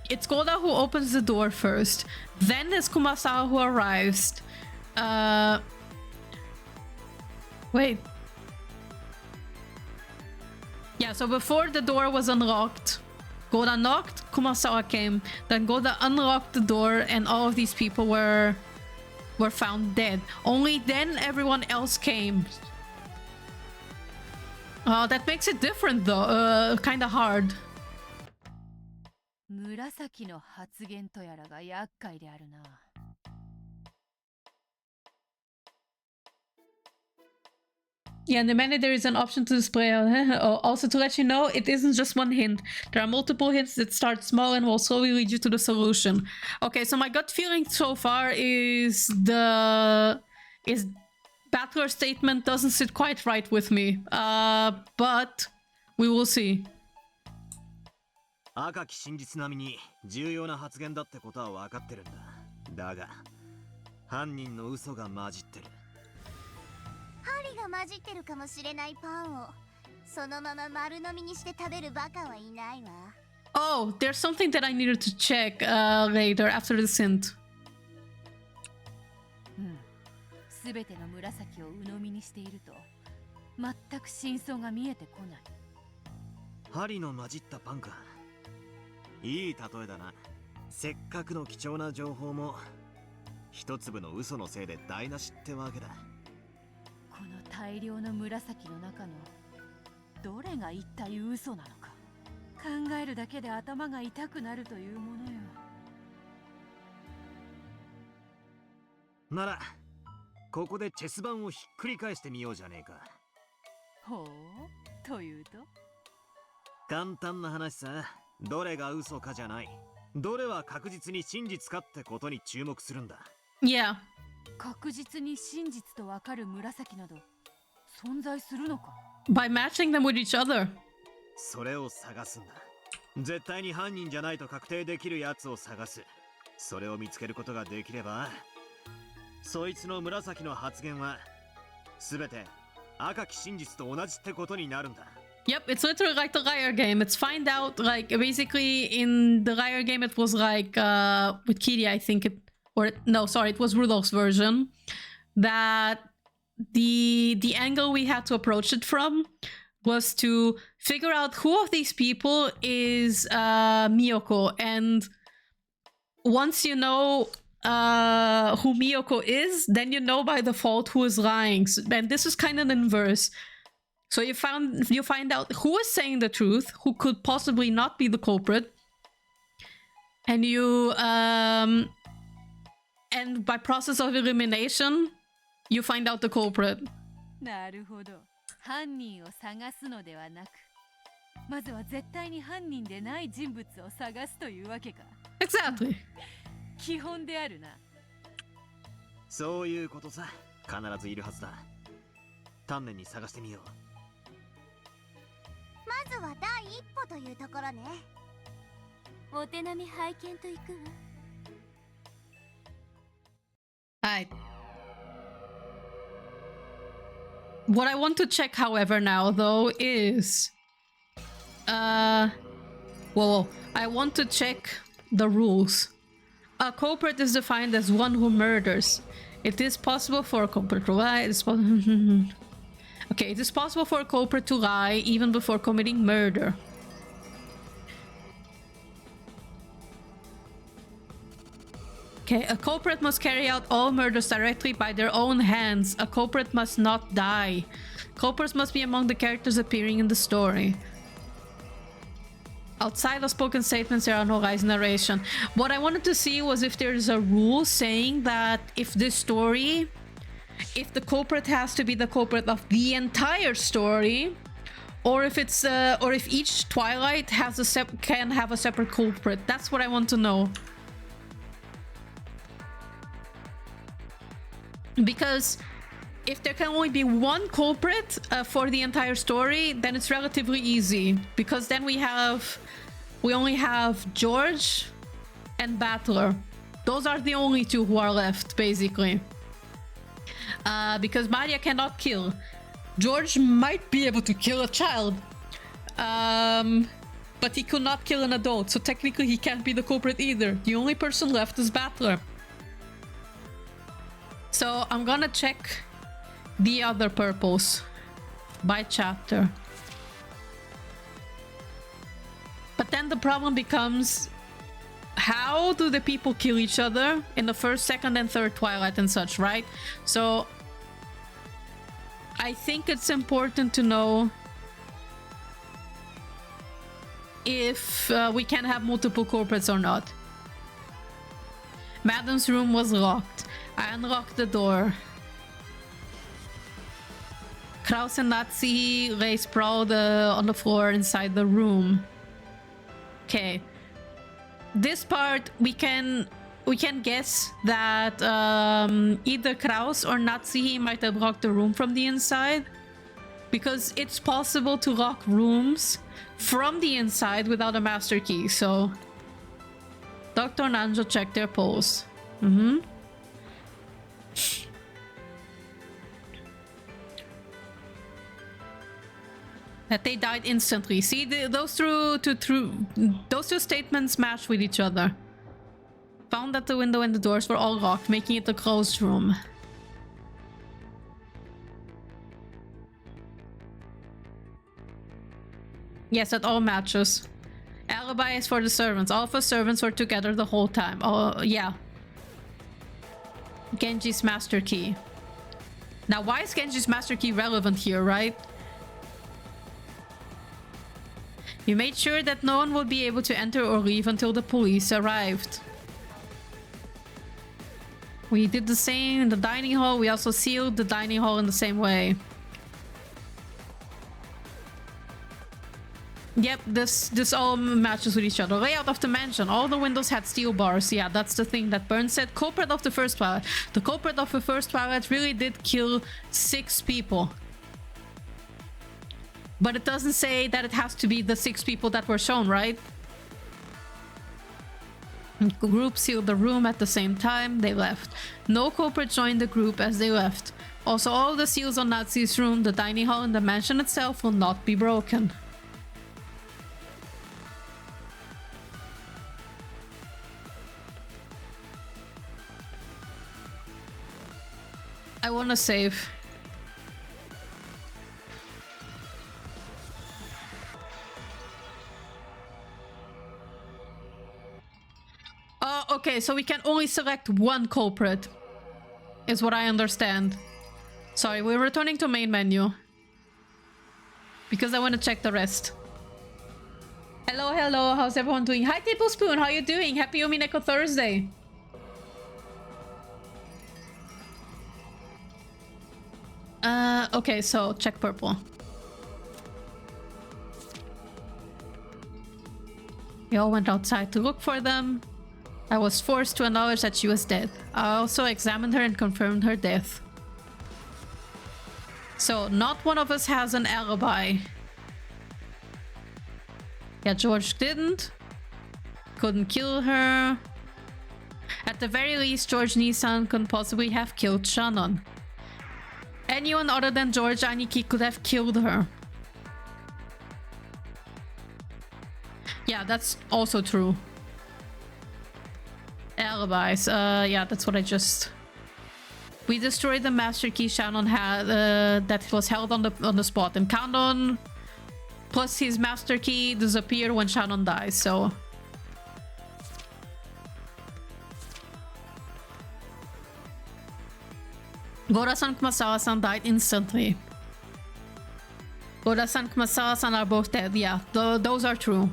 It's Goda who opens the door first. Then it's Kumasawa who arrives. Wait. Yeah, so before the door was unlocked, Goda knocked, Kumasawa came. Then Goda unlocked the door and all of these people were found dead. Only then everyone else came. That makes it different though, kinda hard. 紫の発言とやらが厄介であるな。Yeah, in the menu there is an option to display. Also to let you know, it isn't just one hint. There are multiple hints that start small and will slowly lead you to the solution. Okay, so my gut feeling so far is Battler's statement doesn't sit quite right with me. But we will see. 赤き真実並みに重要な発言だってことは分かってるんだ。だが犯人の嘘が混じってる。針が混じってるかもしれないパンをそのまま丸飲みにして食べるバカはいないわ。Oh, there's something that I needed to check later after this hint. すべての紫を鵜呑みにしていると全く真相が見えてこない。針の混じったパンか。いい例えだな。せっかくの貴重な情報も一粒の嘘のせいで台無しってわけだ。この大量の紫の中のどれが一体嘘なのか考えるだけで頭が痛くなるというものよ。ならここでチェス盤をひっくり返してみようじゃねえか。ほう、というと簡単な話さ。どれが嘘かじゃない。どれは確実に真実かってことに注目するんだ。Yeah. 確実に真実とわかる紫など存在するのか。 By matching them with each other. それを探すんだ。絶対に犯人じゃないと確定できるやつを探す。それを見つけることができれば、そいつの紫の発言はすべて赤き真実と同じってことになるんだ。Yep, it's literally like the liar game. It's find out, like, basically in the liar game it was like, with Kitty, I think it, or no, sorry, it was Rudolph's version, that the angle we had to approach it from was to figure out who of these people is Miyoko, and once you know who Miyoko is, then you know by default who is lying, and this is kind of inverse. So you find out who is saying the truth, who could possibly not be the culprit, and you and by process of elimination, you find out the culprit. なるほど。犯人を探すのではなく、まずは絶対に犯人でない人物を探すというわけか。Exactly. 基本であるな。そういうことさ。必ずいるはずだ。丹念に探してみよう。まずは第一歩というところね。お手並み拝見といくわ。わ。Alright. What I want to check, however, now though is, well, I want to check the rules. A culprit is defined as one who murders. It is possible for a culprit to lie. Okay, it is possible for a culprit to lie even before committing murder. Okay, a culprit must carry out all murders directly by their own hands. A culprit must not die. Culprits must be among the characters appearing in the story. Outside of spoken statements, there are no lies in narration. What I wanted to see was if there's a rule saying that if this story, if the culprit has to be the culprit of the entire story, or if it's or if each Twilight has can have a separate culprit. That's what I want to know. Because if there can only be one culprit for the entire story, then it's relatively easy, because then we only have George and Battler. Those are the only two who are left, basically. Because Mania cannot kill. George might be able to kill a child, but he could not kill an adult, so technically he can't be the culprit either. The only person left is Battler. So I'm gonna check the other purples by chapter. But then the problem becomes, how do the people kill each other in the first, second, and third Twilight and such, right? So I think it's important to know if we can have multiple culprits or not. Madam's room was locked. I unlocked the door. Kraus and Nazi lay sprawled on the floor inside the room. Okay. This part we can guess that either Kraus or Nazi might have locked the room from the inside, because it's possible to lock rooms from the inside without a master key. So Dr. Nanjo checked their pulse. That they died instantly. See, those two statements match with each other. Found that the window and the doors were all locked, making it a closed room. Yes, that all matches. Alibi is for the servants. All of the servants were together the whole time. Oh, yeah. Genji's master key. Now, why is Genji's master key relevant here, right? You made sure that no one would be able to enter or leave until the police arrived. We did the same in the dining hall. We also sealed the dining hall in the same way. Yep, this all matches with each other. Layout of the mansion. All the windows had steel bars. Yeah, that's the thing that Bern said. Culprit of the first Twilight. The culprit of the first Twilight really did kill 6 people. But it doesn't say that it has to be the 6 people that were shown, right? The group sealed the room at the same time. They left. No culprit joined the group as they left. Also, all the seals on Nazi's room, the dining hall, and the mansion itself will not be broken. I wanna save. Okay, so we can only select one culprit, is what I understand. Sorry, we're returning to main menu, because I want to check the rest. Hello, hello, how's everyone doing? Hi, Tablespoon, how you doing? Happy Umineko Thursday. Okay, so check purple. We all went outside to look for them. I was forced to acknowledge that she was dead. I also examined her and confirmed her death. So, not one of us has an alibi. Yeah, George didn't. Couldn't kill her. At the very least, George Nissan couldn't possibly have killed Shannon. Anyone other than George Aniki could have killed her. Yeah, that's also true. Alibis. Yeah, that's what I just... We destroyed the master key Shannon had that was held on the spot, and Kanon plus his master key disappear when Shannon dies, so... Goda-san and Kumasawa-san died instantly. Goda-san and Kumasawa-san are both dead, yeah, those are true.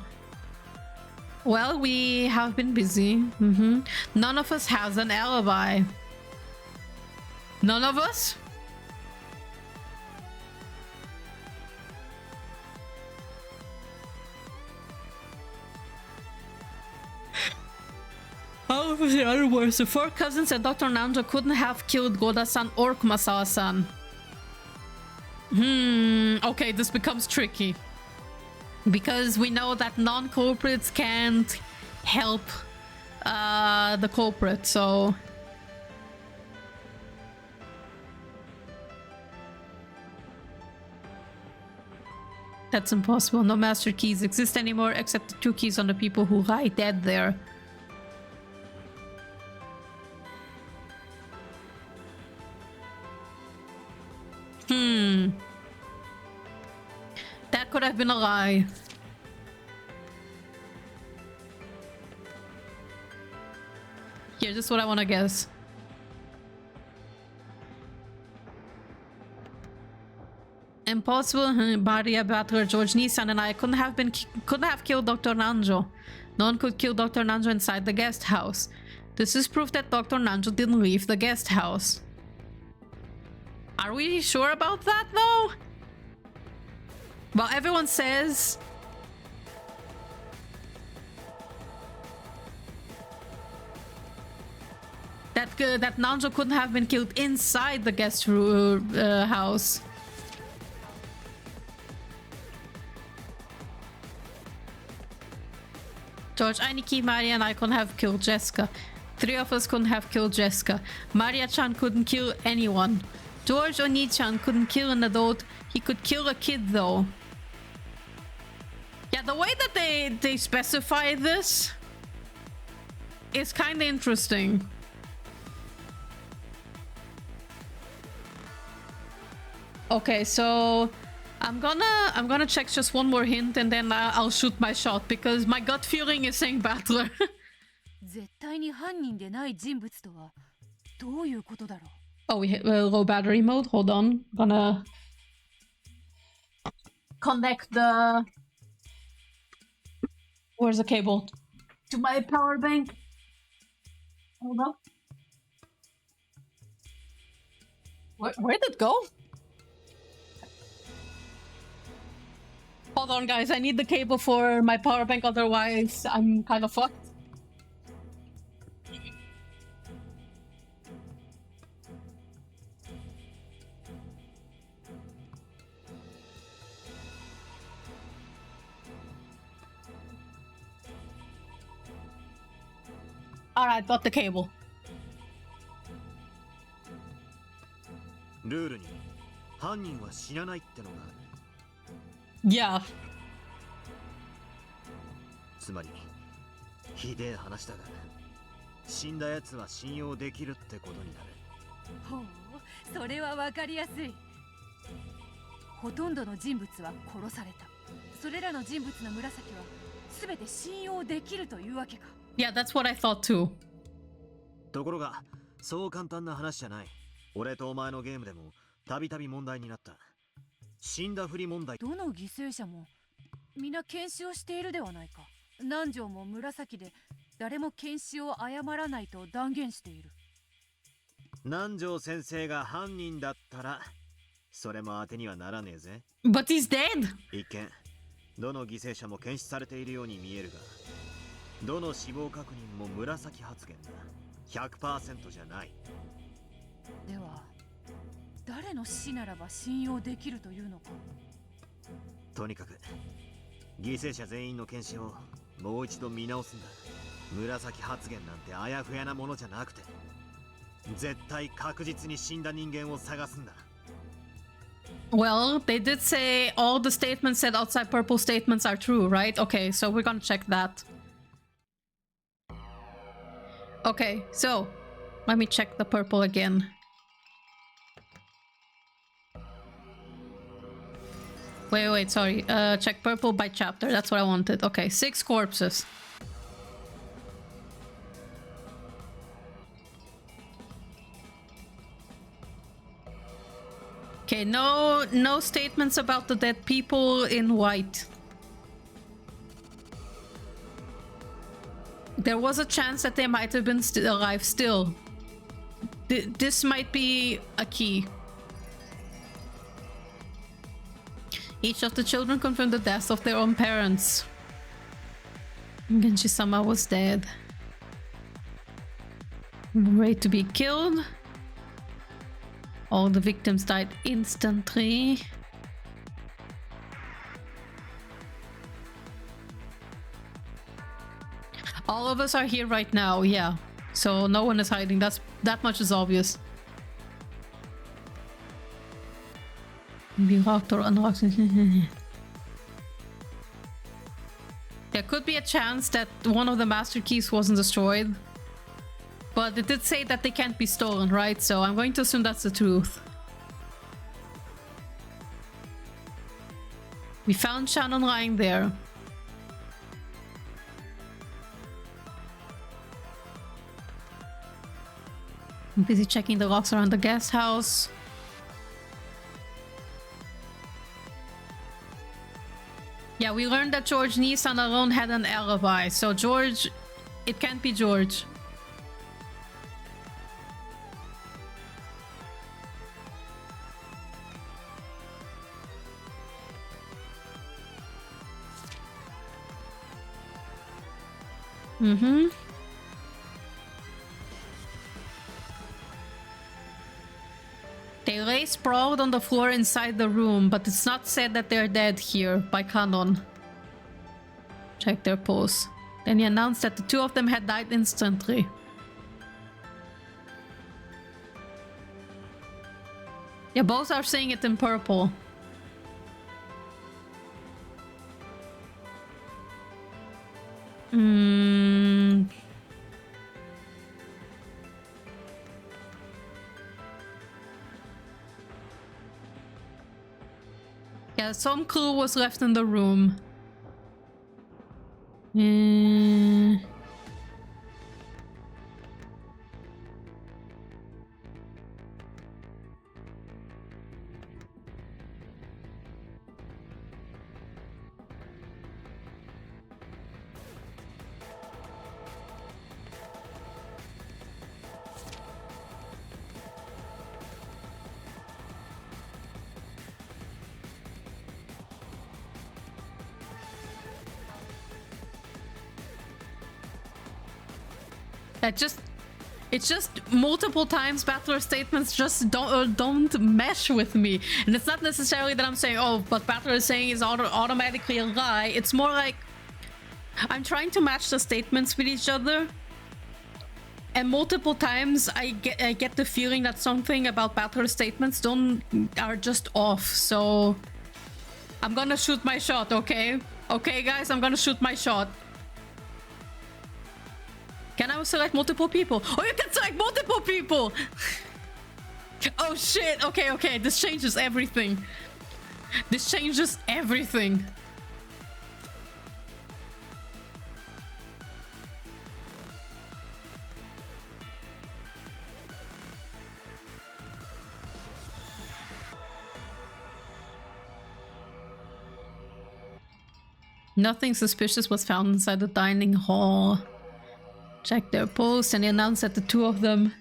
Well, we have been busy. None of us has an alibi. None of us? In other words, the 4 cousins and Dr. Nanjo couldn't have killed Goda-san or Kumasawa-san. Okay, this becomes tricky. Because we know that non-culprits can't help the culprit, so... That's impossible. No master keys exist anymore except the 2 keys on the people who lie dead there. That could have been a lie. Here, this is what I want to guess. Impossible. Maria, Butler, George, Nissan, and I couldn't have killed Dr. Nanjo. No one could kill Dr. Nanjo inside the guest house. This is proof that Dr. Nanjo didn't leave the guest house. Are we sure about that, though? Well, everyone says... that Nanjo couldn't have been killed inside the guest house. George, Ainiki, Maria, and I couldn't have killed Jessica. 3 of us couldn't have killed Jessica. Maria-chan couldn't kill anyone. George Oni-chan couldn't kill an adult. He could kill a kid, though. Yeah, the way that they specify this is kind of interesting. Okay, so I'm gonna check just one more hint and then I'll shoot my shot because my gut feeling is saying Battler. Oh, we hit low battery mode. Hold on, gonna connect the... Where's the cable? To my power bank. Hold on. Where did it go? Hold on, guys. I need the cable for my power bank, otherwise I'm kind of fucked. Alright, got the cable. ルールに犯人は死なないってのがある。Yeah. つまりひでえ話だが死んだ奴は信用できるってことになる。ほう、それはわかりやすい。ほとんどの人物は殺された。それらの人物の紫は全て信用できるというわけか。Yeah, that's what I thought too. ところがそう簡単な話じゃない。俺とお前のゲームでもたびたび問題になった。死んだふり問題。どの犠牲者も皆検視をしているではないか。南條も紫で誰も検視を誤らないと断言している。南條先生が犯人だったらそれも当てにはならねえぜ。But he's dead! 一見どの犠牲者も検視されているように見えるがどの死亡確認も紫発言だ。 100% じゃない。では誰の死ならば信用できるというのか。とにかく犠牲者全員の検視をもう一度見直すんだ。紫発言なんてあやふやなものじゃなくて絶対確実に死んだ人間を探すんだ。 Well, they did say all the statements said outside purple statements are true, right? Okay, so we're gonna check that. Okay, so let me check the purple again. Wait, sorry. Check purple by chapter. That's what I wanted. Okay, 6 corpses. Okay, no statements about the dead people in white. There was a chance that they might have been alive still. This might be a key. Each of the children confirmed the death of their own parents. Genji-sama was dead. Ready to be killed. All the victims died instantly. All of us are here right now, yeah. So no one is hiding. That much is obvious. Maybe locked or unlocked. There could be a chance that one of the master keys wasn't destroyed. But it did say that they can't be stolen, right? So I'm going to assume that's the truth. We found Shannon lying there. I'm busy checking the locks around the guest house. Yeah, we learned that George Nissan alone had an alibi. So George... It can't be George. Mm-hmm. They lay sprawled on the floor inside the room, but it's not said that they're dead here by canon. Check their pose. Then he announced that the two of them had died instantly. Yeah, both are saying it in purple. Yeah, some clue was left in the room. It's just multiple times Battler statements just don't mesh with me. And it's not necessarily that I'm saying, oh, but Battler is saying is automatically a lie. It's more like I'm trying to match the statements with each other. And multiple times I get the feeling that something about Battler's statements are just off. So I'm gonna shoot my shot, okay? Okay, guys, I'm gonna shoot my shot. Can I select multiple people? Oh, you can select multiple people! Oh shit, okay, this changes everything. This changes everything. Nothing suspicious was found inside the dining hall. Check their post and they announced that the two of them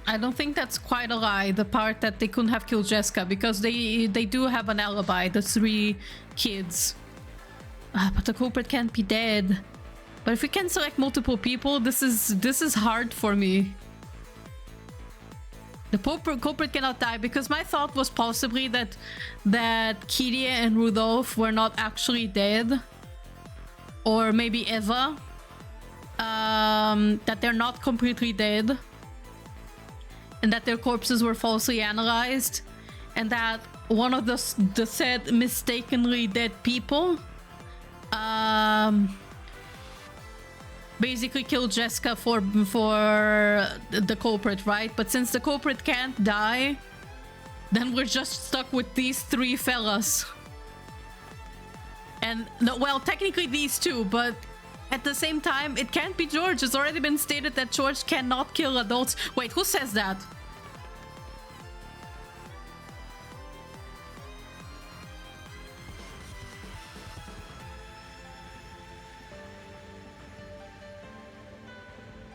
I don't think that's quite a lie, the part that they couldn't have killed Jessica, because they do have an alibi, the three kids. But the culprit can't be dead. But if we can select multiple people, this is hard for me. The culprit cannot die, because my thought was possibly that Kiria and Rudolph were not actually dead. Or maybe Eva. That they're not completely dead. And that their corpses were falsely analyzed. And that one of the said mistakenly dead people basically killed Jessica for the culprit, right? But since the culprit can't die, then we're just stuck with these three fellas. And, well, technically these two, but at the same time, it can't be George. It's already been stated that George cannot kill adults. Wait, who says that?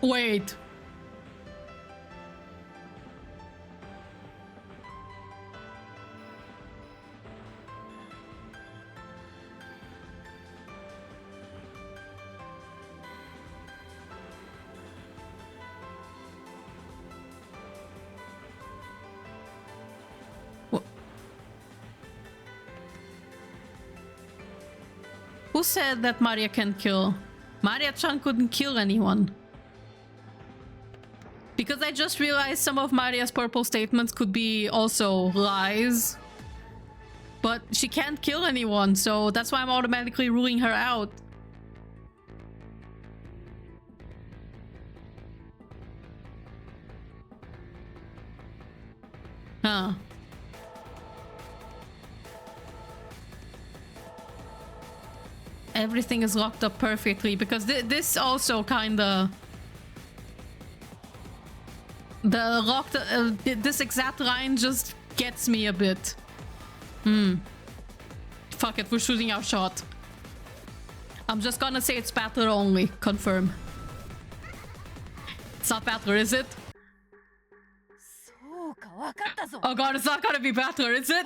Wait. Who said that Maria can kill? Maria-chan couldn't kill anyone. Because I just realized some of Maria's purple statements could be also lies. But she can't kill anyone, so that's why I'm automatically ruling her out. Huh. Everything is locked up perfectly, because this also kinda... The locked... this exact line just gets me a bit. Fuck it, we're shooting our shot. I'm just gonna say it's Battler only. Confirm. It's not Battler, is it? Oh god, it's not gonna be Battler, is it?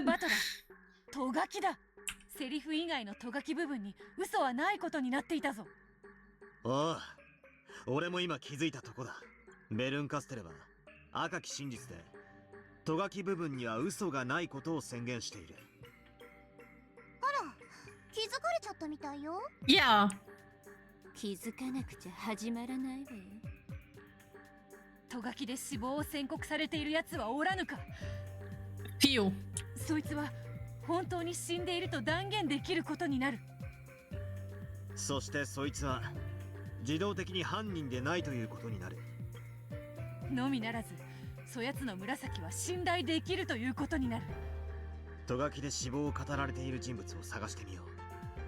セリフ以外のト書き部分に嘘はないことになっていたぞ。おう、俺も今気づいたとこだ。ベルンカステルは赤き真実でト書き部分には嘘がないことを宣言している。あら、気づかれちゃったみたいよ。いや、気づかなくちゃ始まらないわよ。ト書きで死亡を宣告されている奴はおらぬか。フィオ。そいつは本当に死んでいると断言できることになる。そしてそいつは自動的に犯人でないということになる。のみならず、そやつの紫は信頼できるということになる。ト書きで死亡を語られている人物を探してみよう。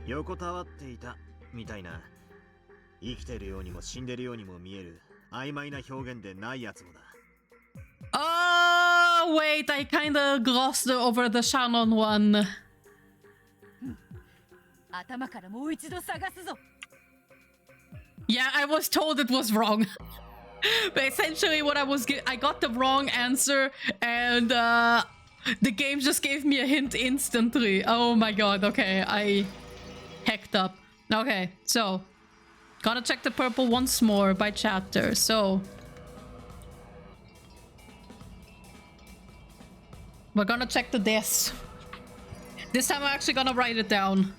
横たわっていたみたいな、生きてるようにも死んでるようにも見える曖昧な表現でないやつもだ。Oh, wait, I kinda glossed over the Shannon one. 頭からもう一度探すぞ。Yeah, I was told it was wrong. But essentially what I got the wrong answer, and the game just gave me a hint instantly. Oh my god, okay, I hecked up. Okay, so gotta check the purple once more by chapter. So we're gonna check the deaths. This time I'm actually gonna write it down.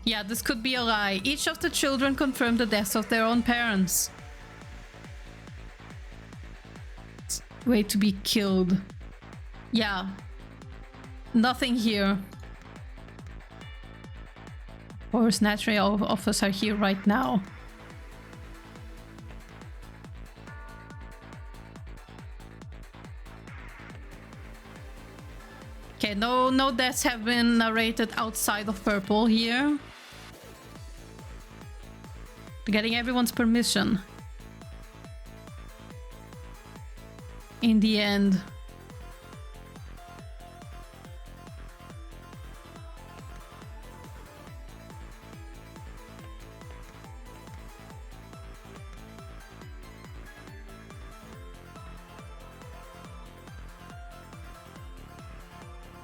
Yeah, this could be a lie. Each of the children confirmed the deaths of their own parents. Wait to be killed. Yeah. Nothing here. Of course, naturally all of us are here right now. Okay, no deaths have been narrated outside of purple here. Getting everyone's permission. In the end.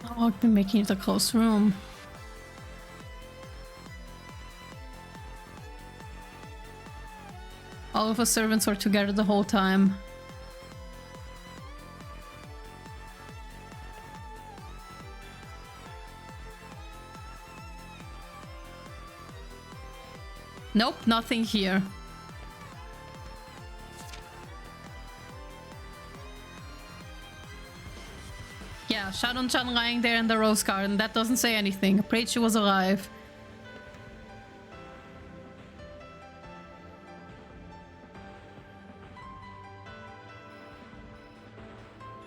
Oh, I've been making it a close room. All of us servants were together the whole time. Nope, nothing here. Yeah, Sharon-chan lying there in the rose garden. That doesn't say anything. I prayed she was alive.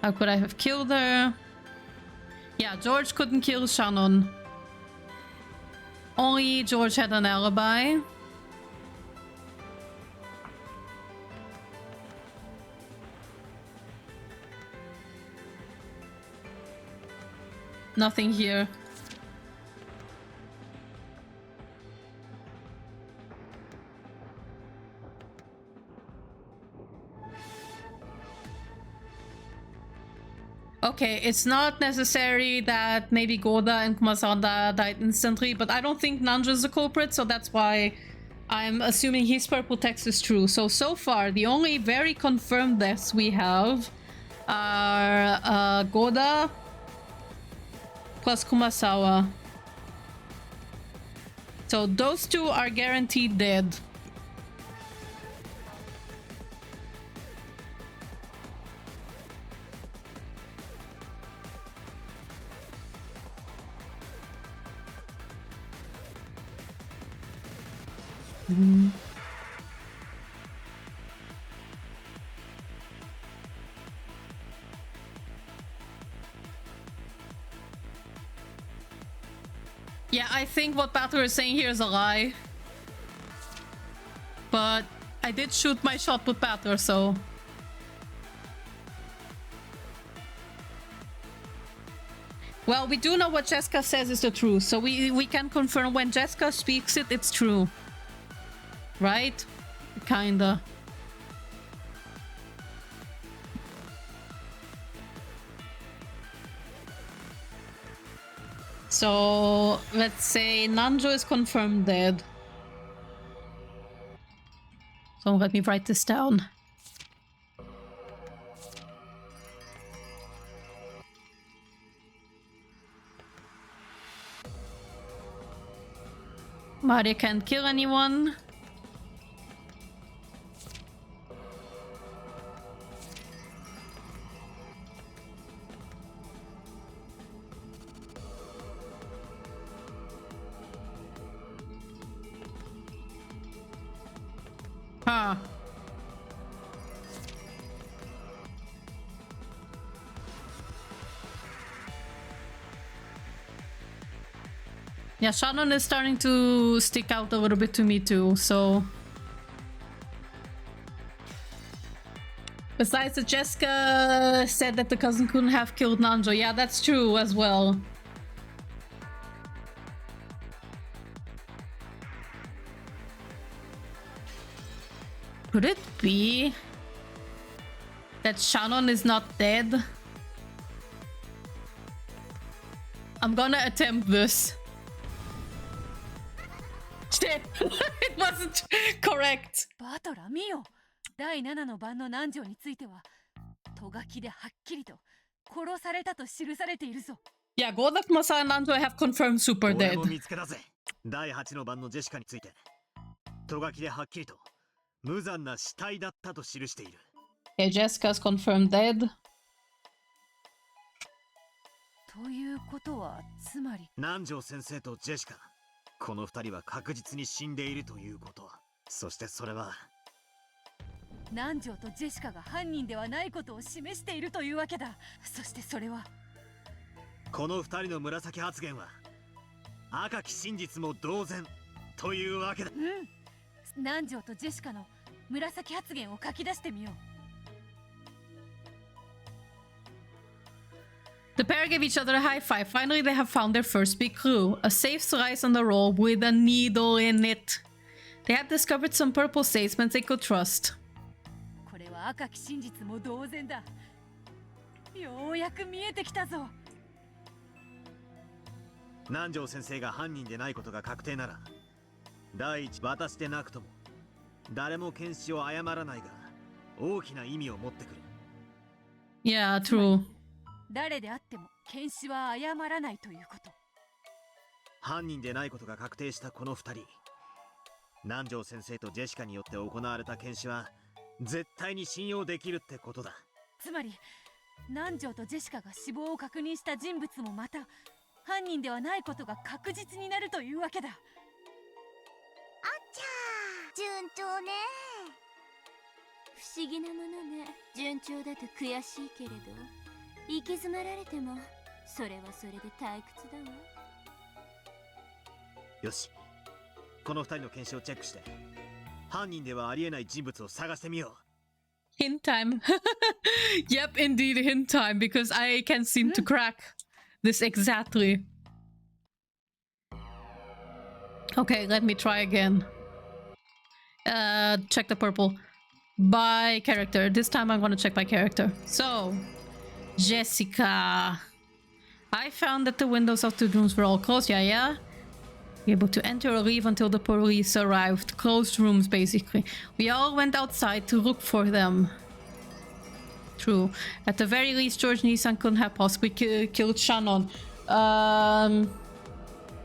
How could I have killed her? Yeah, George couldn't kill Shannon. Only George had an alibi. Nothing here. Okay, it's not necessary that maybe Goda and Kumasada died instantly, but I don't think Nanjo is the culprit, so that's why I'm assuming his purple text is true. So far, the only very confirmed deaths we have are Goda plus Kumasawa. So those two are guaranteed dead. Yeah, I think what Batter is saying here is a lie. But I did shoot my shot with Batter, so... Well, we do know what Jessica says is the truth, so we can confirm when Jessica speaks it, it's true. Right? Kinda. So, let's say Nanjo is confirmed dead. So let me write this down. Maria can't kill anyone. Huh. Yeah, Shannon is starting to stick out a little bit to me too, so... Besides that, Jessica said that the cousin couldn't have killed Nanjo. Yeah, that's true as well. Could it be that Shannon is not dead? I'm gonna attempt this. Shit! It wasn't correct. バトラ見よ。第7の番の南條については、ト書きではっきりと殺されたと記されているぞ。Yeah, Godak, Masa, and Nanjo have confirmed super dead. 俺も見つけたぜ。第8の番のジェシカについて、ト書きではっきりと無残な死体だったと記している。Okay, Jessica's confirmed dead. ということは、つまり南條先生とジェシカ、この2人は確実に死んでいるということ。そしてそれは南條とジェシカが犯人ではないことを示しているというわけだ。そしてそれはこの2人の紫発言は赤き真実も同然というわけだ。南條とジェシカの紫発言を書き出してみよう。The pair give each other a high five. Finally, they have found their first big clue. A safe slice on the roll with a needle in it. They had discovered some purple statements they could trust. これは赤き真実も同然だ。ようやく見えてきたぞ。南條先生が犯人でないことが確定なら、第一、私でなくとも誰も検視を誤らないが大きな意味を持ってくる。Yeah, true. 誰であっても検視は誤らないということ。犯人でないことが確定したこの2人、南條先生とジェシカによって行われた検視は絶対に信用できるってことだ。つまり南條とジェシカが死亡を確認した人物もまた犯人ではないことが確実になるというわけだ。あっちゃー、順調ね。不思議なものね。順調だと悔しいけれど。行き詰まられてもそれはそれで退屈だわ。よし、この二人の検視をチェックして犯人ではありえない人物を探してみよう。 Hint time. Yep, indeed hint time, because I can't seem to crack this exactly. Okay, let me try again. Check the purple. By character. This time I'm gonna check by character. So, Jessica. I found that the windows of the rooms were all closed. Yeah. Able to enter or leave until the police arrived. Closed rooms, basically. We all went outside to look for them. True. At the very least, George Nissan couldn't have possibly killed Shannon.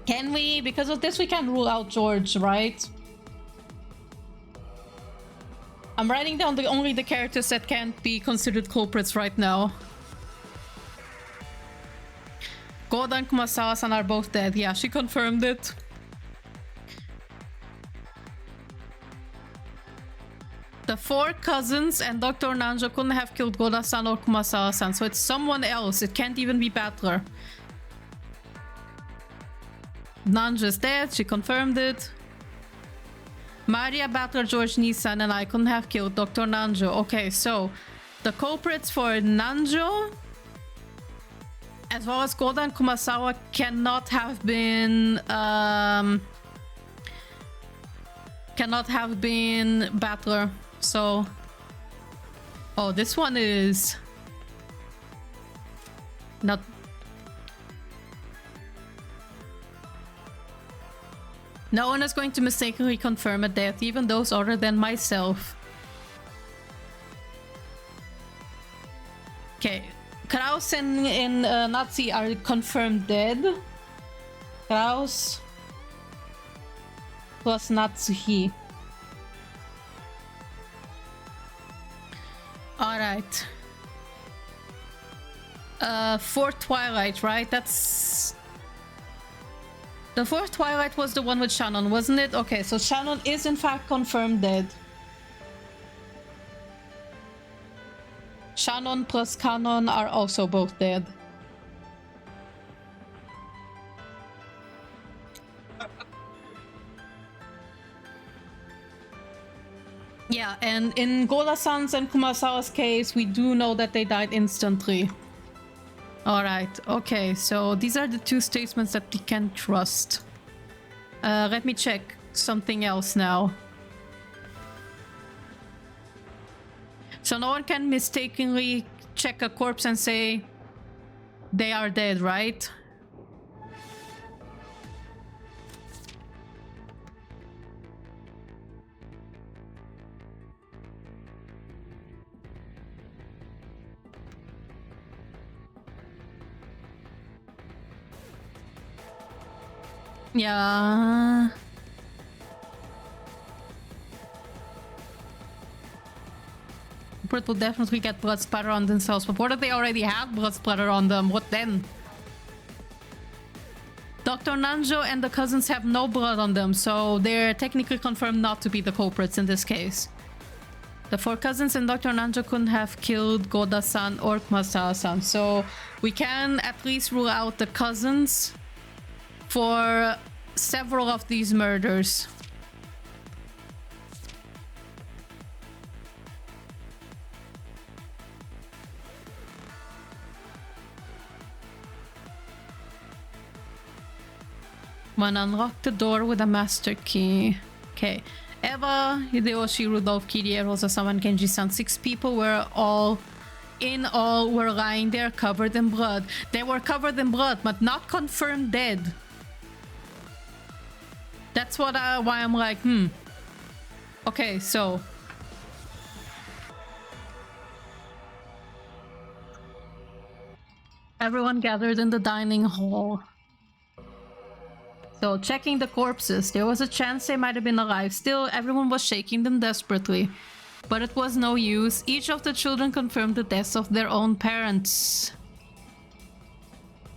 Can we? Because of this, we can rule out George, right? I'm writing down only the characters that can't be considered culprits right now. Goda and Kumasawa-san are both dead. Yeah, she confirmed it. The four cousins and Dr. Nanjo couldn't have killed Goda-san or Kumasawa-san, so it's someone else. It can't even be Battler. Nanjo's dead, she confirmed it. Maria, Battler, George Nissan, and I couldn't have killed Dr. Nanjo. Okay, so the culprits for Nanjo, as well as Goda and Kumasawa, cannot have been Battler. So, oh, this one is not. No one is going to mistakenly confirm a death, even those other than myself. Okay, Kraus and Nazi are confirmed dead. Kraus plus Natsuhi. Alright. For Twilight, right? That's... The fourth Twilight was the one with Shannon, wasn't it? Okay, so Shannon is in fact confirmed dead. Shannon plus Kanon are also both dead. Yeah, and in Goda-san's and Kumasawa's case, we do know that they died instantly. Alright, okay, so these are the two statements that we can trust. Let me check something else now. So no one can mistakenly check a corpse and say they are dead, right? Yeah. Brit will definitely get blood splatter on themselves, but what if they already had blood splatter on them? What then? Dr. Nanjo and the cousins have no blood on them, so they're technically confirmed not to be the culprits in this case. The four cousins and Dr. Nanjo couldn't have killed Goda-san or Kumasawa-san, so we can at least rule out the cousins for several of these murders. One unlocked the door with a master key. Okay. Eva, Hideyoshi, Rudolph, Kirie, Rosa-sama, Kenji-san. 6 people were all... In all, were lying there covered in blood. They were covered in blood, but not confirmed dead. That's what why I'm like, Okay, so... Everyone gathered in the dining hall. So, checking the corpses, there was a chance they might have been alive. Still, everyone was shaking them desperately. But it was no use. Each of the children confirmed the deaths of their own parents.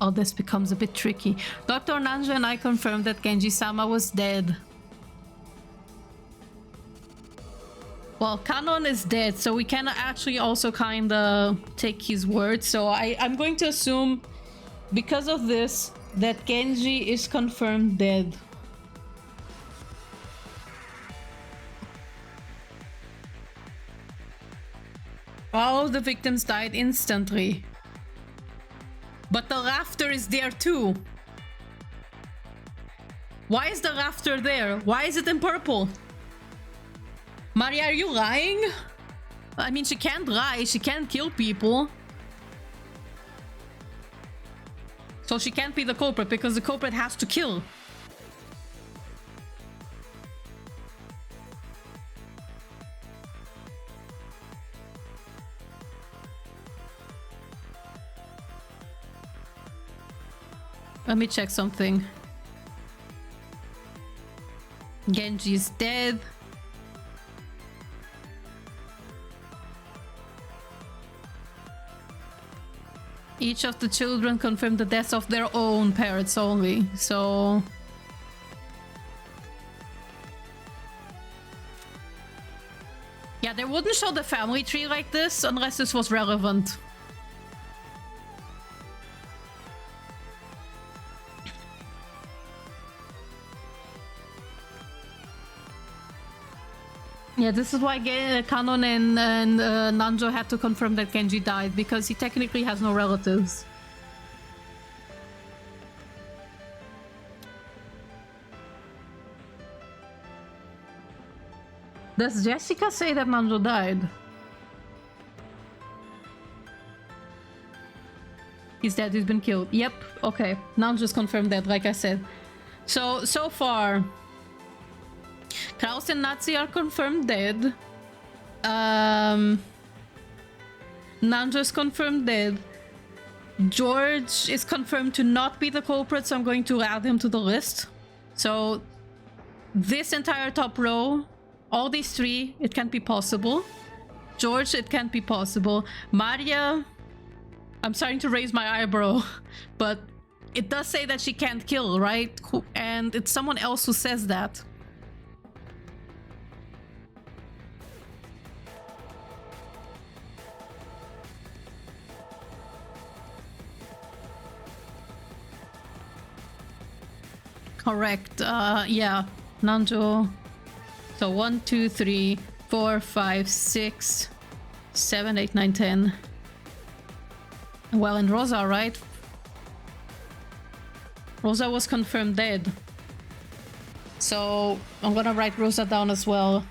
Oh, this becomes a bit tricky. Dr. Nanjo and I confirmed that Genji-sama was dead. Well, Kanon is dead, so we can actually also kind of take his word. So I'm going to assume, because of this, that Genji is confirmed dead. All of the victims died instantly. But the rafter is there too. Why is the rafter there? Why is it in purple? Maria, are you lying? I mean, she can't lie. She can't kill people. So she can't be the culprit because the culprit has to kill. Let me check something. Genji is dead. Each of the children confirmed the deaths of their own parents only, so... Yeah, they wouldn't show the family tree like this unless this was relevant. Yeah, this is why Kanon and Nanjo had to confirm that Genji died, because he technically has no relatives. Does Jessica say that Nanjo died? He's dead, he's been killed. Yep, okay. Nanjo's confirmed that, like I said. So far... Kraus and Nazi are confirmed dead. Nanjo's confirmed dead. George is confirmed to not be the culprit, so I'm going to add him to the list. So this entire top row, all these three, it can't be possible. George, it can't be possible. Maria, I'm starting to raise my eyebrow, but it does say that she can't kill, right? And it's someone else who says that. Correct. Yeah. Nanjo. So 1, 2, 3, 4, 5, 6, 7, 8, 9, 10. Well, and Rosa, right? Rosa was confirmed dead. So I'm gonna write Rosa down as well.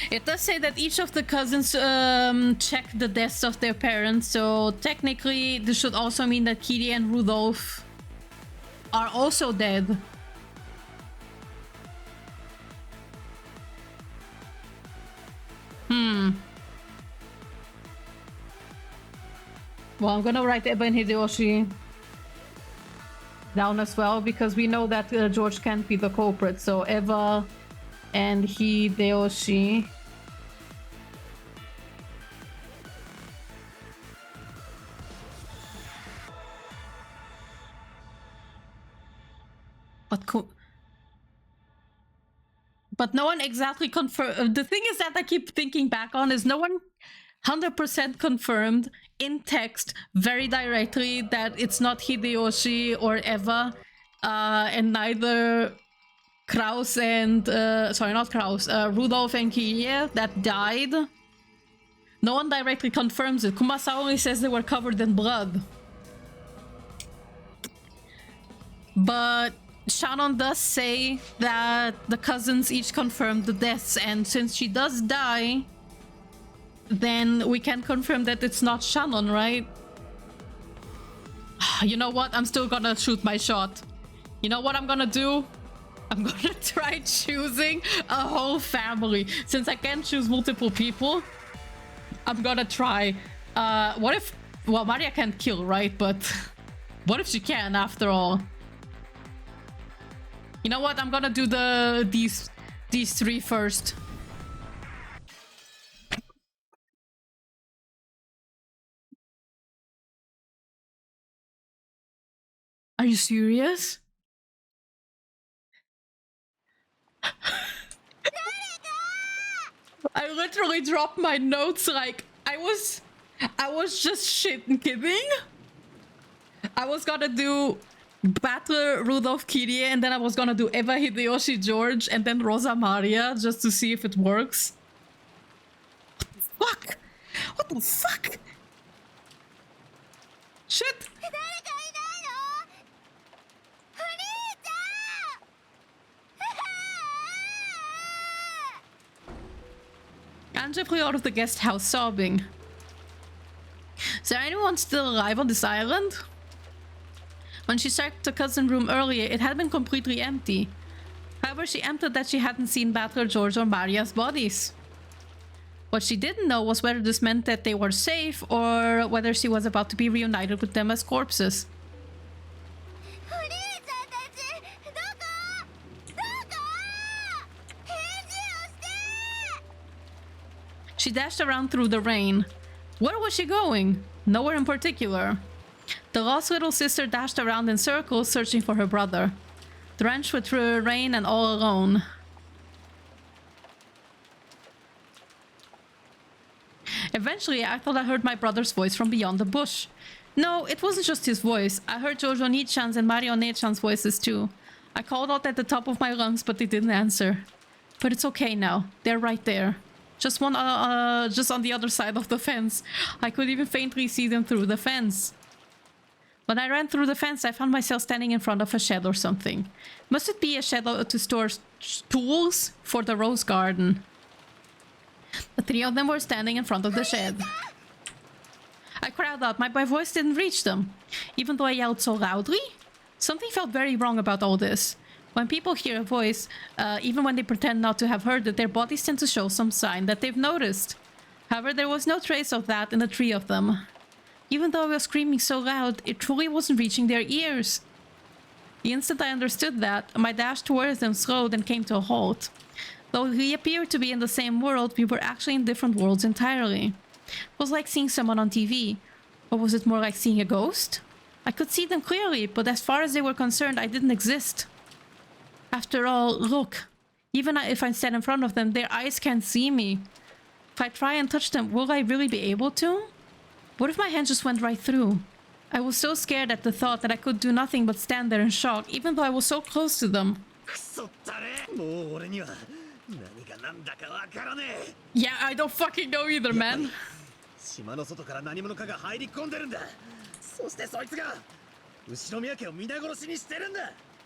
It does say that each of the cousins checked the deaths of their parents, so technically this should also mean that Kiri and Rudolph are also dead. Well, I'm gonna write Eba and Hideyoshi down as well, because we know that George can't be the culprit, so Eva and Hideyoshi. But no one exactly confirmed. The thing is that I keep thinking back on is no one 100% confirmed in text very directly that it's not Hideyoshi or Eva, and neither Kraus and sorry, not Kraus, Rudolph and Kirie that died. No one directly confirms it. Kumasa only says they were covered in blood. But Shannon does say that the cousins each confirmed the deaths, and since she does die, then we can confirm that it's not Shannon, right? You know what? I'm still gonna shoot my shot. You know what I'm gonna do? I'm gonna try choosing a whole family. Since I can't choose multiple people, I'm gonna try. What if... Well, Maria can't kill, right? But what if she can, after all? You know what? I'm gonna do these three first. Are you serious? I literally dropped my notes like I was just shit kidding. I was gonna do Battler, Rudolph Kirie, and then I was gonna do Eva Hideyoshi George and then Rosa Maria just to see if it works. What the fuck? What the fuck? Shit! Anja flew out of the guest house sobbing. Is there anyone still alive on this island? When she checked the cousin room earlier, it had been completely empty. However, she emptied that she hadn't seen Battler, George, or Maria's bodies. What she didn't know was whether this meant that they were safe or whether she was about to be reunited with them as corpses. She dashed around through the rain. Where was she going? Nowhere in particular. The lost little sister dashed around in circles searching for her brother, drenched with rain and all alone. Eventually, I thought I heard my brother's voice from beyond the bush. No, it wasn't just his voice. I heard Jojo Nichan's and Mario Nechan's voices too. I called out at the top of my lungs, but they didn't answer. But it's okay now. They're right there. Just on the other side of the fence. I could even faintly see them through the fence. When I ran through the fence, I found myself standing in front of a shed or something. Must it be a shed to store tools for the rose garden? The three of them were standing in front of the shed. I cried out, my voice didn't reach them. Even though I yelled so loudly? Something felt very wrong about all this. When people hear a voice, even when they pretend not to have heard it, their bodies tend to show some sign that they've noticed. However, there was no trace of that in the three of them. Even though I was screaming so loud, it truly wasn't reaching their ears. The instant I understood that, my dash towards them slowed and came to a halt. Though we appeared to be in the same world, we were actually in different worlds entirely. It was like seeing someone on TV. Or was it more like seeing a ghost? I could see them clearly, but as far as they were concerned, I didn't exist. After all, look. Even if I stand in front of them, their eyes can't see me. If I try and touch them, will I really be able to? What if my hand just went right through? I was so scared at the thought that I could do nothing but stand there in shock, even though I was so close to them. Yeah, I don't fucking know either, man.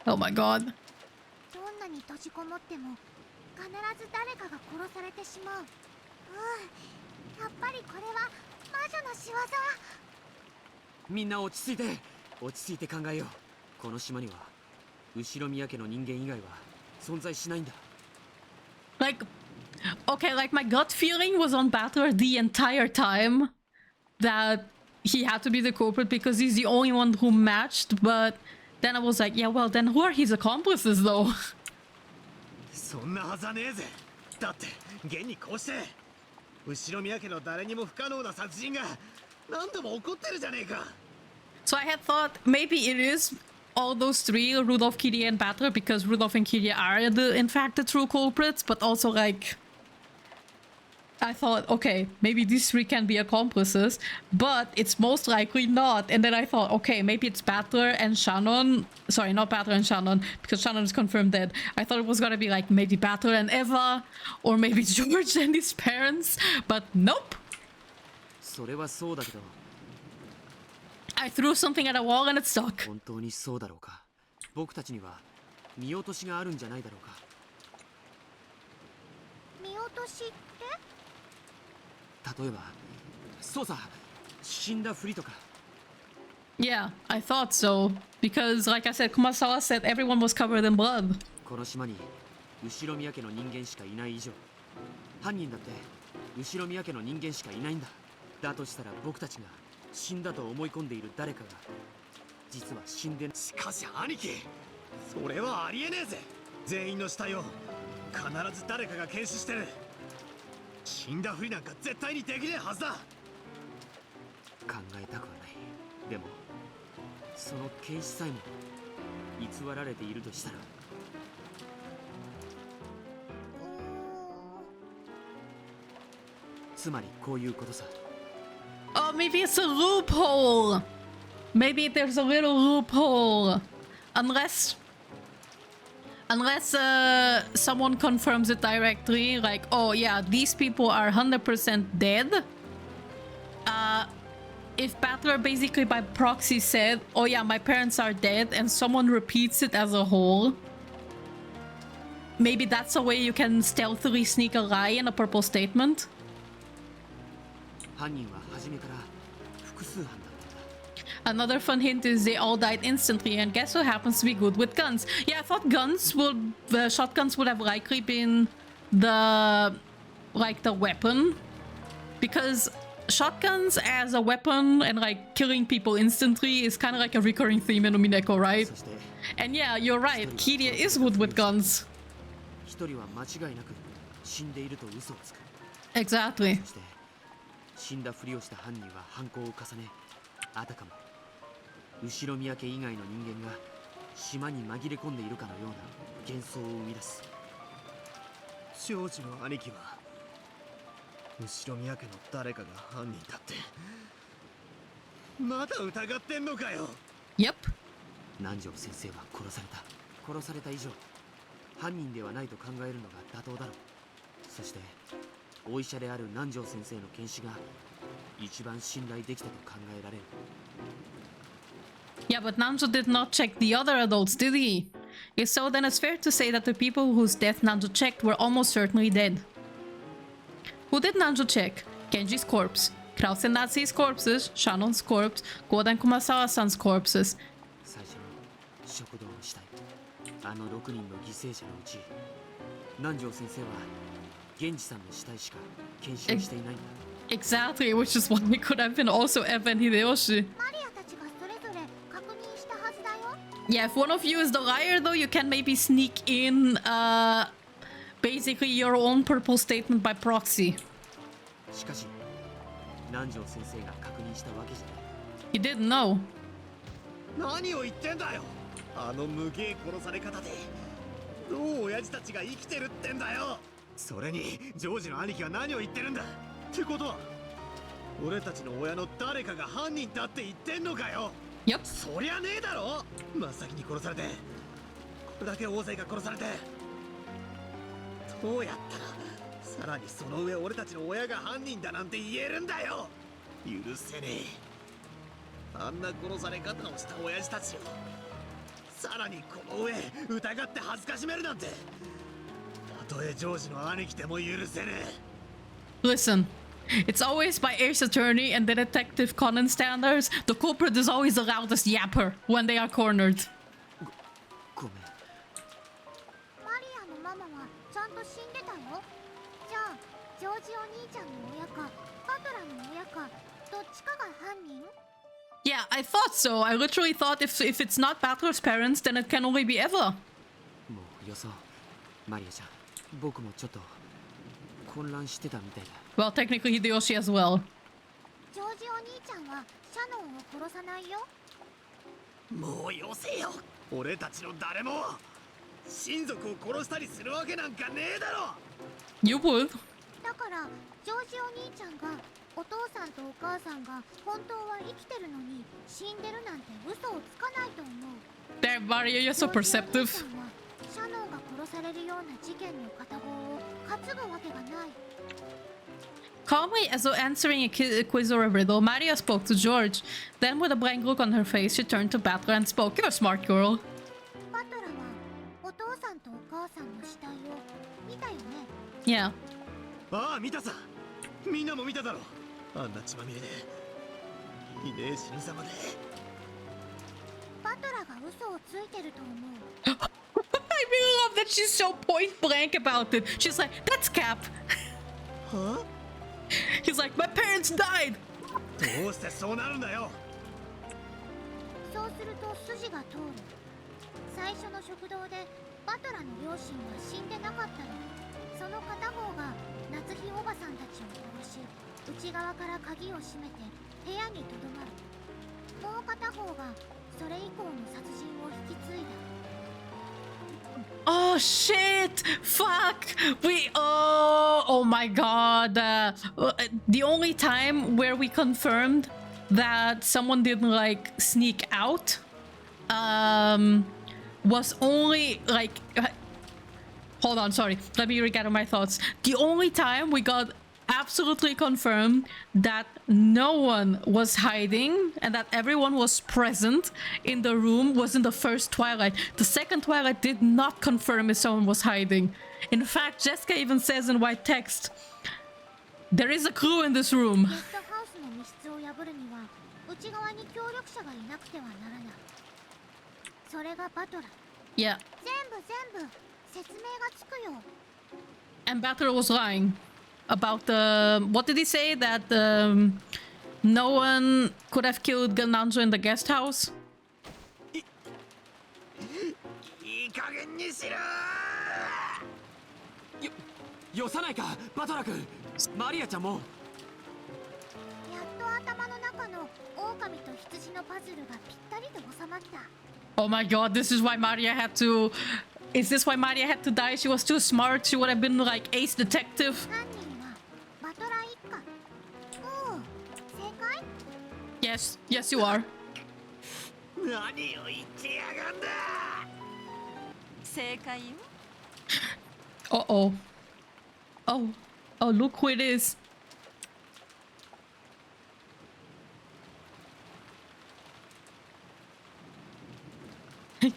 Oh my god. どんなに閉じこもっても必ず誰かが殺されてしまう。やっぱりこれは魔女の仕業。みんな落ち着いて考えよう。この島には後ろ宮家の人間以外は存在しないんだ。Like, okay, like my gut feeling was on Battler the entire time that he had to be the culprit because he's the only one who matched, but then I was like, yeah, well, then who are his accomplices, though? そんなはずはねえぜ。だって現にこうして後ろ宮家の誰にも不可能な殺人が何度も起こってるじゃねえか。 So I had thought maybe it is all those three, Rudolph, Kirie, and Battler, because Rudolph and Kirie are in fact the true culprits, but also like I thought, okay, maybe these three can be accomplices, but it's most likely not. And then I thought, okay, maybe it's Battler and Shannon. Sorry, not Battler and Shannon, because Shannon is confirmed dead. I thought it was gonna be like maybe Battler and Eva, or maybe George and his parents, but nope. I threw something at a wall and it stuck. 本当にそうだろうか。僕たちには見落としがあるんじゃないだろうか。見落としって？例えば、そうさ、死んだふりとか。Yeah, I thought so. Because, like I said, Kumasawa said everyone was covered in blood. この島に後ろ宮家の人間しかいない以上、犯人だって後ろ宮家の人間しかいないんだ。だとしたら僕たちが死んだと思い込んでいる誰かが実は死んで。しかし兄貴、それはありえねえぜ。全員の死体を必ず誰かが検視してる。死んだふりなんか絶対にできねえはずだ。考えたくはない。でもその検視さえも偽られているとしたら。つまりこういうことさ。 Oh, maybe it's a loophole. Maybe there's a little loophole. Unless someone confirms it directly, like, oh yeah, these people are 100% dead. If Battler basically by proxy said, oh yeah, my parents are dead, and someone repeats it as a whole, maybe that's a way you can stealthily sneak a lie in a purple statement. Another fun hint is they all died instantly, and guess who happens to be good with guns? Yeah, I thought shotguns would have likely been the weapon, because shotguns as a weapon and like killing people instantly is kind of like a recurring theme in Umineko, right? And yeah, you're right, Kiria is good with guns. Exactly. 死んだふりをした犯人は犯行を重ね、あたかも後ろ宮家以外の人間が島に紛れ込んでいるかのような幻想を生み出す。ジョージの兄貴は後ろ宮家の誰かが犯人だってまだ疑ってんのかよ。 Yep。 南條先生は殺された。殺された以上犯人ではないと考えるのが妥当だろう。そしてお医者である南條先生の検視が一番信頼できたと考えられる。 Yeah, but Nanjo did not check the other adults, did he? If so, then it's fair to say that the people whose death Nanjo checked were almost certainly dead. Who did Nanjo check? Kenji's corpse, Kraus and Natsu's corpses, Shannon's corpse, Godan Kumasawa-san's corpses. 最初の食堂の死体、あの6人の犠牲者のうち、南條先生は源氏さんの死体しか検証していないんだ。 Exactly, which is why it could have been also Eva and Hideyoshi. Yeah, if one of you is the liar though, you can maybe sneak in basically your own purple statement by proxy. しかし、南條先生が確認したわけじゃない。 You didn't know. 何を言ってんだよ。あの無芸殺され方でどう親父たちが生きてるってんだよ。それにジョージの兄貴は何を言ってるんだってことは俺たちの親の誰かが犯人だって言ってんのかよ。Yep. そりゃねえだろ。真っ先に殺されてこれだけ大勢が殺されてどうやったらさらにその上俺たちの親が犯人だなんて言えるんだよ。許せねえ。あんな殺され方をした親父たちをさらにこの上疑って恥ずかしめるなんてたとえジョージの兄貴でも許せねえ。Listen, it's always by Ace Attorney and the Detective Conan standards. The culprit is always the loudest yapper when they are cornered. ごめん。マリアのママはちゃんと死んでたよ。じゃあジョージお兄ちゃんの親かバトラの親かどっちかが犯人？ Yeah, I thought so. I literally thought if it's not Battler's parents, then it can only be Eva. もうよそう。マリアちゃん、僕もちょっと混乱してたみたいだ。 Well, technically Hideyoshi as well. ジョージお兄ちゃんはシャノンを殺さないよ。もうよせよ。俺たちの誰も親族を殺したりするわけなんかねえだろ。 You would. だからジョージお兄ちゃんがお父さんとお母さんが本当は生きてるのに死んでるなんて嘘をつかないと思う。 Damn, Mario, you're so perceptive. シャノンが殺されるような事件の片棒を担ぐわけがない。 Calmly, as though answering a quiz or a riddle, Maria spoke to George. Then, with a blank look on her face, she turned to Battler and spoke. You're a smart girl. バトラはお父さんとお母さんの死体を見たよね。 Yeah. ああ、見たさ。みんなも見ただろ。あんな血まみれでいねえ死に様で。バトラが嘘をついてると思う。I really love that she's so point blank about it. She's like, that's Cap. Huh? He's like, my parents died. どうしてそうなるんだよ。そうすると筋が通る。最初の食堂でバトラの両親は死んでなかったの。その片方が夏日おばさんたちを殺し、内側から鍵を閉めて部屋にとどまる。もう片方がそれ以降の殺人を引き継いだ。 Oh shit! Fuck! Oh my god. The only time where we confirmed that someone didn't like sneak out was only like hold on, sorry, let me regather my thoughts. The only time we got absolutely confirmed that no one was hiding and that everyone was present in the room was in the first Twilight. The second Twilight did not confirm if someone was hiding. In fact, Jessica even says in white text, there is a clue in this room. Yeah. And Butler was lying about the... What did he say? That no one could have killed Gananjo in the guest house? よさないかバトラ君マリアちゃんもやっと頭の中の狼と羊のパズルがぴったりと収まった Oh my god, this is why Maria had to... Is this why Maria had to die? She was too smart. She would have been like Ace Detective. Yes, yes you are. Uh-oh. Oh. Oh, look who it is.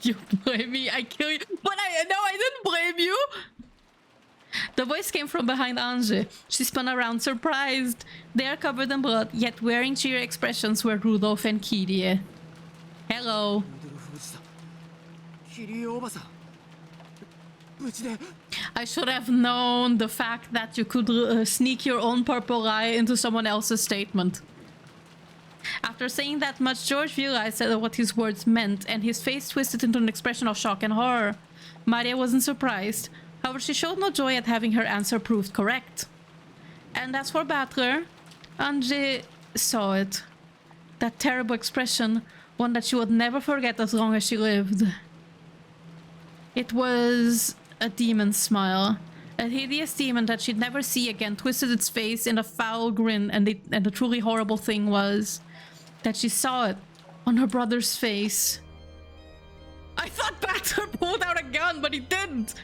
You blame me, I kill you. But I didn't blame you. The voice came from behind Ange. She spun around, surprised. They are covered in blood, yet wearing cheery expressions were Rudolph and Kirie. Hello. I should have known the fact that you could sneak your own purple eye into someone else's statement. After saying that much, George realized what his words meant, and his face twisted into an expression of shock and horror. Maria wasn't surprised. However, she showed no joy at having her answer proved correct. And as for Butler, Angie saw it. That terrible expression, one that she would never forget as long as she lived. It was a demon smile. A hideous demon that she'd never see again twisted its face in a foul grin, and the truly horrible thing was that she saw it on her brother's face. I thought Butler pulled out a gun, but he didn't!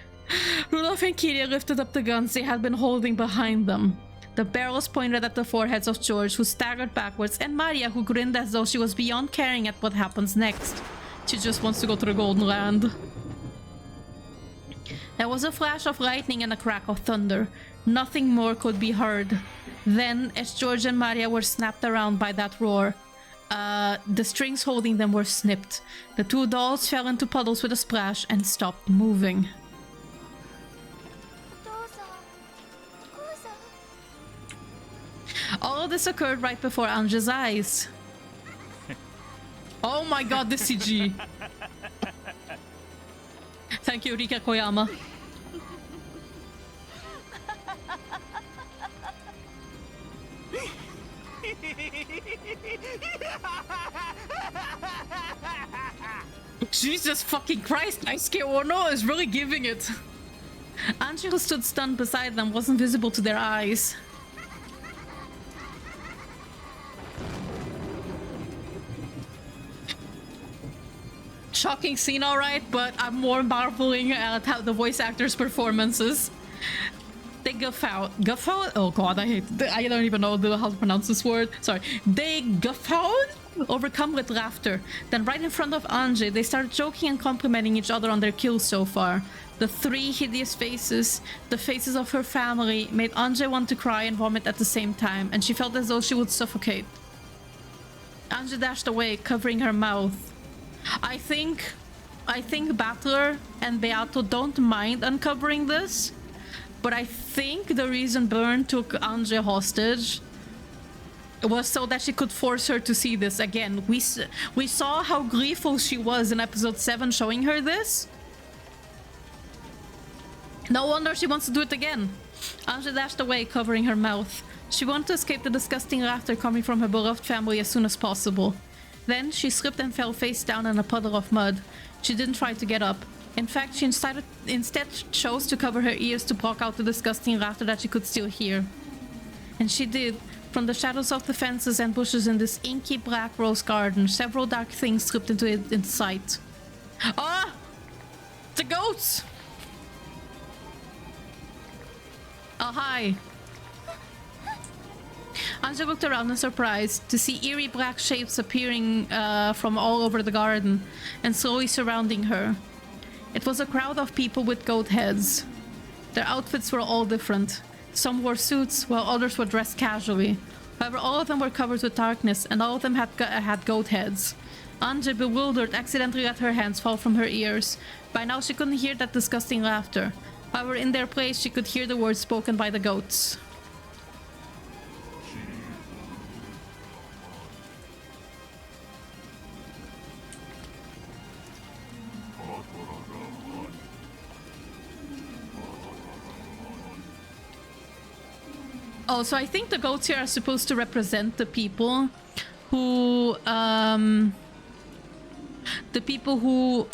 Rudolph and Kirie lifted up the guns they had been holding behind them. The barrels pointed at the foreheads of George, who staggered backwards, and Maria, who grinned as though she was beyond caring at what happens next. She just wants to go to the Golden Land. There was a flash of lightning and a crack of thunder. Nothing more could be heard. Then, as George and Maria were snapped around by that roar, the strings holding them were snipped. The two dolls fell into puddles with a splash and stopped moving. All of this occurred right before Ange's eyes. Oh my god, this CG. Thank you, Rika Koyama. Jesus fucking Christ, Daisuke Ono is really giving it. Angie, who stood stunned beside them, wasn't visible to their eyes. Shocking scene, alright, but I'm more marveling at how the voice actors' performances. They guffawed. Guffawed? Oh god, I don't even know how to pronounce this word. Sorry. They guffawed, overcome with laughter. Then right in front of Angie, they started joking and complimenting each other on their kills so far. The three hideous faces, the faces of her family, made Angie want to cry and vomit at the same time, and she felt as though she would suffocate. Angie dashed away, covering her mouth. I think Butler and Beato don't mind uncovering this, but I think the reason Bern took Angie hostage was so that she could force her to see this again. We saw how gleeful she was in episode 7 showing her this. No wonder she wants to do it again. Angie dashed away, covering her mouth. She wanted to escape the disgusting laughter coming from her beloved family as soon as possible. Then she slipped and fell face down in a puddle of mud. She didn't try to get up. In fact, she instead chose to cover her ears to block out the disgusting laughter that she could still hear. And she did. From the shadows of the fences and bushes in this inky black rose garden, several dark things slipped into sight. Ah! The goats! Oh, hi. Anja looked around in surprise to see eerie black shapes appearing from all over the garden and slowly surrounding her. It was a crowd of people with goat heads. Their outfits were all different. Some wore suits, while others were dressed casually. However, all of them were covered with darkness, and all of them had goat heads. Anja, bewildered, accidentally let her hands fall from her ears. By now, she couldn't hear that disgusting laughter. However, in their place, she could hear the words spoken by the goats. Oh, so I think the goats here are supposed to represent the people who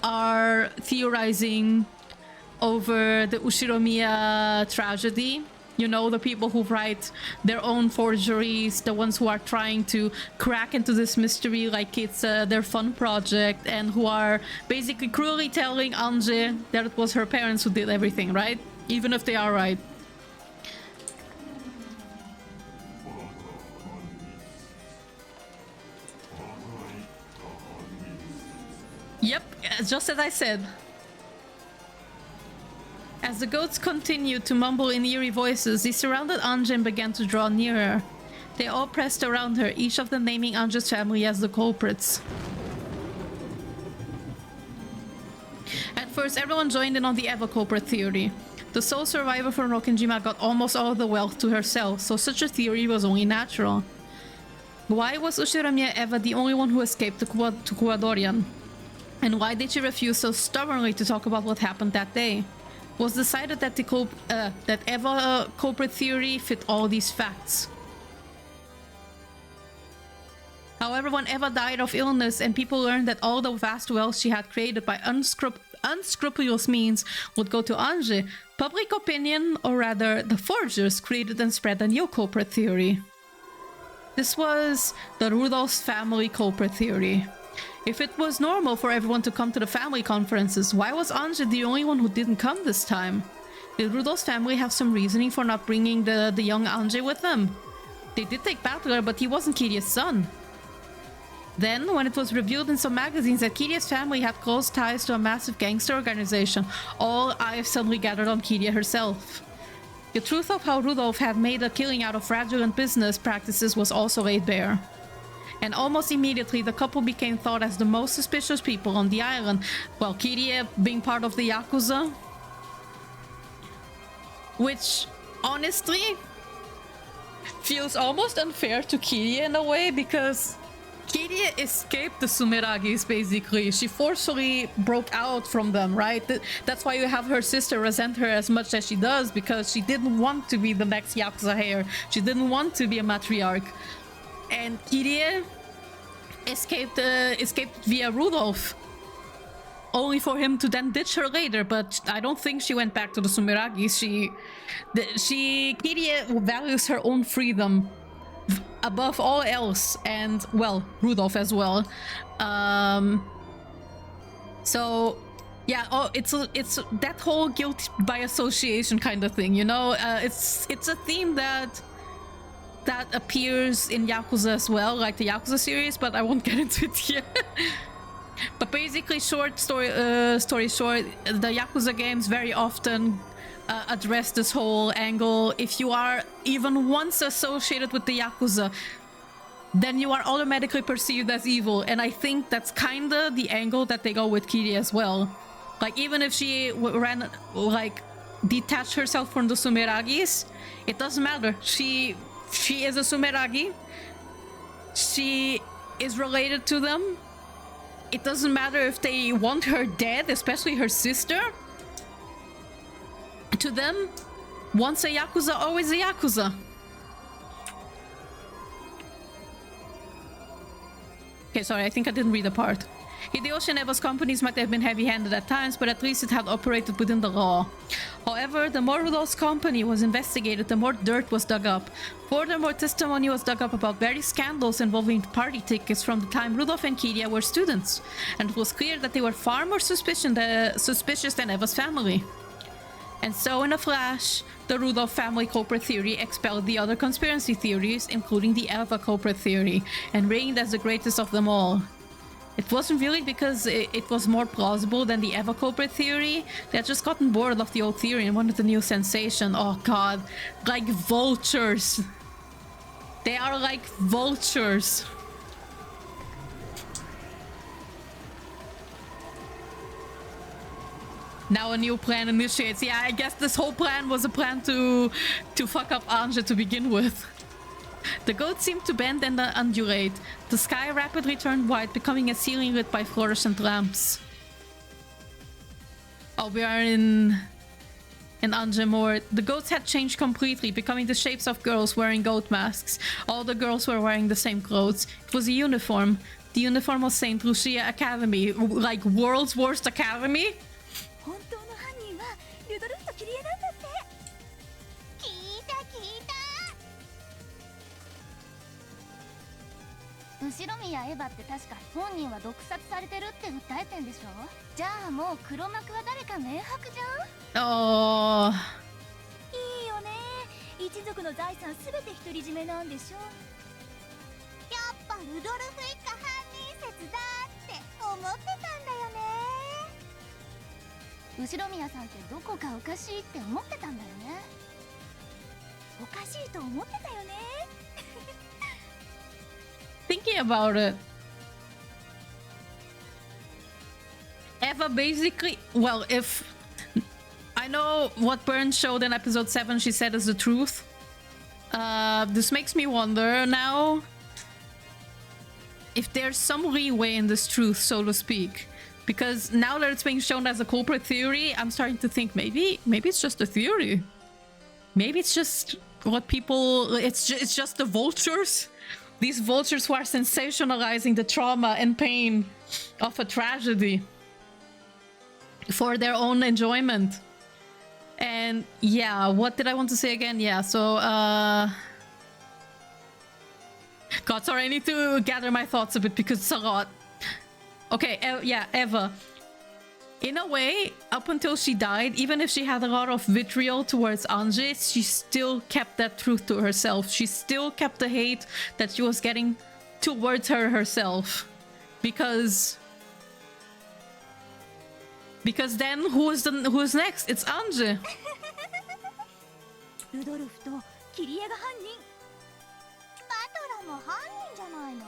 are theorizing over the Ushiromiya tragedy. You know, the people who write their own forgeries, the ones who are trying to crack into this mystery like it's their fun project, and who are basically cruelly telling Anje that it was her parents who did everything, right? Even if they are right. Yep, just as I said. As the goats continued to mumble in eerie voices, they surrounded Anja and began to draw nearer. They all pressed around her, each of them naming Anja's family as the culprits. At first, everyone joined in on the Eva culprit theory. The sole survivor from Rokkenjima got almost all of the wealth to herself, so such a theory was only natural. Why was Ushiromiya Eva the only one who escaped to Kuwadorian? And why did she refuse so stubbornly to talk about what happened that day? Was decided that that Eva culprit theory fit all these facts. However, when Eva died of illness and people learned that all the vast wealth she had created by unscrupulous means would go to Anje, public opinion, or rather the forgers, created and spread a new culprit theory. This was the Rudolph's family culprit theory. If it was normal for everyone to come to the family conferences, why was Anja the only one who didn't come this time? Did Rudolph's family have some reasoning for not bringing the young Anja with them? They did take Battler, but he wasn't Kirya's son. Then, when it was revealed in some magazines that Kirya's family had close ties to a massive gangster organization, all eyes suddenly gathered on Kirya herself. The truth of how Rudolph had made a killing out of fraudulent business practices was also laid bare. And almost immediately, the couple became thought as the most suspicious people on the island, while Kirya being part of the Yakuza. Which, honestly, feels almost unfair to Kirya in a way, because Kirya escaped the Sumeragis, basically. She forcefully broke out from them, right? That's why you have her sister resent her as much as she does, because she didn't want to be the next Yakuza heir. She didn't want to be a matriarch. And Kirya escaped via Rudolph, only for him to then ditch her later. But I don't think she went back to the Sumeragis. Kirya values her own freedom above all else, and well, Rudolph as well. So yeah, it's that whole guilt by association kind of thing, you know. It's a theme that appears in Yakuza as well, like the Yakuza series, but I won't get into it here. But basically, story short, the Yakuza games very often address this whole angle. If you are even once associated with the Yakuza, then you are automatically perceived as evil, and I think that's kinda the angle that they go with Kirya as well. Like, even if she detached herself from the Sumeragis, it doesn't matter. She is a Sumeragi. She is related to them. It doesn't matter if they want her dead, especially her sister. To them, once a Yakuza, always a Yakuza. Okay, sorry, I think I didn't read the part. Hideyoshi and Eva's companies might have been heavy-handed at times, but at least it had operated within the law. However, the more Rudolph's company was investigated, the more dirt was dug up. Furthermore, testimony was dug up about various scandals involving party tickets from the time Rudolph and Kiria were students, and it was clear that they were far more suspicious than Eva's family. And so, in a flash, the Rudolph family culprit theory expelled the other conspiracy theories, including the Eva culprit theory, and reigned as the greatest of them all. It wasn't really because it was more plausible than the Eva culprit theory. They had just gotten bored of the old theory and wanted a new sensation. Oh god, like vultures. They are like vultures. Now a new plan initiates. Yeah, I guess this whole plan was a plan to fuck up Anja to begin with. The goats seemed to bend and undulate. The sky rapidly turned white, becoming a ceiling lit by fluorescent lamps. Oh, we are in Anja Mort. The goats had changed completely, becoming the shapes of girls wearing goat masks. All the girls were wearing the same clothes. It was a uniform. The uniform of St. Lucia Academy. Like, world's worst academy? 本当の犯人はルドルフとキリエなんだって。聞いた聞いた。後ろ宮エヴァって確か本人は毒殺されてるって訴えてんでしょ。じゃあもう黒幕は誰か明白じゃん。おー。いいよね。一族の財産すべて独り占めなんでしょ。やっぱルドルフ一家犯人説だって思ってたんだよね。後ろ宮さんってどこかおかしいって思ってたんだよね。おかしいと思ってたよね。Thinking about it, Eva basically, well, if I know what Bern showed in episode 7, she said is the truth. This makes me wonder now if there's some leeway in this truth, so to speak. Because now that it's being shown as a culprit theory, I'm starting to think maybe it's just a theory. Maybe it's just what people... It's just the vultures. These vultures who are sensationalizing the trauma and pain of a tragedy for their own enjoyment. And yeah, what did I want to say again? Yeah, so... God, sorry, I need to gather my thoughts a bit because it's a lot. Okay, yeah, Eva. In a way, up until she died, even if she had a lot of vitriol towards Anje, she still kept that truth to herself. She still kept the hate that she was getting towards her herself. Because then who's next? It's Anje. ルドルフとキリエが犯人。バトラも犯人じゃないの？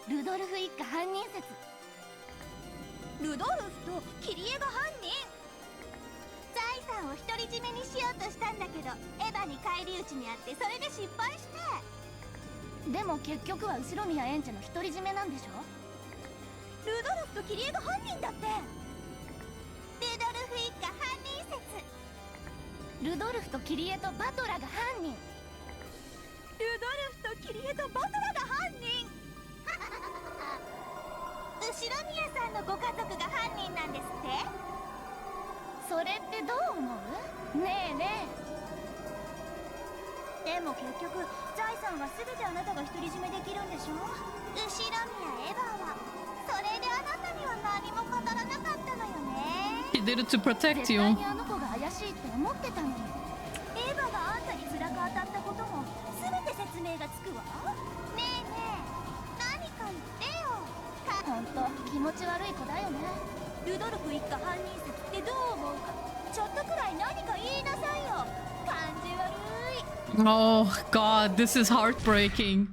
ルドルフ一家犯人説。ルドルフとキリエが犯人。財産を独り占めにしようとしたんだけどエヴァに返り討ちにあってそれで失敗して。でも結局は後ろ宮エンチェの独り占めなんでしょ。ルドルフとキリエが犯人だって。ルドルフ一家犯人説。ルドルフとキリエとバトラが犯人。ルドルフとキリエとバトラが犯人。後ろ宮さんのご家族が犯人なんですって。それってどう思う？ねえねえ。でも結局財産は全てあなたが独り占めできるんでしょ。後ろ宮エヴァはそれであなたには何も語らなかったのよね。He did it to protect you. 絶対にあの子が怪しいって思ってたのに。エヴァがあんたに辛く当たったことも全て説明がつくわ。ねえねえ、何か言ってよ。ほんと気持ち悪い子だよね。ルドルフ一家犯人説ってどう思うか。ちょっとくらい何か言いなさいよ。感じ悪い。Oh god, this is heartbreaking.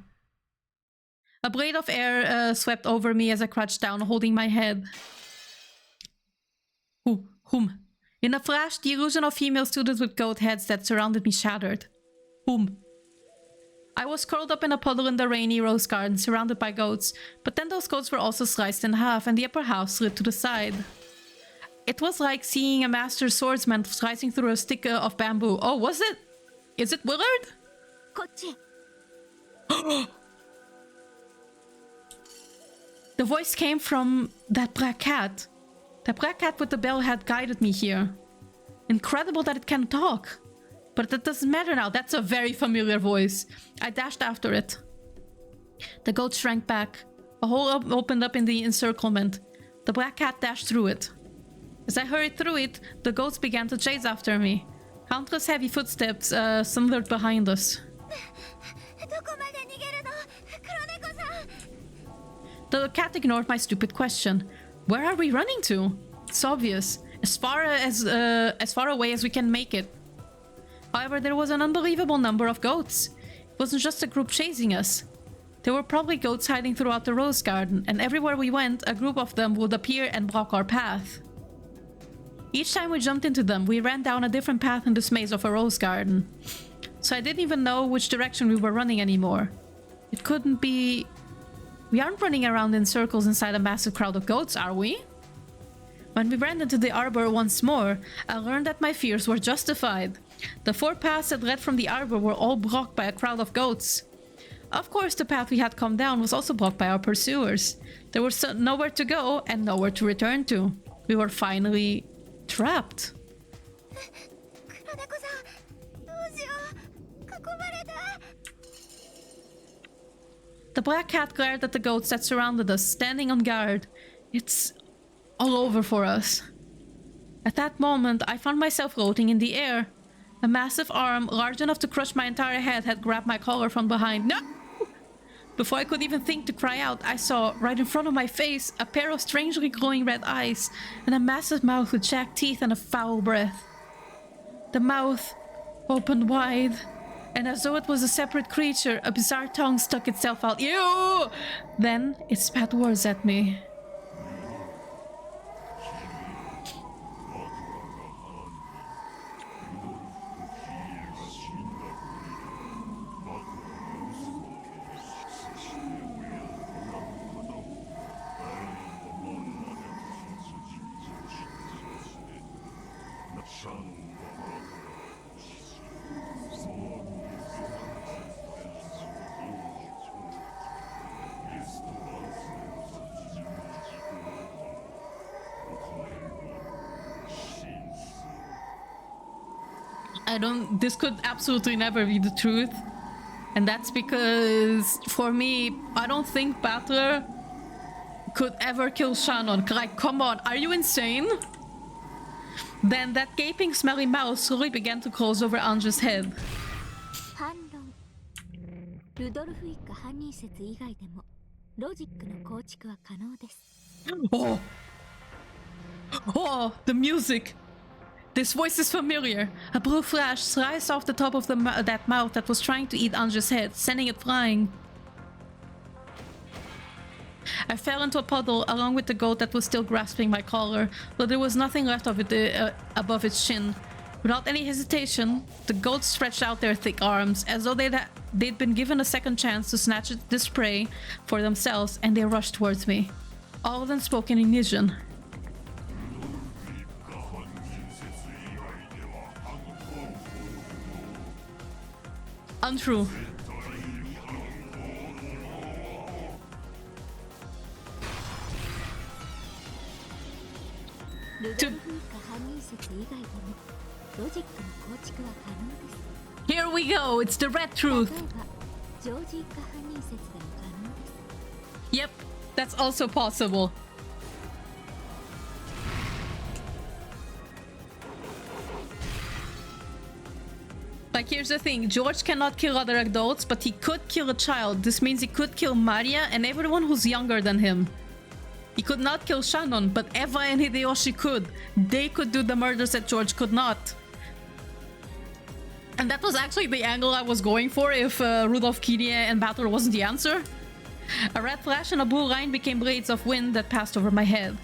A blade of air swept over me as I crouched down, holding my head. Whom? In a flash, the illusion of female students with goat heads that surrounded me shattered. Whom? I was curled up in a puddle in the rainy rose garden, surrounded by goats, but then those goats were also sliced in half, and the upper half slid to the side. It was like seeing a master swordsman slicing through a stick of bamboo. Oh, was it? Is it Willard? こっち。The voice came from that black cat. That black cat with the bell had guided me here. Incredible that it can talk. But that doesn't matter now. That's a very familiar voice. I dashed after it. The goat shrank back. A hole opened up in the encirclement. The black cat dashed through it. As I hurried through it, the goats began to chase after me. Countless heavy footsteps thundered behind us. The cat ignored my stupid question. Where are we running to? It's obvious. As far away as we can make it. However, there was an unbelievable number of goats. It wasn't just a group chasing us. There were probably goats hiding throughout the rose garden, and everywhere we went, a group of them would appear and block our path. Each time we jumped into them, we ran down a different path in this maze of a rose garden. So I didn't even know which direction we were running anymore. It couldn't be... We aren't running around in circles inside a massive crowd of goats, are we? When we ran into the arbor once more, I learned that my fears were justified. The 4 paths that led from the arbor were all blocked by a crowd of goats. Of course, the path we had come down was also blocked by our pursuers. There was nowhere to go and nowhere to return to. We were finally trapped. The black cat glared at the goats that surrounded us, standing on guard. It's all over for us. At that moment, I found myself floating in the air. A massive arm, large enough to crush my entire head, had grabbed my collar from behind. No! Before I could even think to cry out, I saw, right in front of my face, a pair of strangely glowing red eyes and a massive mouth with jagged teeth and a foul breath. The mouth opened wide, and as though it was a separate creature, a bizarre tongue stuck itself out. Ew! Then it spat words at me. This could absolutely never be the truth. And that's because, for me, I don't think Battler could ever kill Shannon. Like, come on, are you insane? Then that gaping, smelly mouth slowly began to close over Anja's head. Oh! Oh, the music! This voice is familiar. A blue flash sliced off the top of that mouth that was trying to eat Anja's head, sending it flying. I fell into a puddle along with the goat that was still grasping my collar, though there was nothing left of it above its chin. Without any hesitation, the goat stretched out their thick arms, as though they'd been given a second chance to snatch this prey for themselves, and they rushed towards me. All of them spoke in Indonesian. Untrue. Here we go, it's the red truth. Yep, that's also possible. Like, here's the thing, George cannot kill other adults, but he could kill a child. This means he could kill Mania and everyone who's younger than him. He could not kill Shannon, but Eva and Hideyoshi could. They could do the murders that George could not. And that was actually the angle I was going for if Rudolph Kirie and Battler wasn't the answer. A red flash and a blue line became blades of wind that passed over my head,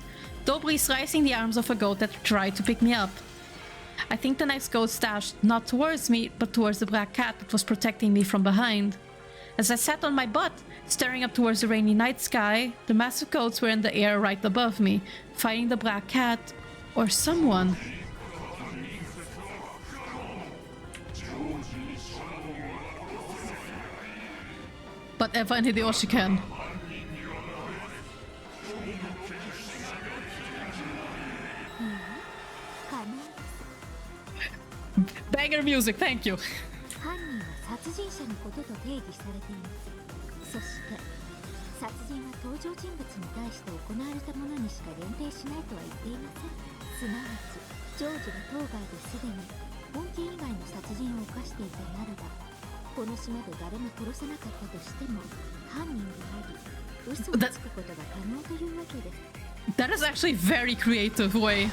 doubly slicing the arms of a goat that tried to pick me up. I think the next goat stashed not towards me, but towards the black cat that was protecting me from behind. As I sat on my butt, staring up towards the rainy night sky, the massive goats were in the air right above me, fighting the black cat or someone. But Eva and Hideyoshi can. banger music, thank you. 犯人は殺人者のことと定義されています。そして殺人は登場人物に対して行われたものにしか限定しないとは言っていません。すなわちジョージが当該ですでに本件以外の殺人を犯していたならば、この島で誰も殺さなかったとしても犯人であり嘘をつくことが可能というわけです。That is actually a very creative way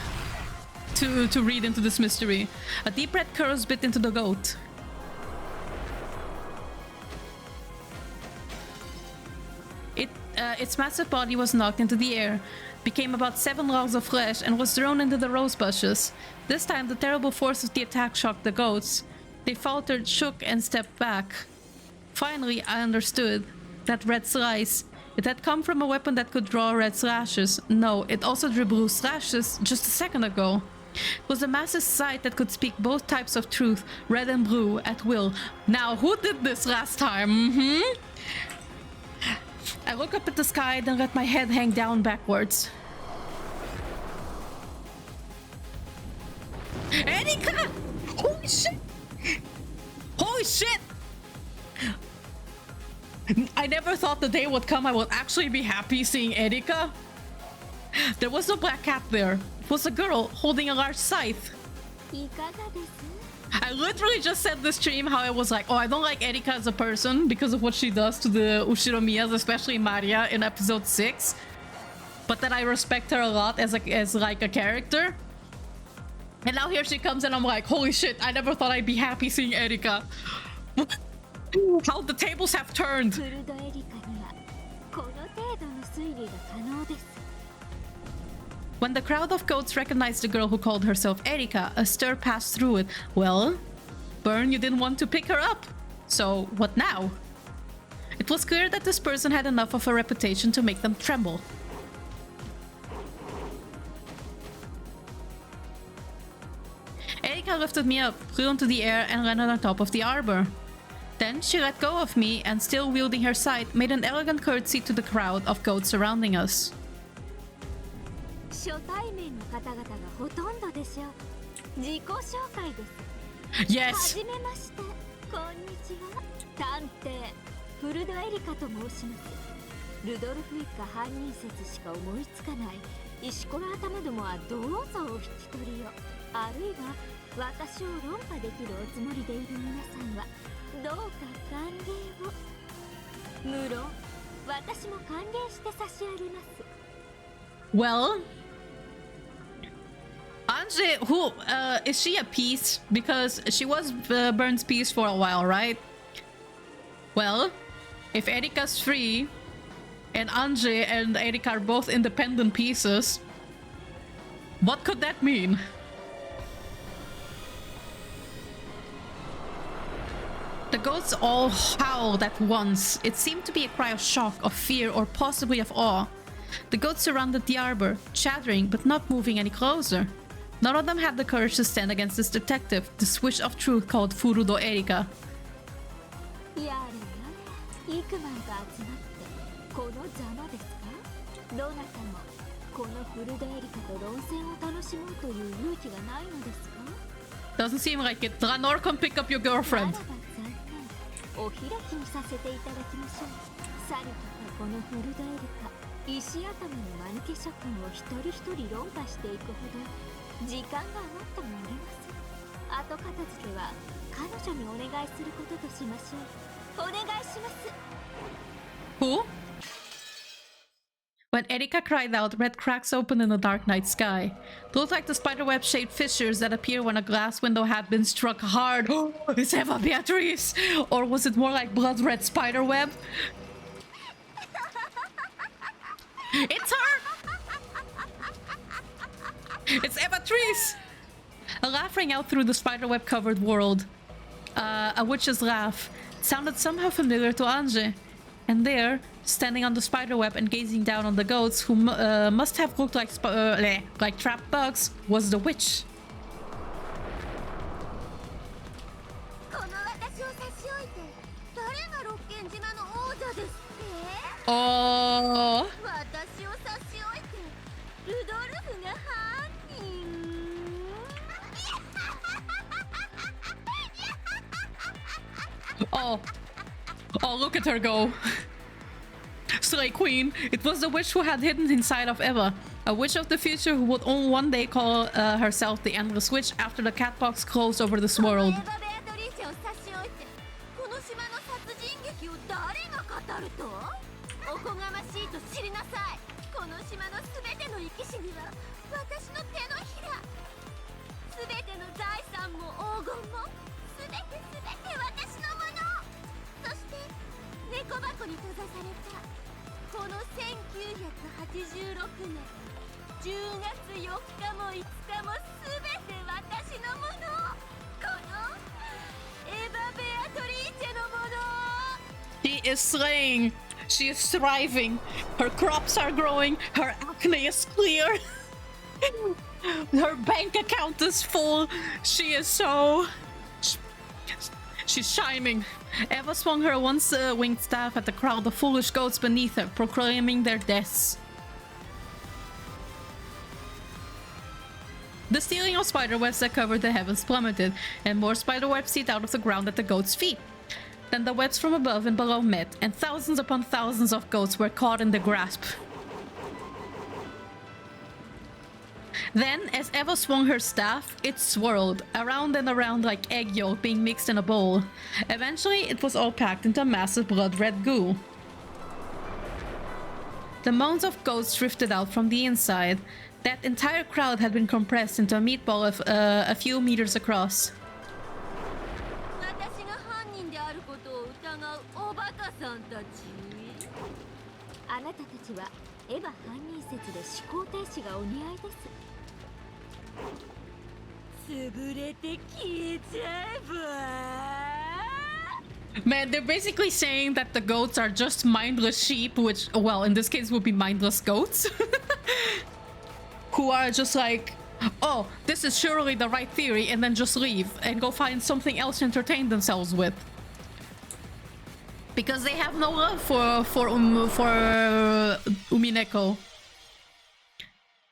to read into this mystery. A deep red curse bit into the goat. Its massive body was knocked into the air, became about 7 logs of flesh, and was thrown into the rose bushes. This time, the terrible force of the attack shocked the goats. They faltered, shook, and stepped back. Finally, I understood. That red slice. It had come from a weapon that could draw red slashes. No, it also drew blue slashes just a second ago. It was a massive sight that could speak both types of truth, red and blue, at will. Now, who did this last time? I look up at the sky, then let my head hang down backwards. Erika! Holy shit! Holy shit! I never thought the day would come I would actually be happy seeing Erika. There was no black cat there. It was a girl holding a large scythe. I literally just said this stream how I was like, oh, I don't like Erika as a person because of what she does to the Ushiromiyas, especially Mania in episode 6. But then I respect her a lot as like a character. And now here she comes and I'm like, holy shit, I never thought I'd be happy seeing Erika. How the tables have turned. When the crowd of goats recognized the girl who called herself Erika, a stir passed through it. Well, Bern, you didn't want to pick her up. So, what now? It was clear that this person had enough of a reputation to make them tremble. Erika lifted me up, flew into the air, and landed on top of the arbor. Then she let go of me and, still wielding her scythe, made an elegant curtsy to the crowd of goats surrounding us. Yes! ルドルフ一家犯人説しか思いつかない石ころ頭どもはどうぞお引き取りを、あるいは私を論破できるおつもりでいる皆さんはどうか歓迎を。無論私も歓迎して差し上げます。Well, Anje, who is she a piece? Because she was Bern's piece for a while, right? Well, if Erika's free and Anje and Erika are both independent pieces, what could that mean? The goats all howled at once. It seemed to be a cry of shock, of fear, or possibly of awe. The goats surrounded the arbor, chattering but not moving any closer. None of them had the courage to stand against this detective, the switch of truth called Furudo Erika. Doesn't seem like it. Dranor, come pick up your girlfriend. お開きにさせていただきましょう。さりとてこのフルドエリカ、石頭の間抜け諸君を一人一人論破していくほど時間が余ってもおります。後片付けは彼女にお願いすることとしましょう。お願いします。Who? When Erika cried out, red cracks opened in the dark night sky. It looked like the spiderweb-shaped fissures that appear when a glass window had been struck hard. It's Eva Beatrice! Or was it more like blood-red spiderweb? It's her! It's Eva Beatrice! A laugh rang out through the spiderweb-covered world. A witch's laugh. It sounded somehow familiar to Anje. And there, standing on the spiderweb and gazing down on the goats, who must have looked like trapped bugs, was the witch. Oh. Oh. Oh, look at her go. Slay Queen. It was the witch who had hidden inside of Eva. A witch of the future who would one day call herself the Endless Witch after the catbox closed over this world. She is slaying. She is thriving. Her crops are growing. Her acne is clear. Her bank account is full. She is so... She's shining. Eva swung her once winged staff at the crowd of foolish goats beneath her, proclaiming their deaths. The ceiling of spiderwebs that covered the heavens plummeted, and more spiderwebs seeped out of the ground at the goats' feet. Then the webs from above and below met, and thousands upon thousands of goats were caught in the grasp. Then, as Eva swung her staff, it swirled, around and around like egg yolk being mixed in a bowl. Eventually, it was all packed into a massive blood-red goo. The moans of goats drifted out from the inside. That entire crowd had been compressed into a meatball of a few meters across. Man, they're basically saying that the goats are just mindless sheep, which, well, in this case would be mindless goats. Who are just like, oh, this is surely the right theory, and then just leave and go find something else to entertain themselves with. Because they have no love for Umineko.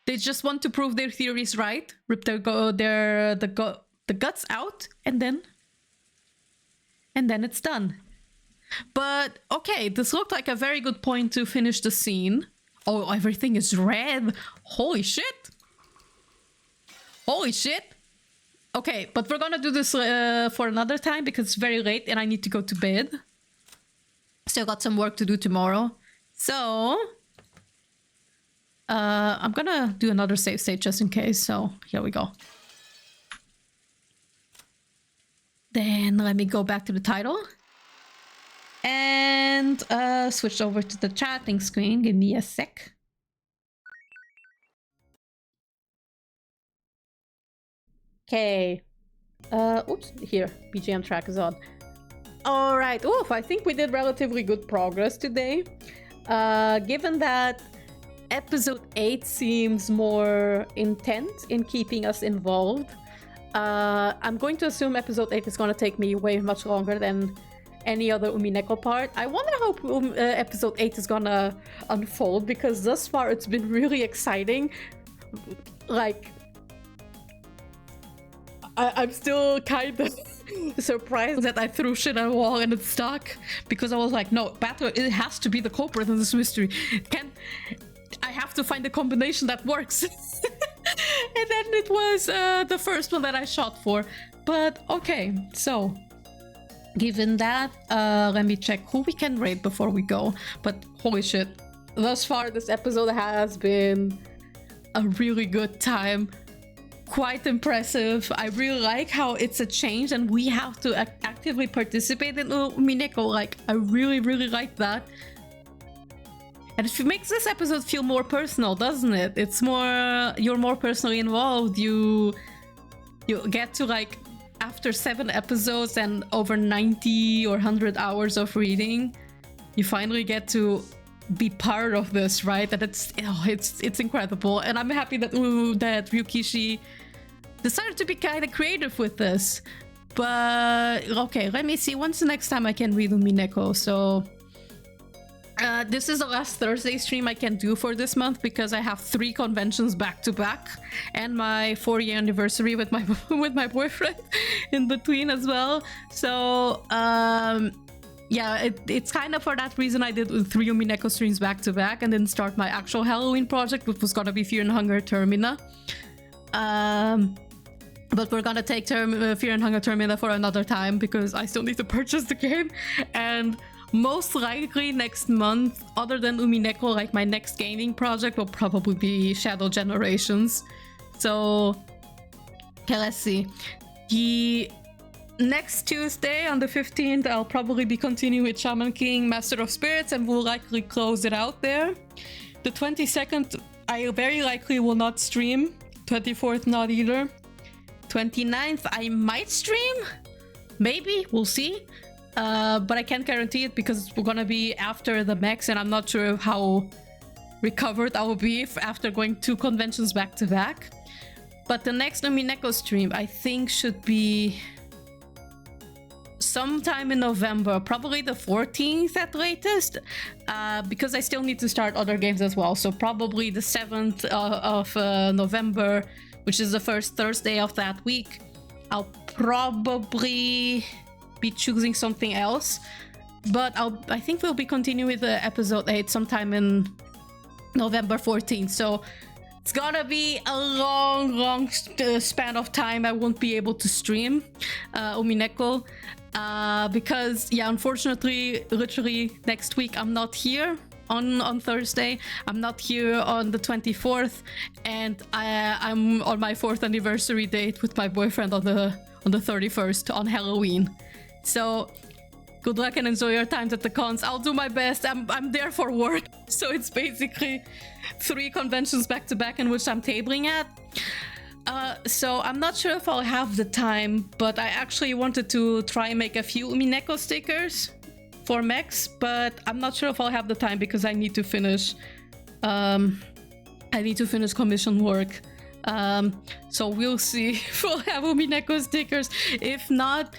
They just want to prove their theories right, rip the guts out, and then it's done. But okay, this looked like a very good point to finish the scene. Oh, everything is red. Holy shit. Holy shit. Okay, but we're gonna do this for another time because it's very late and I need to go to bed. Still got some work to do tomorrow. So I'm gonna do another save state just in case. So here we go. Then let me go back to the title. And switch over to the chatting screen. Give me a sec. Okay. Oops, here. BGM track is on. Alright. Oof, I think we did relatively good progress today. Given that episode 8 seems more intent in keeping us involved, I'm going to assume episode 8 is going to take me way much longer than any other Umineko part. I wonder how episode 8 is gonna unfold, because thus far it's been really exciting. Like, I'm still kind of surprised that I threw shit at a wall and it stuck, because I was like, no, Battle, it has to be the culprit in this mystery. I have to find a combination that works. And then it was the first one that I shot for. But okay, so given that, let me check who we can raid before we go. But holy shit, thus far this episode has been a really good time. Quite impressive. I really like how it's a change and we have to actively participate in Umineko. Like, I really, really like that. And it makes this episode feel more personal, doesn't it? It's more, you're more personally involved. You get to, like, after 7 episodes and over 90 or 100 hours of reading, you finally get to be part of this, right? And it's incredible. And I'm happy that Ryukishi decided to be kind of creative with this. But okay, let me see. When's the next time I can read Umineko? So This is the last Thursday stream I can do for this month because I have 3 conventions back to back and my 4-year anniversary with my with my boyfriend in between as well. So yeah, it's kind of for that reason I did 3 Umineko streams back to back and then start my actual Halloween project, which was gonna be Fear and Hunger Termina. But we're gonna take Fear and Hunger Termina for another time because I still need to purchase the game. And most likely next month, other than Umineko, like my next gaming project will probably be Shadow Generations. So, okay, let's see. The next Tuesday on the 15th, I'll probably be continuing with Shaman King, Master of Spirits, and we'll likely close it out there. The 22nd, I very likely will not stream. 24th, not either. 29th, I might stream. Maybe, we'll see. But I can't guarantee it because we're gonna be after the max and I'm not sure how recovered I will be after going 2 conventions back to back. But the next Umineko stream I think should be sometime in November, probably the 14th at latest, because I still need to start other games as well. So probably the 7th of November, which is the first Thursday of that week. I'll probably be choosing something else, but I think we'll be continuing with the episode 8 sometime in November 14th. So it's gonna be a long span of time I won't be able to stream Umineko because yeah, unfortunately, literally next week I'm not here on Thursday. I'm not here on the 24th, and I'm on my 4th anniversary date with my boyfriend on the 31st on Halloween. So good luck and enjoy your times at the cons. I'll do my best. I'm there for work, so it's basically 3 conventions back to back in which I'm tabling at. So I'm not sure if I'll have the time, but I actually wanted to try and make a few Umineko stickers for mechs, but I'm not sure if I'll have the time because I need to finish commission work. So we'll see if we'll have Umineko stickers. If not,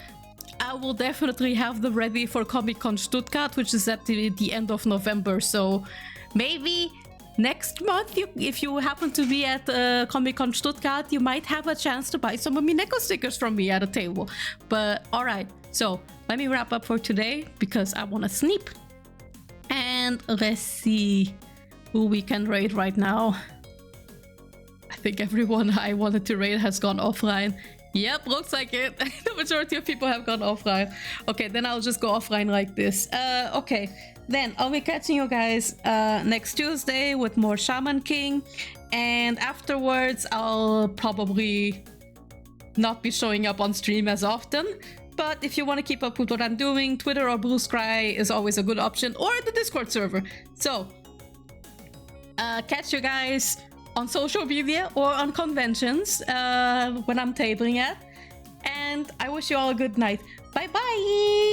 I will definitely have them ready for Comic-Con Stuttgart, which is at the end of November. So maybe next month, if you happen to be at Comic-Con Stuttgart, you might have a chance to buy some Umineko stickers from me at a table. But alright, so let me wrap up for today because I want to sleep. And let's see who we can raid right now. I think everyone I wanted to raid has gone offline. Yep, looks like it. The majority of people have gone offline. Okay, then I'll just go offline like this. Okay, then I'll be catching you guys next Tuesday with more Shaman King. And afterwards, I'll probably not be showing up on stream as often. But if you want to keep up with what I'm doing, Twitter or Blue Sky is always a good option, or the Discord server. So, catch you guys on social media or on conventions when I'm tabling at. And I wish you all a good night. Bye bye!